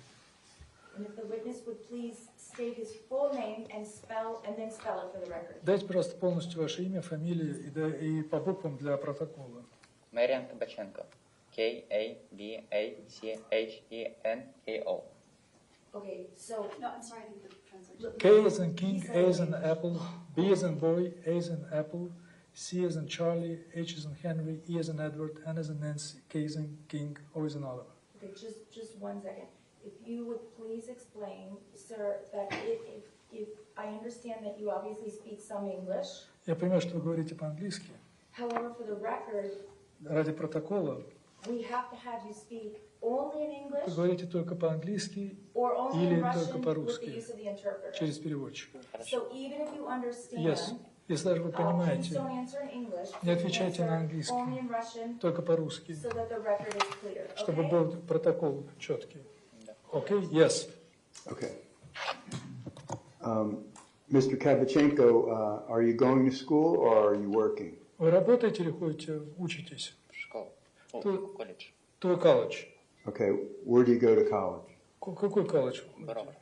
And if the witness would please state his full name and then spell it for the record. Дайте, пожалуйста, полностью ваше имя, фамилию и по буквам для протокола. Marian Kabachenko. K-A-B-A-C-H-E-N-K-O. Okay, so, No, I'm sorry, I think the translation. K as in king, A as in apple, B as in boy, A as in apple, C as in Charlie, H as in Henry, E as in Edward, N as in Nancy, K as in king, O as in Oliver. okay, just 1 second. If you would please explain, sir, that if I understand that you obviously speak some English, Я понимаю, что вы говорите по-английски. however, for the record, Ради протокола we have to have you speak only in вы English говорите только по-английски or only или in только Russian with the по-русски, use of the interpreter. через переводчика. So even if you understand, Yes. Если даже вы please понимаете, don't answer in English. не Please отвечайте на answer английский, only in Russian только по-русски, so that the record is clear, чтобы okay? был протокол четкий. Okay? Yes. Okay. Mr. Kabachenko, are you going to school or are you working? Вы работаете или ходите, учитесь? Школа. To- Колледж. To a college. Okay, where do you go to college? Какой колледж? Бровард.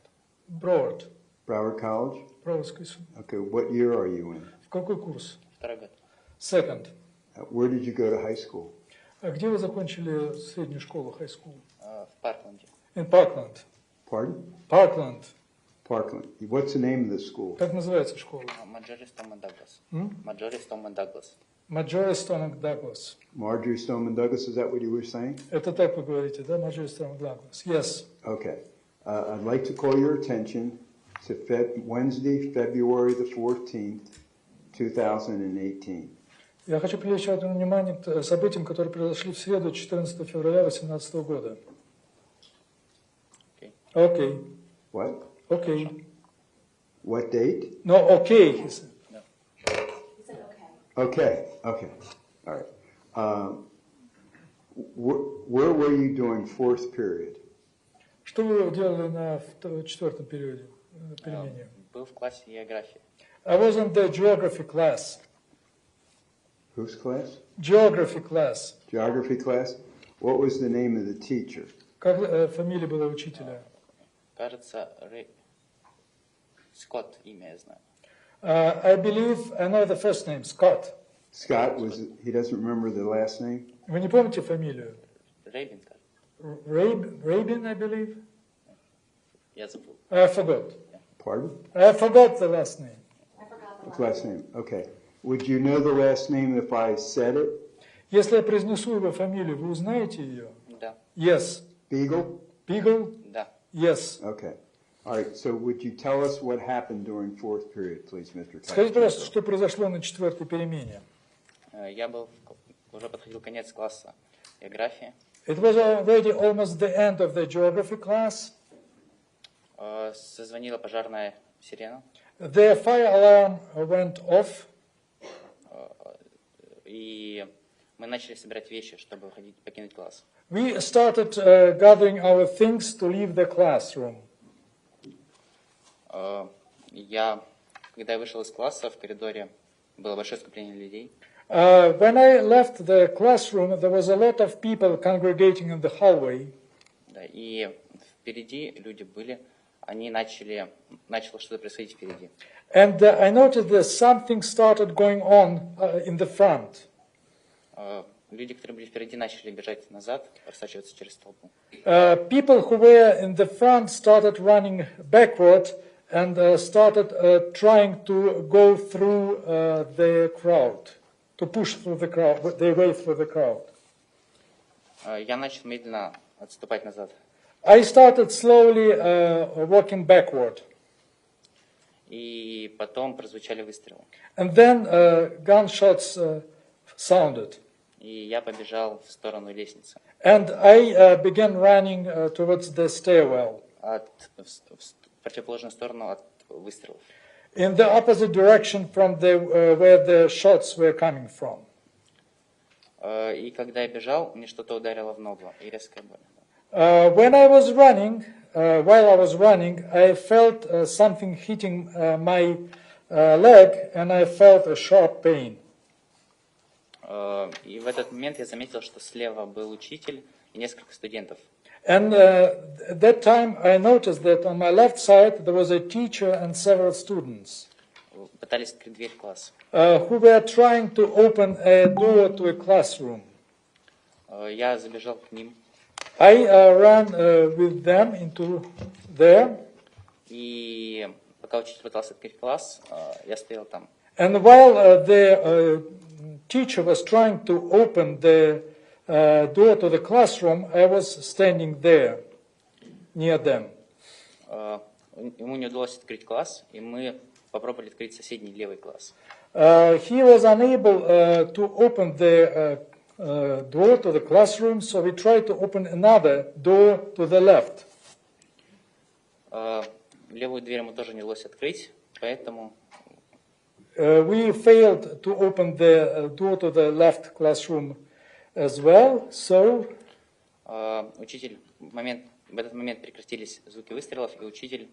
Брoward. Broward College? Броудский. Okay, what year are you in? В какой курс? Второй год. Second. Where did you go to high school? А где вы закончили среднюю школу, high school? В Паркленде. In Parkland. Pardon? Parkland. Parkland. What's the name of the school? Как называется школа? Марджори Стоуман Доуглас. М? Марджори Стоуман Доуглас. Marjory Stoneman Douglas. Marjory Stoneman Douglas, is that what you were saying? Это так вы говорите, да? Marjory Stoneman Douglas. Yes. Okay. I'd like to call your attention to Wednesday, February the 14th, 2018. Я хочу привлечь ваше внимание к событиям, которые произошли в среду, 14 февраля 2018 года. Okay. What? Okay. What date? No, okay, he said. He said okay. Okay. All right. Where were you during fourth period? Что вы делали на четвертом периоде, перемене? Был в классе географии. I was in the geography class. Whose class? Geography class. Geography class? What was the name of the teacher? Как фамилия была учителя? Кажется, Скотт, имя я знаю. I believe I know the first name, Scott. Scott, he doesn't remember the last name? Вы не помните фамилию? Рейбин, кажется. Rabin, I believe. Я забыл. I forgot. Pardon? I forgot the last name. I forgot the The last name. Okay. Would you know the last name if I said it? Если я произнесу его фамилию, вы узнаете ее? Да. Yes. Beagle? Beagle? Да. Yes. Okay. All right. So would you tell us what happened during fourth period, please, Mr. Скажите, пожалуйста, Kabachenko? что произошло на четвертой перемене? Я был, уже подходил конец класса географии. It was already almost the end of the geography class. Созвонила пожарная сирена. The fire alarm went off. И мы начали собирать вещи, чтобы покинуть класс. We started gathering our things to leave the classroom. Когда я вышел из класса, в коридоре было большое скопление людей. When I left the classroom, there was a lot of people congregating in the hallway. Да, и впереди люди были, начало что-то происходить впереди. And I noticed that something started going on in the front. Люди, которые были впереди, начали бежать назад, просачиваться через толпу. People who were in the front started running backward and started trying to go through the crowd, to push through the crowd, their way through the crowd. Я начал медленно отступать назад. I started slowly walking backward. И потом прозвучали выстрелы. And then gunshots sounded. И я побежал в сторону лестницы. And I began running towards the stairwell. В противоположную сторону от выстрелов. In the opposite direction from where the shots were coming from. И когда я бежал, мне что-то ударило в ногу, и резкая боль. When I was running, while I was running, I felt something hitting my leg, and I felt a sharp pain. И в этот момент я заметил, что слева был учитель и несколько студентов. And at that time, I noticed that on my left side there was a teacher and several students Пытались открыть дверь в класс. Who were trying to open a door to a classroom. Я забежал к ним. I ran with them into there. И пока учитель пытался открыть класс, я стоял там. And while the teacher was trying to open the door to the classroom, I was standing there, near them. Ему не удалось открыть класс, и мы попробовали открыть соседний левый класс. He was unable to open the door to the classroom, so we tried to open another door to the left. Левую дверь ему тоже не удалось открыть, поэтому We failed to open the door to the left classroom as well, so учитель в этот момент прекратились звуки выстрелов, и учитель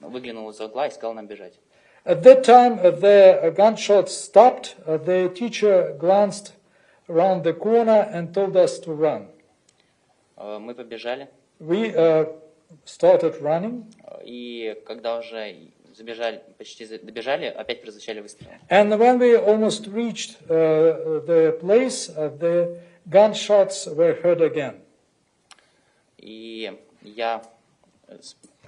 выглянул из-за угла и сказал нам бежать. At that time, the gunshots stopped. The teacher glanced around the corner and told us to run. Мы побежали. We started running. И когда уже почти добежали, опять прозвучали выстрелы. And when we almost reached the place, the gunshots were heard again. И я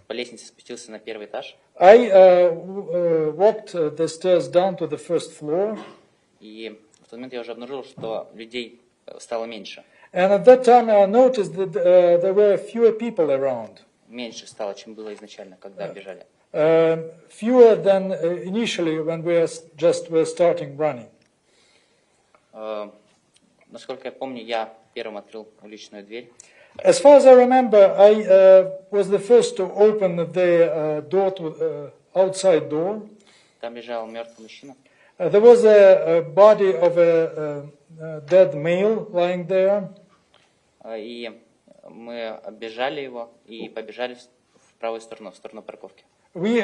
по лестнице спустился на первый этаж. I walked the stairs down to the first floor. И в тот момент я уже обнаружил, что людей стало меньше. And at that time I noticed that there were fewer people around. Меньше стало, чем было изначально, когда бежали. Fewer than initially when we were starting running. Насколько я помню, я первым открыл уличную дверь. As far as I remember, I was the first to open the door to outside door. Там лежал мертвый мужчина. There was a body of a dead male lying there. И мы оббежали его и побежали в правую сторону, в сторону парковки. We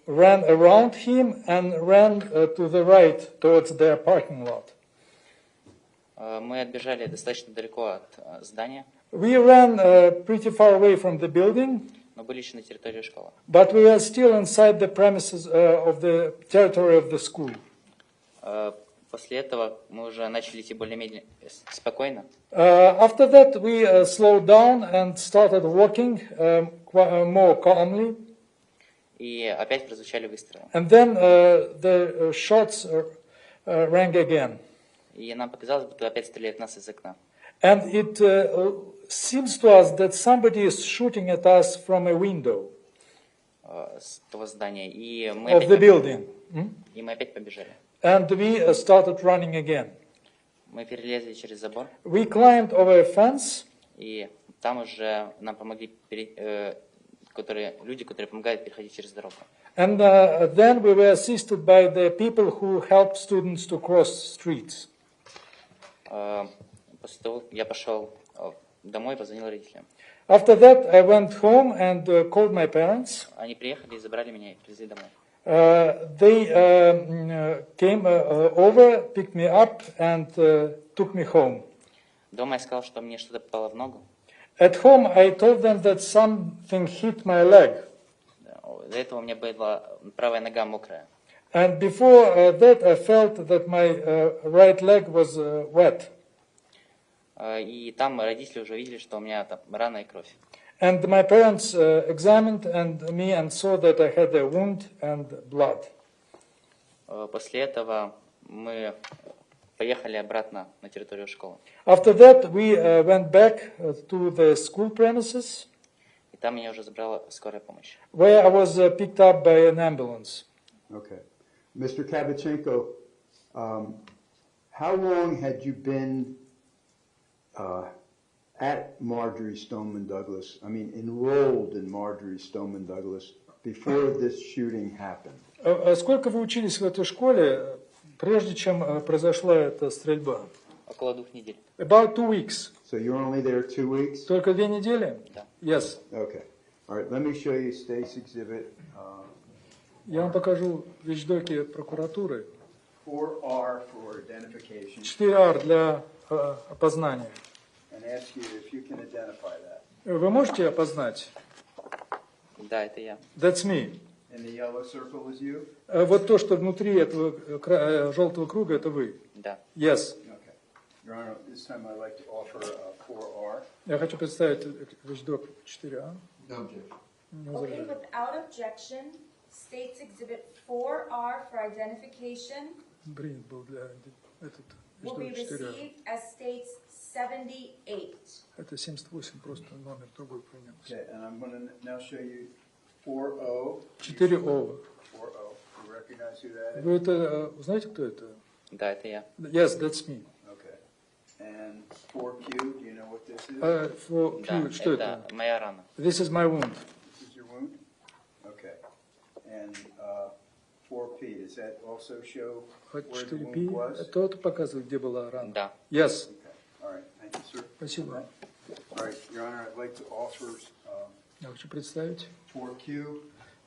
ran around him and ran to the right towards their parking lot. Мы отбежали достаточно далеко от здания. We ran pretty far away from the building. Но были еще на территории школы. But we were still inside the premises of the territory of the school. После этого мы уже начали идти более-менее спокойно. After that, we slowed down and started walking more calmly. И опять прозвучали выстрелы. And then the shots rang again. И нам показалось, будто опять стреляет в нас из окна. And it seems to us that somebody is shooting at us from a window с того здания. И мы of the building. И мы опять побежали. And we started running again. Мы перелезли через забор. We climbed over a fence. И там уже нам помогли люди, которые помогают переходить через дорогу. And then we were assisted by the people who help students to cross streets. После того я пошел домой, позвонил родителям. After that, I went home and called my parents. Они приехали и забрали меня и привезли домой. They came over, picked me up, and took me home. Дома я сказал, что мне что-то попало в ногу. At home, I told them that something hit my leg. До этого у меня была правая нога мокрая. And before that, I felt that my right leg was wet. И там родители уже видели, что у меня там рана и кровь. And my parents examined me and saw that I had a wound and blood. После этого поехали обратно на территорию школы. After that, we went back to the school premises, И там меня уже забрала скорая помощь. where I was picked up by an ambulance. Okay. Mr. Kabachenko, how long had you been at Marjory Stoneman Douglas, I mean enrolled in Marjory Stoneman Douglas before this shooting happened? Сколько вы учились в этой школе, прежде чем произошла эта стрельба? Около 2 недель. About 2 weeks. So you were only there 2 weeks? Только 2 недели? Да. Yes. Okay. All right, let me show you State's Exhibit Я вам покажу вещдоки прокуратуры. 4R for identification 4R для опознания. and ask you if you can identify that. Вы можете опознать? Да, это я. That's me. And the yellow circle is you? Вот то, что внутри этого желтого круга, это вы. Да. Yes. Okay. Your Honor, this time I'd like to offer 4R. Я хочу представить вещдок 4А. No objection. Не Okay, возражаю. without objection, States Exhibit 4R for identification Принят был для этот will be вещдок 4А. received as States 78. Это 78, просто номер другой принялся. Okay, and I'm going to now show you 4O. 4О. 4O. You recognize who that is? Вы это знаете, кто это? Да, это я. Yes, that's me. Okay. And 4Q, do you know what this is? For Да, Q, что это? это моя рана. This is my wound. This is your wound? Okay. And 4P, does that also show where the 4P, wound was? это показывает, где была рана. Да. Yes. Okay. All right. Thank you, sir. Спасибо. All right, Your Honor, I'd like to offer Я хочу представить 4Q,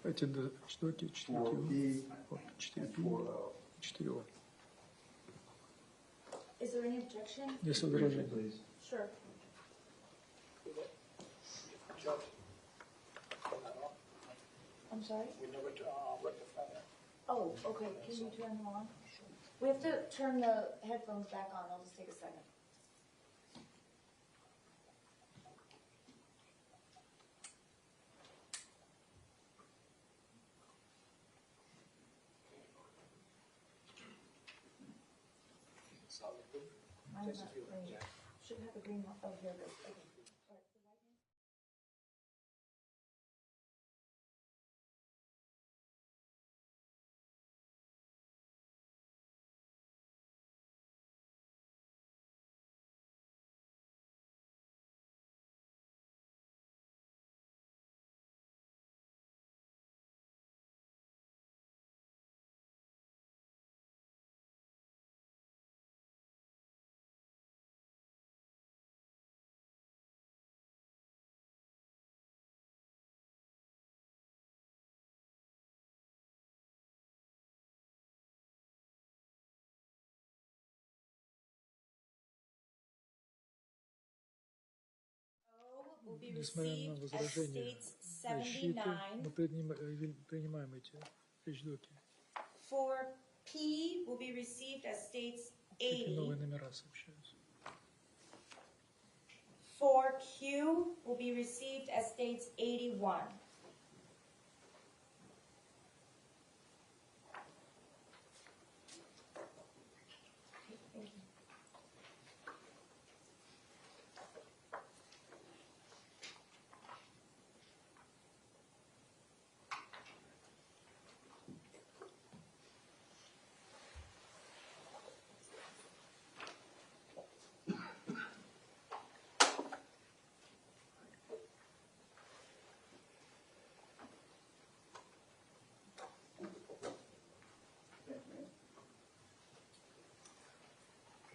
эти штуки 4Q, 4P, 4P, and 4O. 4O. Is there any objection? Есть возражение? Please. Sure. I'm sorry? We never rectify that. Oh, okay, can you turn them on? We have to turn the headphones back on, I'll just take a second. Mine's not green. Should have a green one. Oh, here it is. Okay. Will be Несмотря на received as возражения States защиты, 79. мы принимаем эти вещдоки. For P will be received as States Эти 80. новые номера сообщаются. For Q will be received as States 81. Thank you.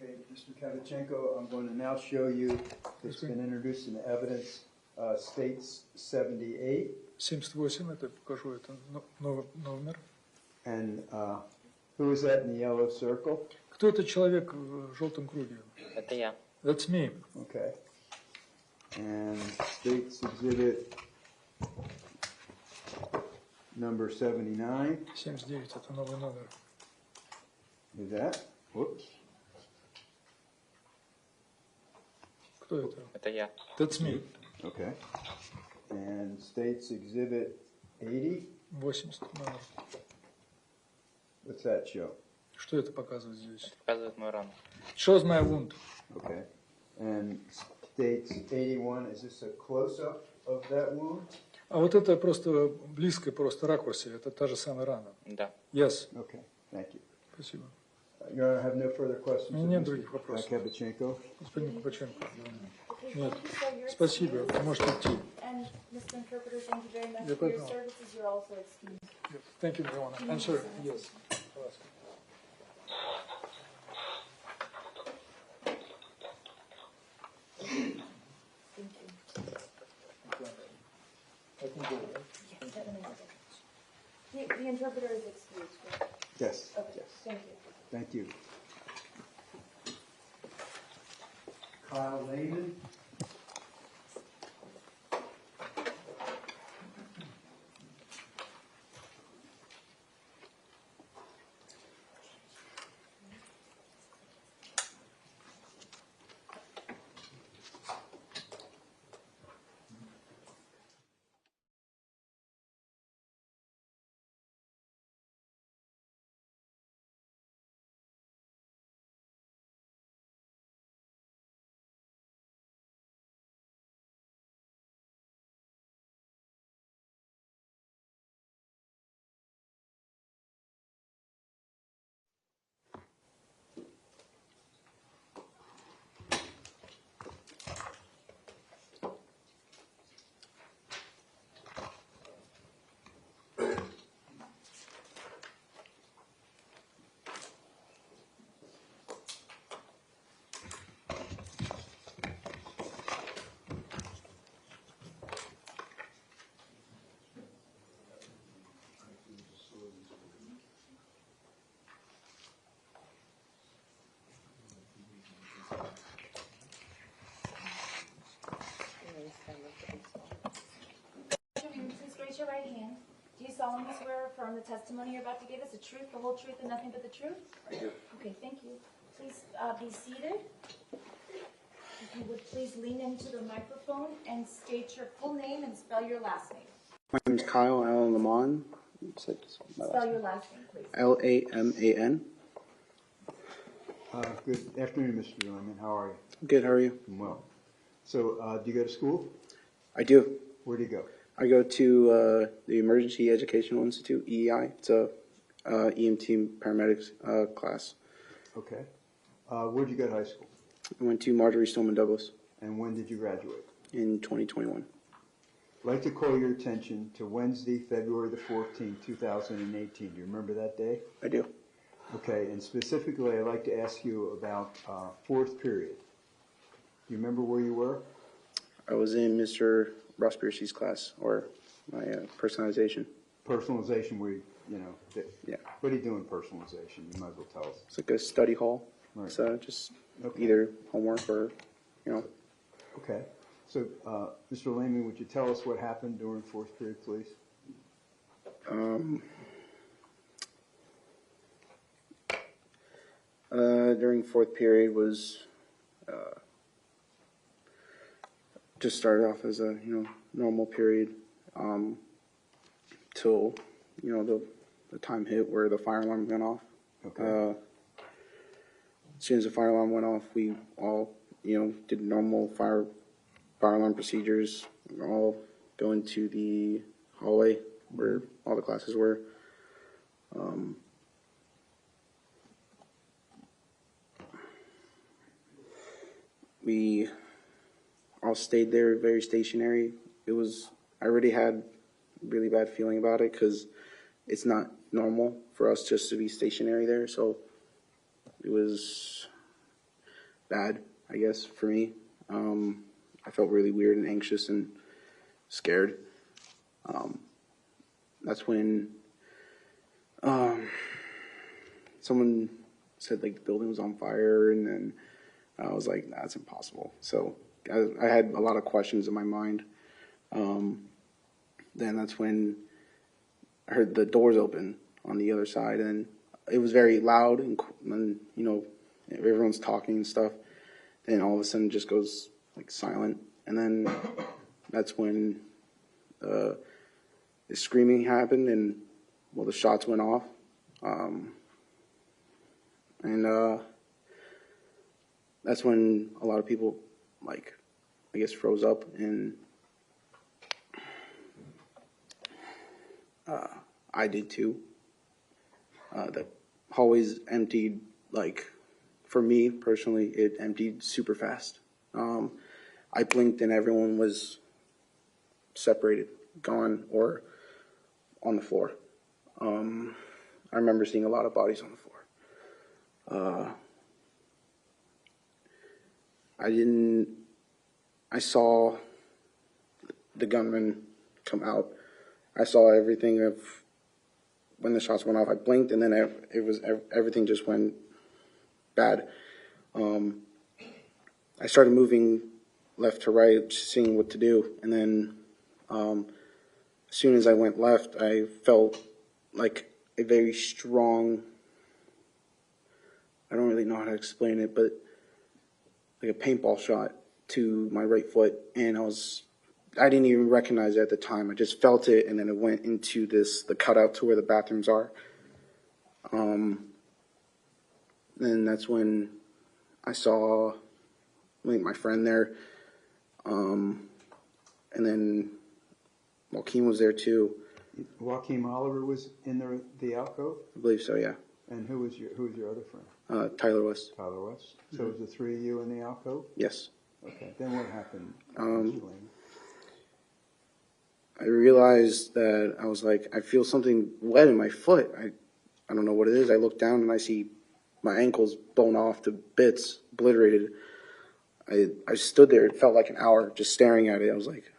Okay, Mr. Kavichenko, I'm going to now show you, it's been introduced in evidence, States 78. 78, это покажу, это номер. And who is that in the yellow circle? Кто этот человек в желтом круге? Это я. That's me. Okay. And States Exhibit number 79. 79, это новый номер. Is that? Whoops. Кто это? Это я. That's me. Okay. And States Exhibit 80. 80 номер. What's that show? Что это показывает здесь? Это показывает мою рану. Shows my wound. Okay. And states 81, is this a close-up of that wound? А вот это просто близко, просто ракурсе. Это та же самая рана. Да. Yes. Okay, thank you. Спасибо. Your Honor, I have no further questions. Нет of других Mr. вопросов. Kabachenko. Господин Кабаченко. Okay, Нет. thank you, sir. You're Спасибо. excused. Вы можете идти. And Mr. Interpreter, thank you very much Я for your понял. services. You're also excused. Thank you, Your Honor. And sir, yes. Thank you. I can go, right? Yes, 7 minutes. The interpreter is excused, right? Yes, Okay, yes. thank you. Thank you. Kyle Lehman. Please raise your right hand. Do you solemnly swear or affirm the testimony you're about to give us the truth, the whole truth, and nothing but the truth? I do. Okay, thank you. Please be seated. If you would please lean into the microphone and state your full name and spell your last name. My name is Kyle Allen Lamon. Spell your last name, please. Laman. Good afternoon, Mr. Lehman. How are you? Good, how are you? I'm well. So, do you go to school? I do. Where do you go? I go to the Emergency Educational Institute, EEI. It's a EMT paramedics class. Okay. Where'd you go to high school? I went to Marjory Stoneman Douglas And when did you graduate? in 2021. I'd like to call your attention to Wednesday, February the 14th, 2018. Do you remember that day? I do. Okay, and specifically, I'd like to ask you about fourth period. Do you remember where you were? I was in Mr. Ross Piercy's class, or my personalization. Personalization, where Yeah. What do you do in personalization? You might as well tell us. It's like a study hall. Right. So just Okay. either homework or, Okay. So, Mr. Lehman, would you tell us what happened during fourth period, please? During fourth period was just started off as a normal period till the time hit where the fire alarm went off. Okay. As soon as the fire alarm went off, we all did normal fire alarm procedures. We all go into the hallway where all the classes were. We all stayed there very stationary. I already had a really bad feeling about it because it's not normal for us just to be stationary there. So it was bad, I guess, for me. I felt really weird and anxious and scared. That's when someone said the building was on fire, and then I was like, nah, that's impossible. So I had a lot of questions in my mind. Then that's when I heard the doors open on the other side, and it was very loud, and everyone's talking and stuff. Then all of a sudden it just goes silent, and then that's when the screaming happened, and the shots went off. And that's when a lot of people, like, I guess, froze up, and I did too. The hallways emptied, like, for me personally, it emptied super fast. I blinked and everyone was separated, gone, or on the floor. I remember seeing a lot of bodies on the floor. I saw the gunman come out. I saw everything of when the shots went off. I blinked, and then everything just went bad. I started moving left to right, seeing what to do, and then as soon as I went left, I felt like a very strong, I don't really know how to explain it, but like a paintball shot to my right foot, and I didn't even recognize it at the time. I just felt it, and then it went into the cutout to where the bathrooms are. And that's when I saw my friend there, and then Joaquin was there too. Joaquin Oliver was in the alcove? I believe so, yeah. And who was your other friend? Tyler West. Tyler West. So it was the three of you in the alcove? Yes. Okay. Then what happened? I realized that I was like, I feel something wet in my foot. I don't know what it is. I look down and I see my ankles blown off to bits, obliterated. I stood there. It felt like an hour just staring at it. I was like,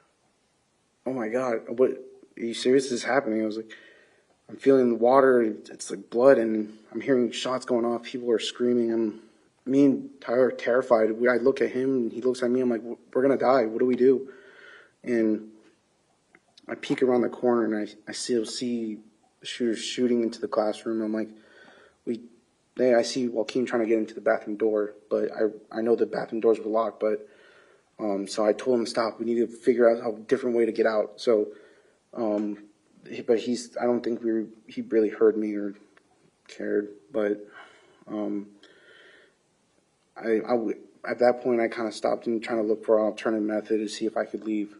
oh my God, what, are you serious? This is happening. I was like, I'm feeling the water. It's like blood, and I'm hearing shots going off. People are screaming. Me and Tyler are terrified. I look at him, and he looks at me. I'm like, we're going to die. What do we do? And I peek around the corner, and I still see the shooters shooting into the classroom. I'm like, I see Joaquin trying to get into the bathroom door, but I know the bathroom doors were locked. But so I told him to stop. We need to figure out a different way to get out. So, but I don't think he really heard me or cared. But at that point, I kind of stopped and trying to look for an alternative method to see if I could leave.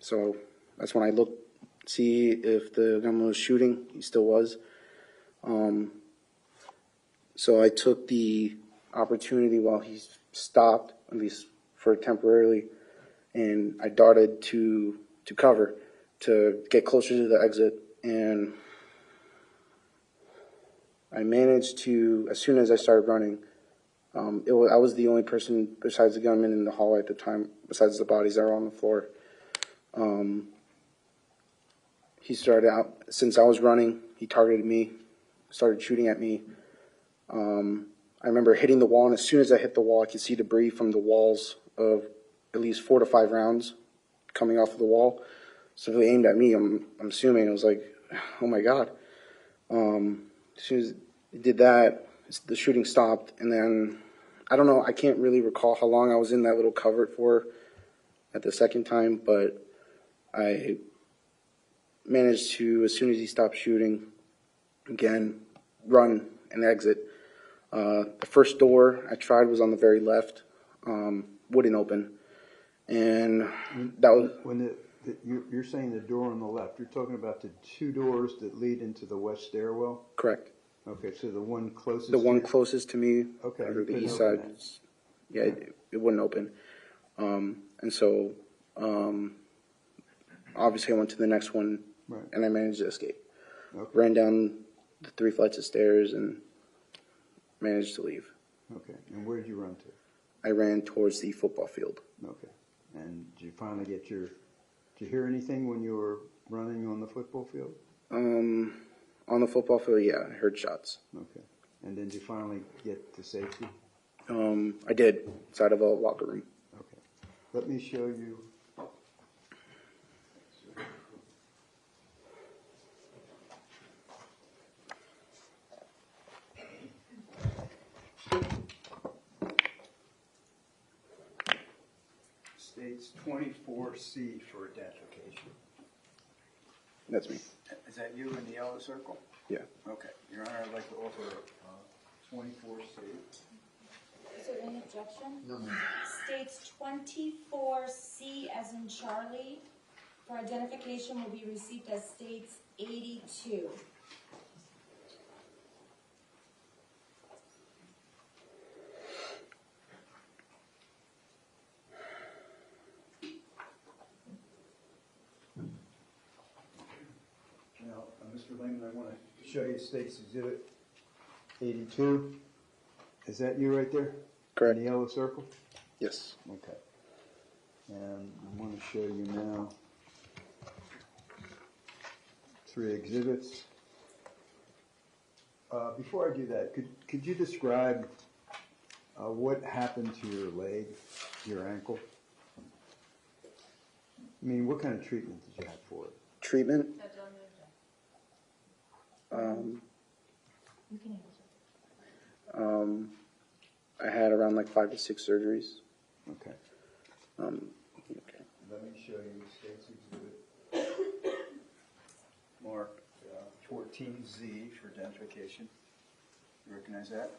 So that's when I looked, see if the gunman was shooting. He still was. So I took the opportunity while he stopped, at least for temporarily, and I darted to cover to get closer to the exit. And I managed to, as soon as I started running, I was the only person besides the gunman in the hallway at the time, besides the bodies that were on the floor. He started out, since I was running, he targeted me, started shooting at me. I remember hitting the wall, and as soon as I hit the wall, I could see debris from the walls of at least 4 to 5 rounds coming off of the wall. So they aimed at me. I'm assuming it was like, oh my God. As soon as it did that, the shooting stopped, and then I don't know. I can't really recall how long I was in that little covert for at the second time, but I managed to, as soon as he stopped shooting, again, run and exit. The first door I tried was on the very left, wouldn't open, and that was when you're saying the door on the left. You're talking about the 2 doors that lead into the west stairwell. Correct. Okay, so the one closest. The one closest to me, okay, or the east side. Yeah, it wouldn't open, and so obviously I went to the next one, right, and I managed to escape. Okay. Ran down the 3 flights of stairs and managed to leave. Okay, and where did you run to? I ran towards the football field. Okay, and did you finally did you hear anything when you were running on the football field? On the football field, yeah, I heard shots. Okay, and then did you finally get to safety? I did, inside of a locker room. Okay, let me show you. States 24C for identification. That's me. Is that you in the yellow circle? Yeah. Okay. Your Honor, I'd like to offer 24C. Is there any objection? No, ma'am. States 24C as in Charlie, for identification will be received as states 82. Now, Mr. Lehman, I want to show you State's Exhibit 82. Is that you right there? Correct. In the yellow circle? Yes. Okay. And I want to show you now 3 exhibits. Before I do that, could you describe what happened to your leg, your ankle? I mean, what kind of treatment did you have for it? Treatment? You can answer. I had around like 5 to 6 surgeries. Okay. Okay. Let me show you State's Exhibit marked 14Z for identification. You recognize that?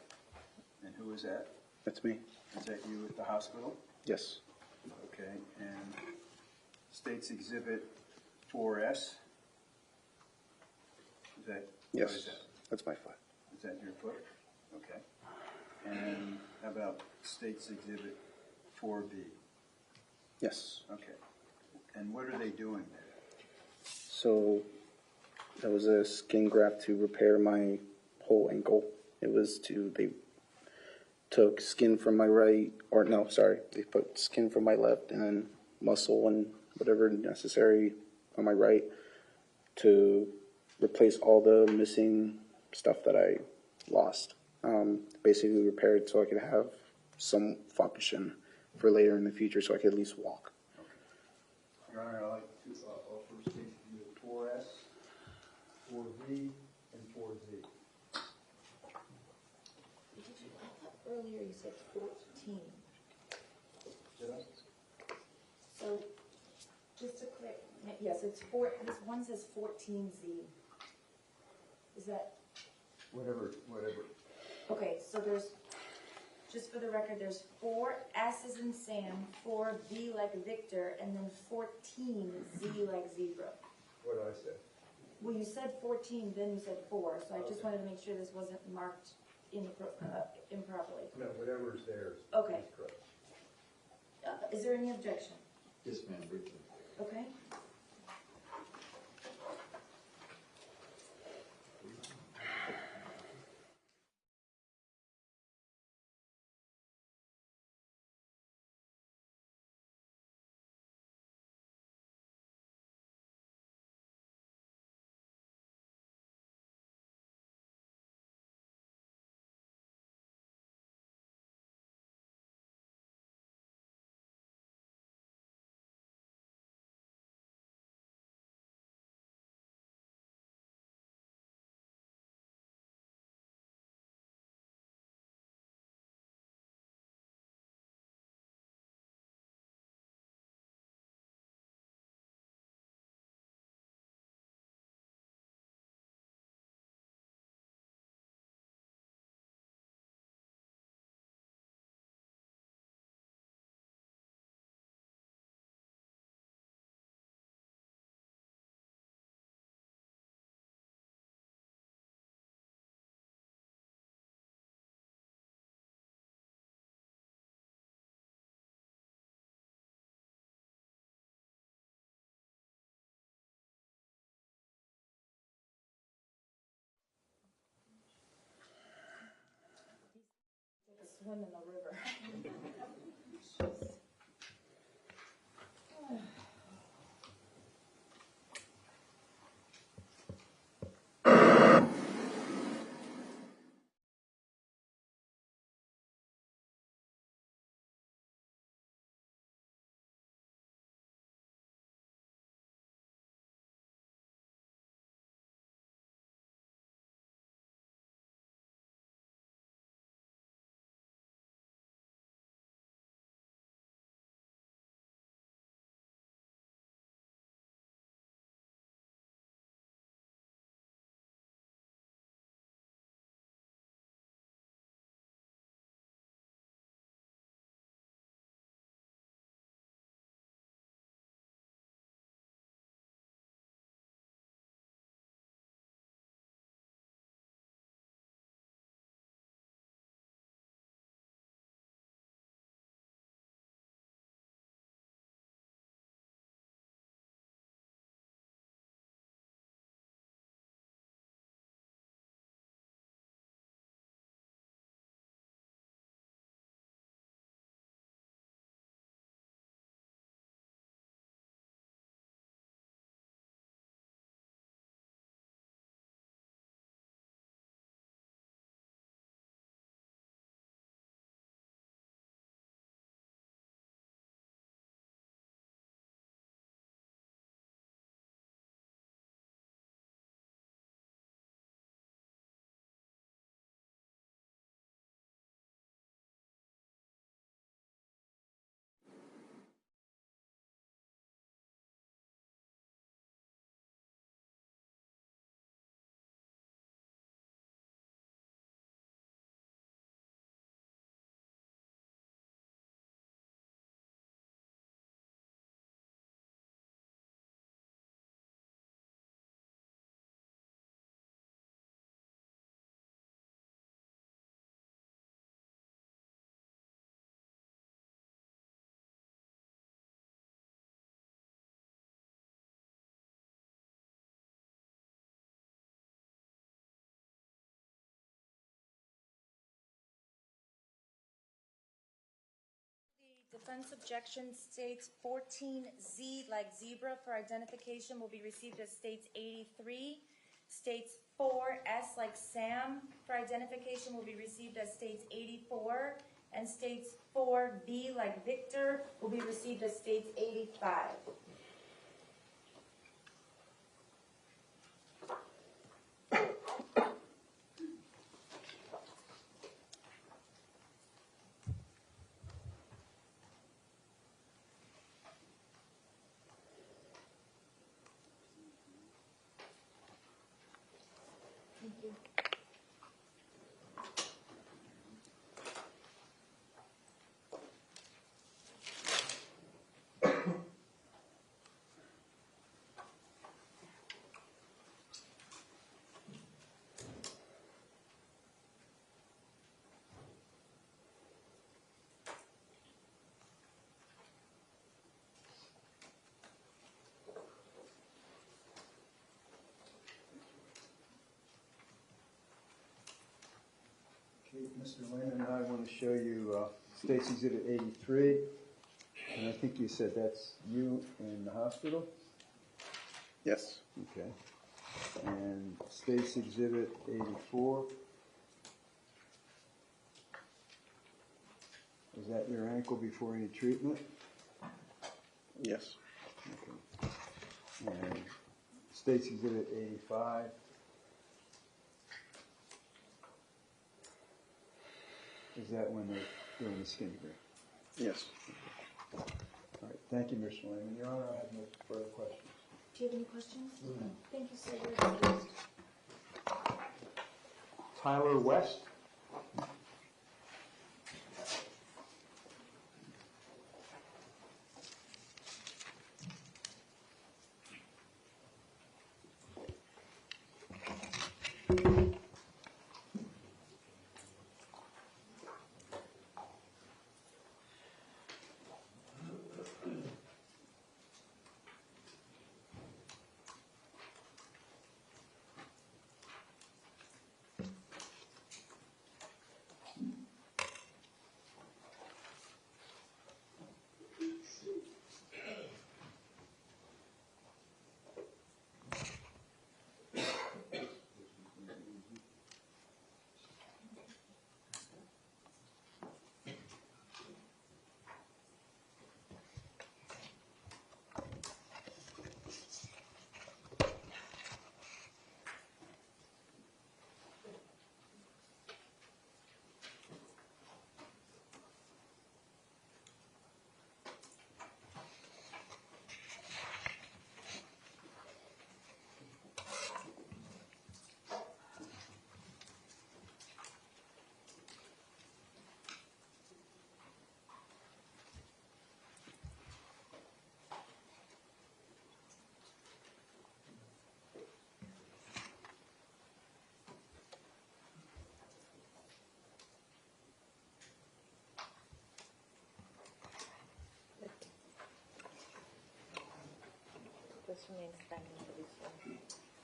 And who is that? That's me. Is that you at the hospital? Yes. Okay, and State's Exhibit 4S? Is that? Yes. What is that? That's my foot. Is that your foot? Okay. And how about State's Exhibit 4B? Yes. Okay. And what are they doing there? So that was a skin graft to repair my whole ankle. They took skin from my right, or no, sorry, they put skin from my left and then muscle and whatever necessary on my right to replace all the missing stuff that I lost. Basically repaired so I could have some function for later in the future so I could at least walk. Your Honor, I'd like to offer State's Exhibit 4S, 4V, and 4Z. Earlier you said 14. Did I? So, just to clear, yes, it's 4, this one says 14Z. Is that, Whatever. okay, so there's, just for the record, there's 4 S's in Sam, 4 V like Victor, and then 14 Z like zebra. What did I say? Well, you said 14, then you said 4, so I just wanted to make sure this wasn't marked improperly. No, whatever's there is Okay. correct. Is there any objection? Yes, ma'am, briefly. Okay. Swim in the river. Defense objection states 14Z like zebra for identification will be received as states 83. States 4S like Sam for identification will be received as states 84. And states 4V like Victor will be received as states 85. Thank you. Okay, Mr. Lehman and I want to show you State's Exhibit 83, and I think you said that's you in the hospital? Yes. Okay. And State's Exhibit 84. Is that your ankle before any treatment? Yes. Okay. And State's Exhibit 85. Is that when they're doing the skin grafting? Yes. All right. Thank you, Mr. Lehman. Your Honor, I have no further questions. Do you have any questions? Thank you, sir. You're excused. Tyler West.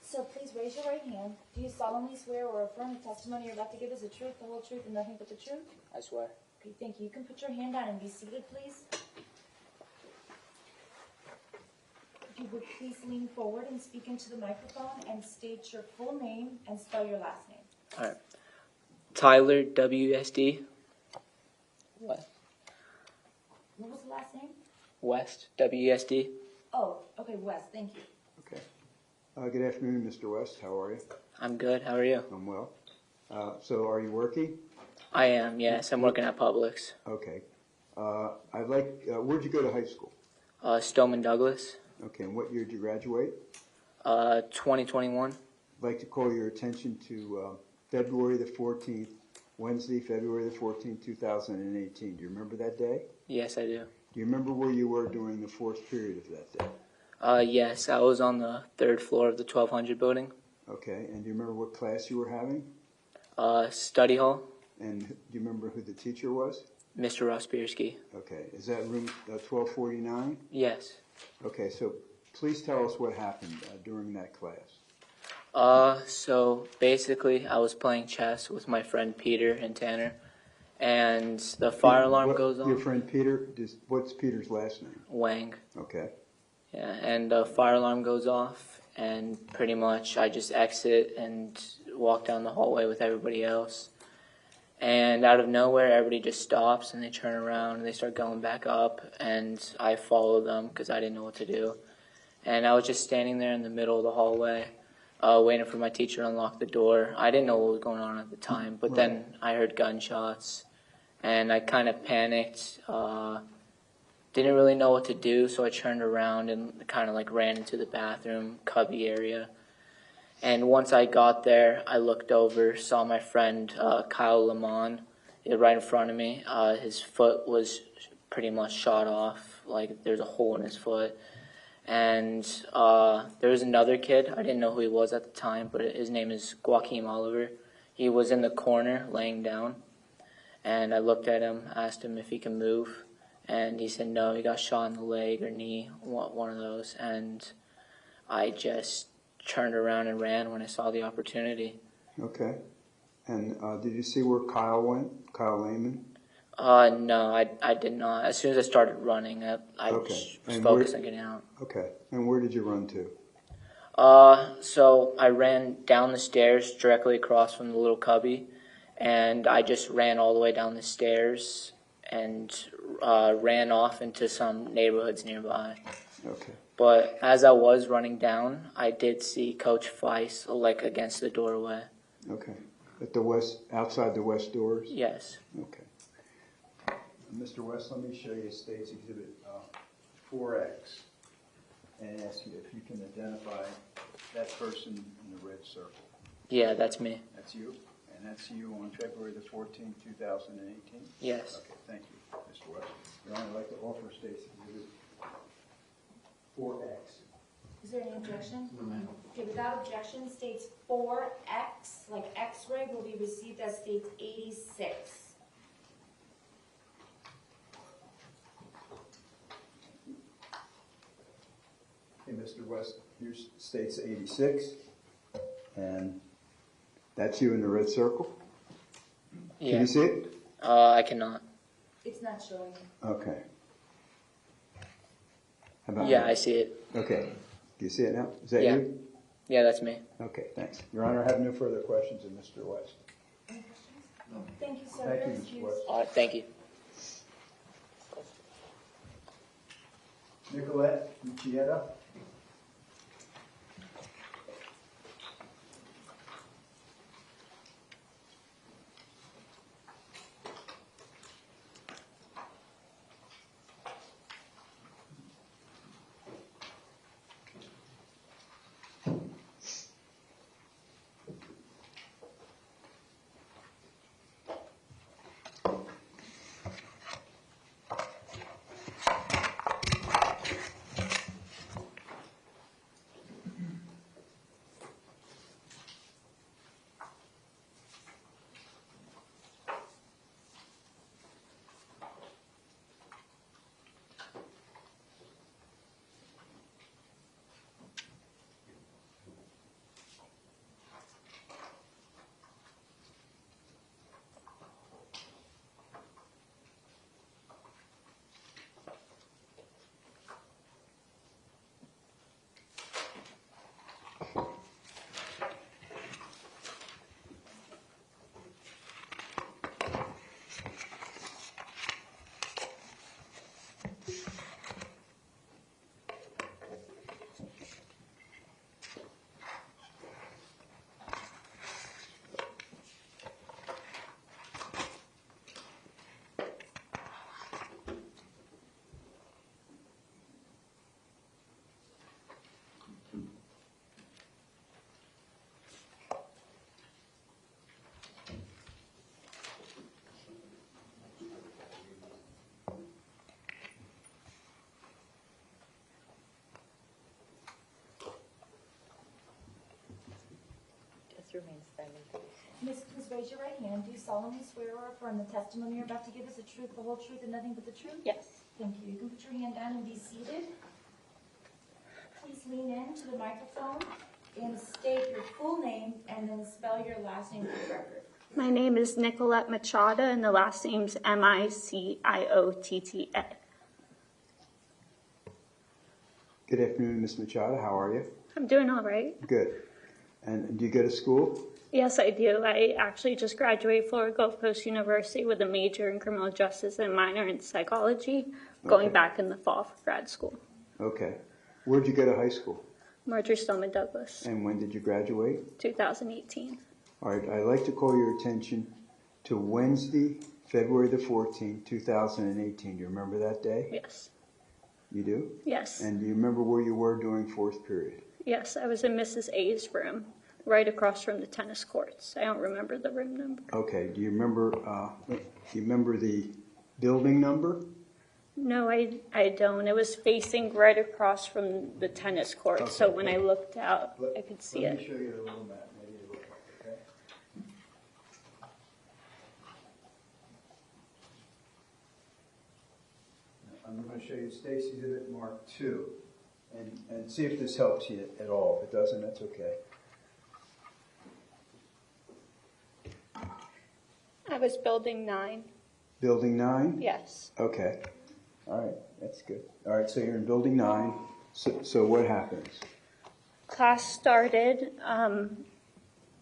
So please raise your right hand. Do you solemnly swear or affirm the testimony you're about to give is the truth, the whole truth, and nothing but the truth? I swear. Okay, thank you. You can put your hand down and be seated, please. If you would please lean forward and speak into the microphone and state your full name and spell your last name. All right. Tyler, WSD. What? What was the last name? West, WSD. Oh, okay, Wes, thank you. Okay. Good afternoon, Mr. West. How are you? I'm good. How are you? I'm well. So are you working? I am, yes. I'm working at Publix. Okay. I'd like, where'd you go to high school? Stoneman Douglas. Okay, and what year did you graduate? 2021. I'd like to call your attention to February the 14th, Wednesday, February the 14th, 2018. Do you remember that day? Yes, I do. Do you remember where you were during the fourth period of that day? Yes, I was on the third floor of the 1200 building. Okay, and do you remember what class you were having? Study hall. And do you remember who the teacher was? Mr. Rospierski. Okay, is that room 1249? Yes. Okay, so please tell us what happened during that class. So basically I was playing chess with my friend Peter and Tanner, and the fire alarm What- goes Your off. friend Peter, what's Peter's last name? Wang. Okay. Yeah, and the fire alarm goes off, and pretty much I just exit and walk down the hallway with everybody else. And out of nowhere, everybody just stops and they turn around and they start going back up, and I follow them because I didn't know what to do. And I was just standing there in the middle of the hallway, waiting for my teacher to unlock the door. I didn't know what was going on at the time, but then I heard gunshots, and I kind of panicked. Didn't really know what to do, so I turned around and kind of like ran into the bathroom cubby area. And once I got there, I looked over, saw my friend Kyle Lamont right in front of me. His foot was pretty much shot off, like there's a hole in his foot. And there was another kid, I didn't know who he was at the time, but his name is Joaquin Oliver. He was in the corner laying down, and I looked at him, asked him if he can move. And he said no, he got shot in the leg or knee, one of those. And I just turned around and ran when I saw the opportunity. Okay. And did you see where Kyle went? Kyle Lehman? No, I did not. As soon as I started running, I Okay. was focused on getting out. Okay. And where did you run to? So I ran down the stairs directly across from the little cubby, and I just ran all the way down the stairs and ran off into some neighborhoods nearby. Okay. But as I was running down, I did see Coach Weiss like against the doorway. Okay. At the west, outside the west doors? Yes. Okay. Mr. West, let me show you State's Exhibit 4X and ask you if you can identify that person in the red circle. Yeah, that's me. That's you? And that's you on February the 14th, 2018? Yes. Okay, thank you, Mr. West. Your Honor, I'd like to offer State's Exhibit 4X. Is there any objection? No, ma'am. Okay, without objection, states 4X, like X-ray, will be received as states 86. Okay, Mr. West, here's State's 86, and that's you in the red circle? Yeah. Can you see it? I cannot. It's not showing. Okay. How about Yeah, you? I see it. Okay. Do you see it now? Is that Yeah. you? Yeah, that's me. Okay, thanks. Your Honor, I have no further questions of Mr. West. Any questions? Thank you, sir. Thank You're you, Mr. excused. West. All right, thank you. Nicolette Muccietta. Remain standing, please. Please raise your right hand. Do you solemnly swear or affirm the testimony you're about to give us the truth, the whole truth, and nothing but the truth? Yes. Thank you. You can put your hand down and be seated. Please lean in to the microphone and state your full name and then spell your last name for the record. My name is Nicolette Machada, and the last name's Miciotta. Good afternoon, Ms. Machado. How are you? I'm doing all right. Good. And do you go to school? Yes, I do. I actually just graduated Florida Gulf Coast University with a major in criminal justice and minor in psychology, going back in the fall for grad school. Okay. Where'd you go to high school? Marjory Stoneman Douglas. And when did you graduate? 2018. All right. I'd like to call your attention to Wednesday, February the 14th, 2018. Do you remember that day? Yes. You do? Yes. And do you remember where you were during fourth period? Yes, I was in Mrs. A's room, right across from the tennis courts. I don't remember the room number. Okay. Do you remember the building number? No, I don't. It was facing right across from the tennis court, Okay. so when I looked out, I could see Let me it. show you a little map. Maybe it'll look okay. I'm going to show you State's Exhibit Mark 2 and see if this helps you at all. If it doesn't, that's okay. I was building 9. Building 9? Yes. Okay. All right. That's good. All right. So you're in Building 9. So what happens? Class started.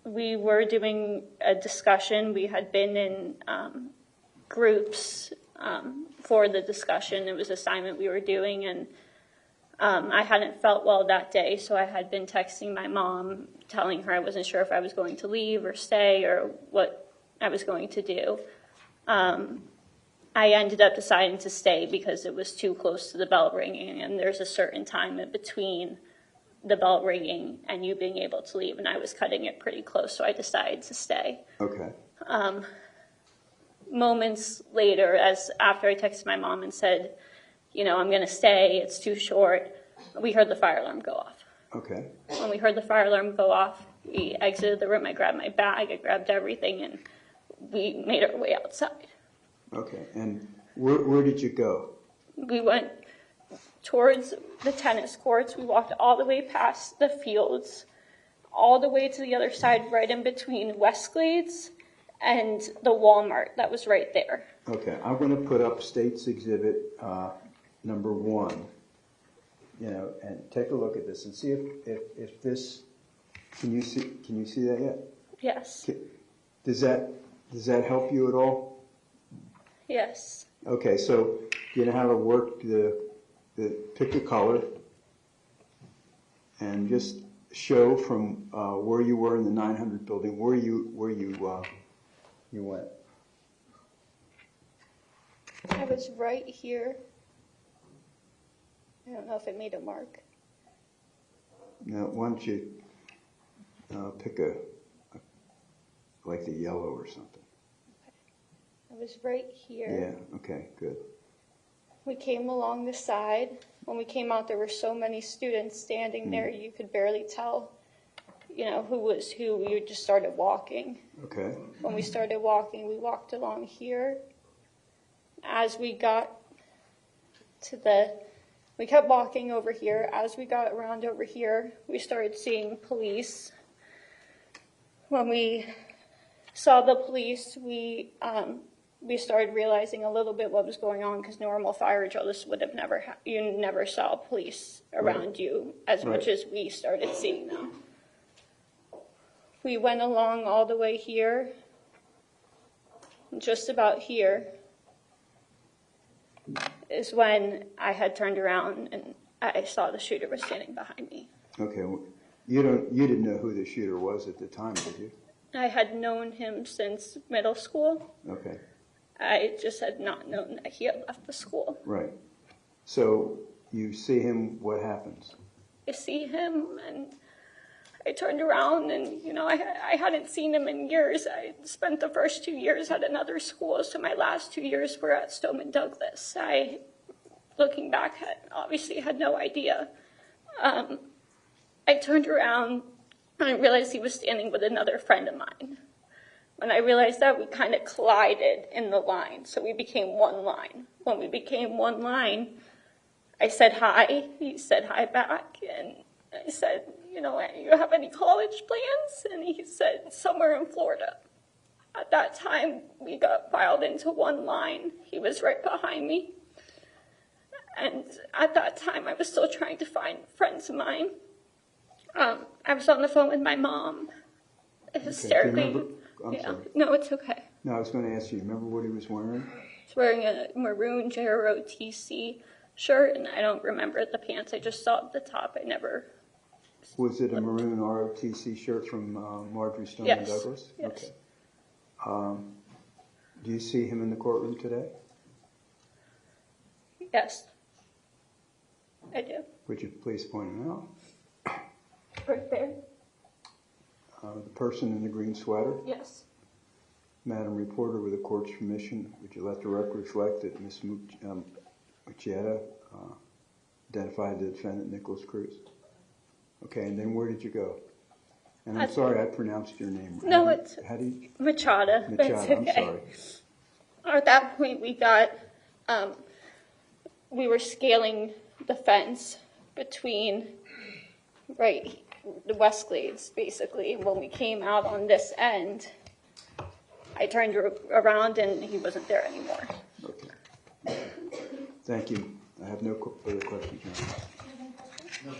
We were doing a discussion. We had been in groups for the discussion. It was an assignment we were doing, and I hadn't felt well that day, so I had been texting my mom, telling her I wasn't sure if I was going to leave or stay or what I was going to do. I ended up deciding to stay because it was too close to the bell ringing, and there's a certain time in between the bell ringing and you being able to leave, and I was cutting it pretty close, so I decided to stay. Okay. Moments later, after I texted my mom and said, you know, I'm going to stay, it's too short, we heard the fire alarm go off. Okay. When we heard the fire alarm go off, we exited the room. I grabbed my bag, I grabbed everything, and we made our way outside. Okay. And where did you go? We went towards the tennis courts. We walked all the way past the fields, all the way to the other side, right in between Westglades and the Walmart that was right there. Okay. I'm going to put up State's Exhibit number 1. You know, and take a look at this and see if this. Can you see that yet? Yes. Does that help you at all? Yes. Okay, so you know how to work pick a color and just show from where you were in the 900 building where you went. I was right here. I don't know if it made a mark. Now, why don't you pick like the yellow or something? I was right here. Yeah, okay, good. We came along the side. When we came out, there were so many students standing there, you could barely tell, you know, who was who. We just started walking. Okay. When we started walking, we walked along here. As we got we kept walking over here. As we got around over here, we started seeing police. When we saw the police, we started realizing a little bit what was going on, because normal fire drills would have you never saw police around you as much as we started seeing them. We went along all the way here, just about here is when I had turned around and I saw the shooter was standing behind me. Okay, well, you didn't know who the shooter was at the time, did you? I had known him since middle school. Okay. I just had not known that he had left the school. Right. So you see him, what happens? I see him and I turned around and, you know, I hadn't seen him in years. I spent the first 2 years at another school, so my last 2 years were at Stoneman Douglas. Looking back, obviously had no idea. I turned around and I realized he was standing with another friend of mine. When I realized that, we kind of collided in the line, so we became one line. When we became one line, I said hi, he said hi back, and I said, you know, you have any college plans? And he said, somewhere in Florida. At that time, we got filed into one line. He was right behind me. And at that time, I was still trying to find friends of mine. I was on the phone with my mom, hysterically. I'm sorry. No, it's okay. No, I was going to ask you, remember what he was wearing? He's wearing a maroon JROTC shirt, and I don't remember the pants. I just saw the top. I never... Was it a maroon ROTC shirt from Marjory Stoneman Douglas? Yes. Okay. Do you see him in the courtroom today? Yes, I do. Would you please point him out? Right there? The person in the green sweater? Yes. Madam Reporter, with the court's permission, would you let the record reflect that Ms. Muccietta identified the defendant, Nikolas Cruz? Okay, and then where did you go? And I'm sorry I pronounced your name. No, it's Machado, Machada. It's okay. I'm sorry. At that point, we were scaling the fence between, the Westglades, basically. When we came out on this end, I turned around and he wasn't there anymore. Okay. Thank you. I have no further questions now.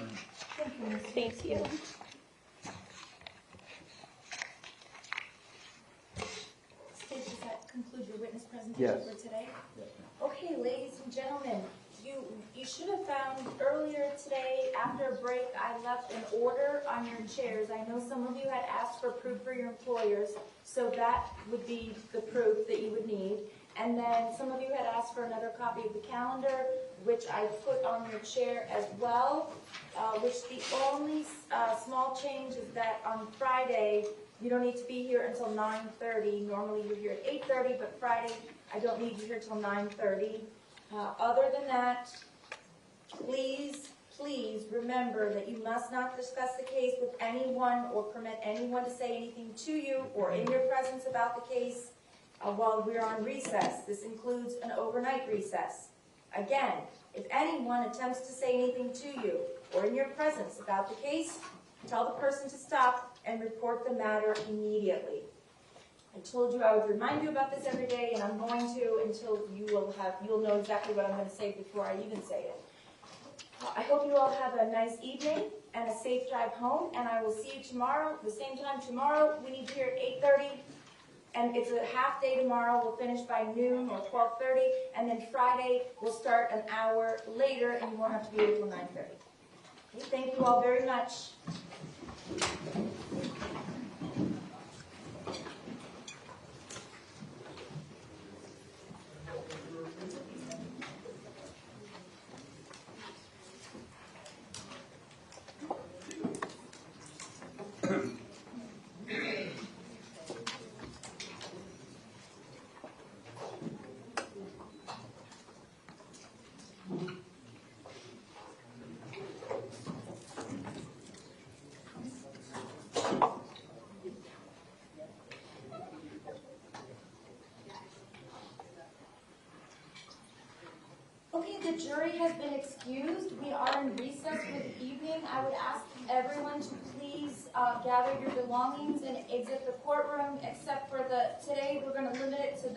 Thank you. Does that conclude your witness presentation Yes. for today? Yes. Okay, ladies and gentlemen, you should have found earlier today, after a break, I left an order on your chairs. I know some of you had asked for proof for your employers, so that would be the proof that you would need. And then some of you had asked for another copy of the calendar, which I put on your chair as well, which the only small change is that on Friday, you don't need to be here until 9:30. Normally you're here at 8:30, but Friday, I don't need you here till 9:30. Other than that, please remember that you must not discuss the case with anyone or permit anyone to say anything to you or in your presence about the case while we're on recess. This includes an overnight recess. Again, if anyone attempts to say anything to you or in your presence about the case, tell the person to stop and report the matter immediately. I told you I would remind you about this every day, and I'm going to until you'll know exactly what I'm going to say before I even say it. I hope you all have a nice evening and a safe drive home, and I will see you tomorrow, the same time tomorrow. We need you here at 8:30, and it's a half day tomorrow. We'll finish by noon or 12:30, and then Friday we'll start an hour later, and you won't have to be here till 9:30. Okay, thank you all very much. Okay, the jury has been excused. We are in recess for the evening. I would ask everyone to please gather your belongings and exit the courtroom, except for today we're going to limit it to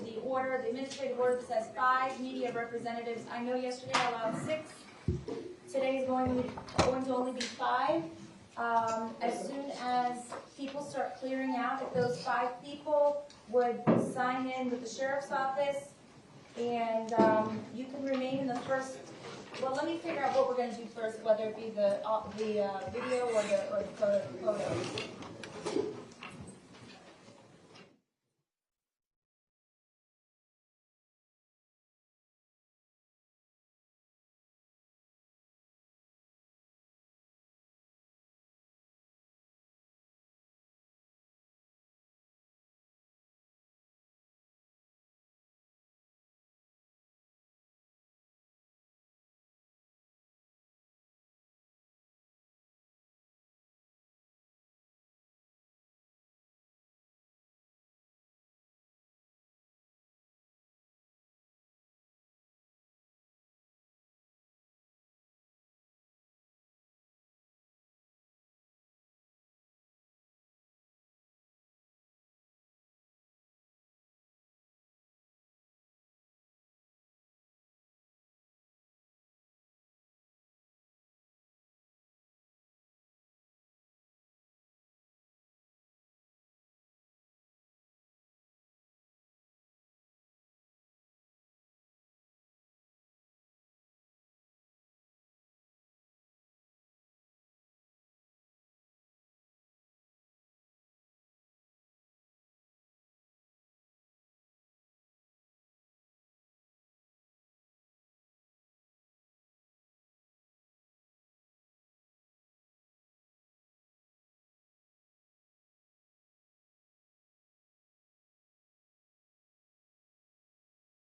the order, the administrative order that says 5 media representatives. I know yesterday I allowed 6. Today is going to only be 5. As soon as people start clearing out, if those 5 people would sign in with the sheriff's office, and you can remain in the first. Well, let me figure out what we're going to do first, whether it be the video or the photos.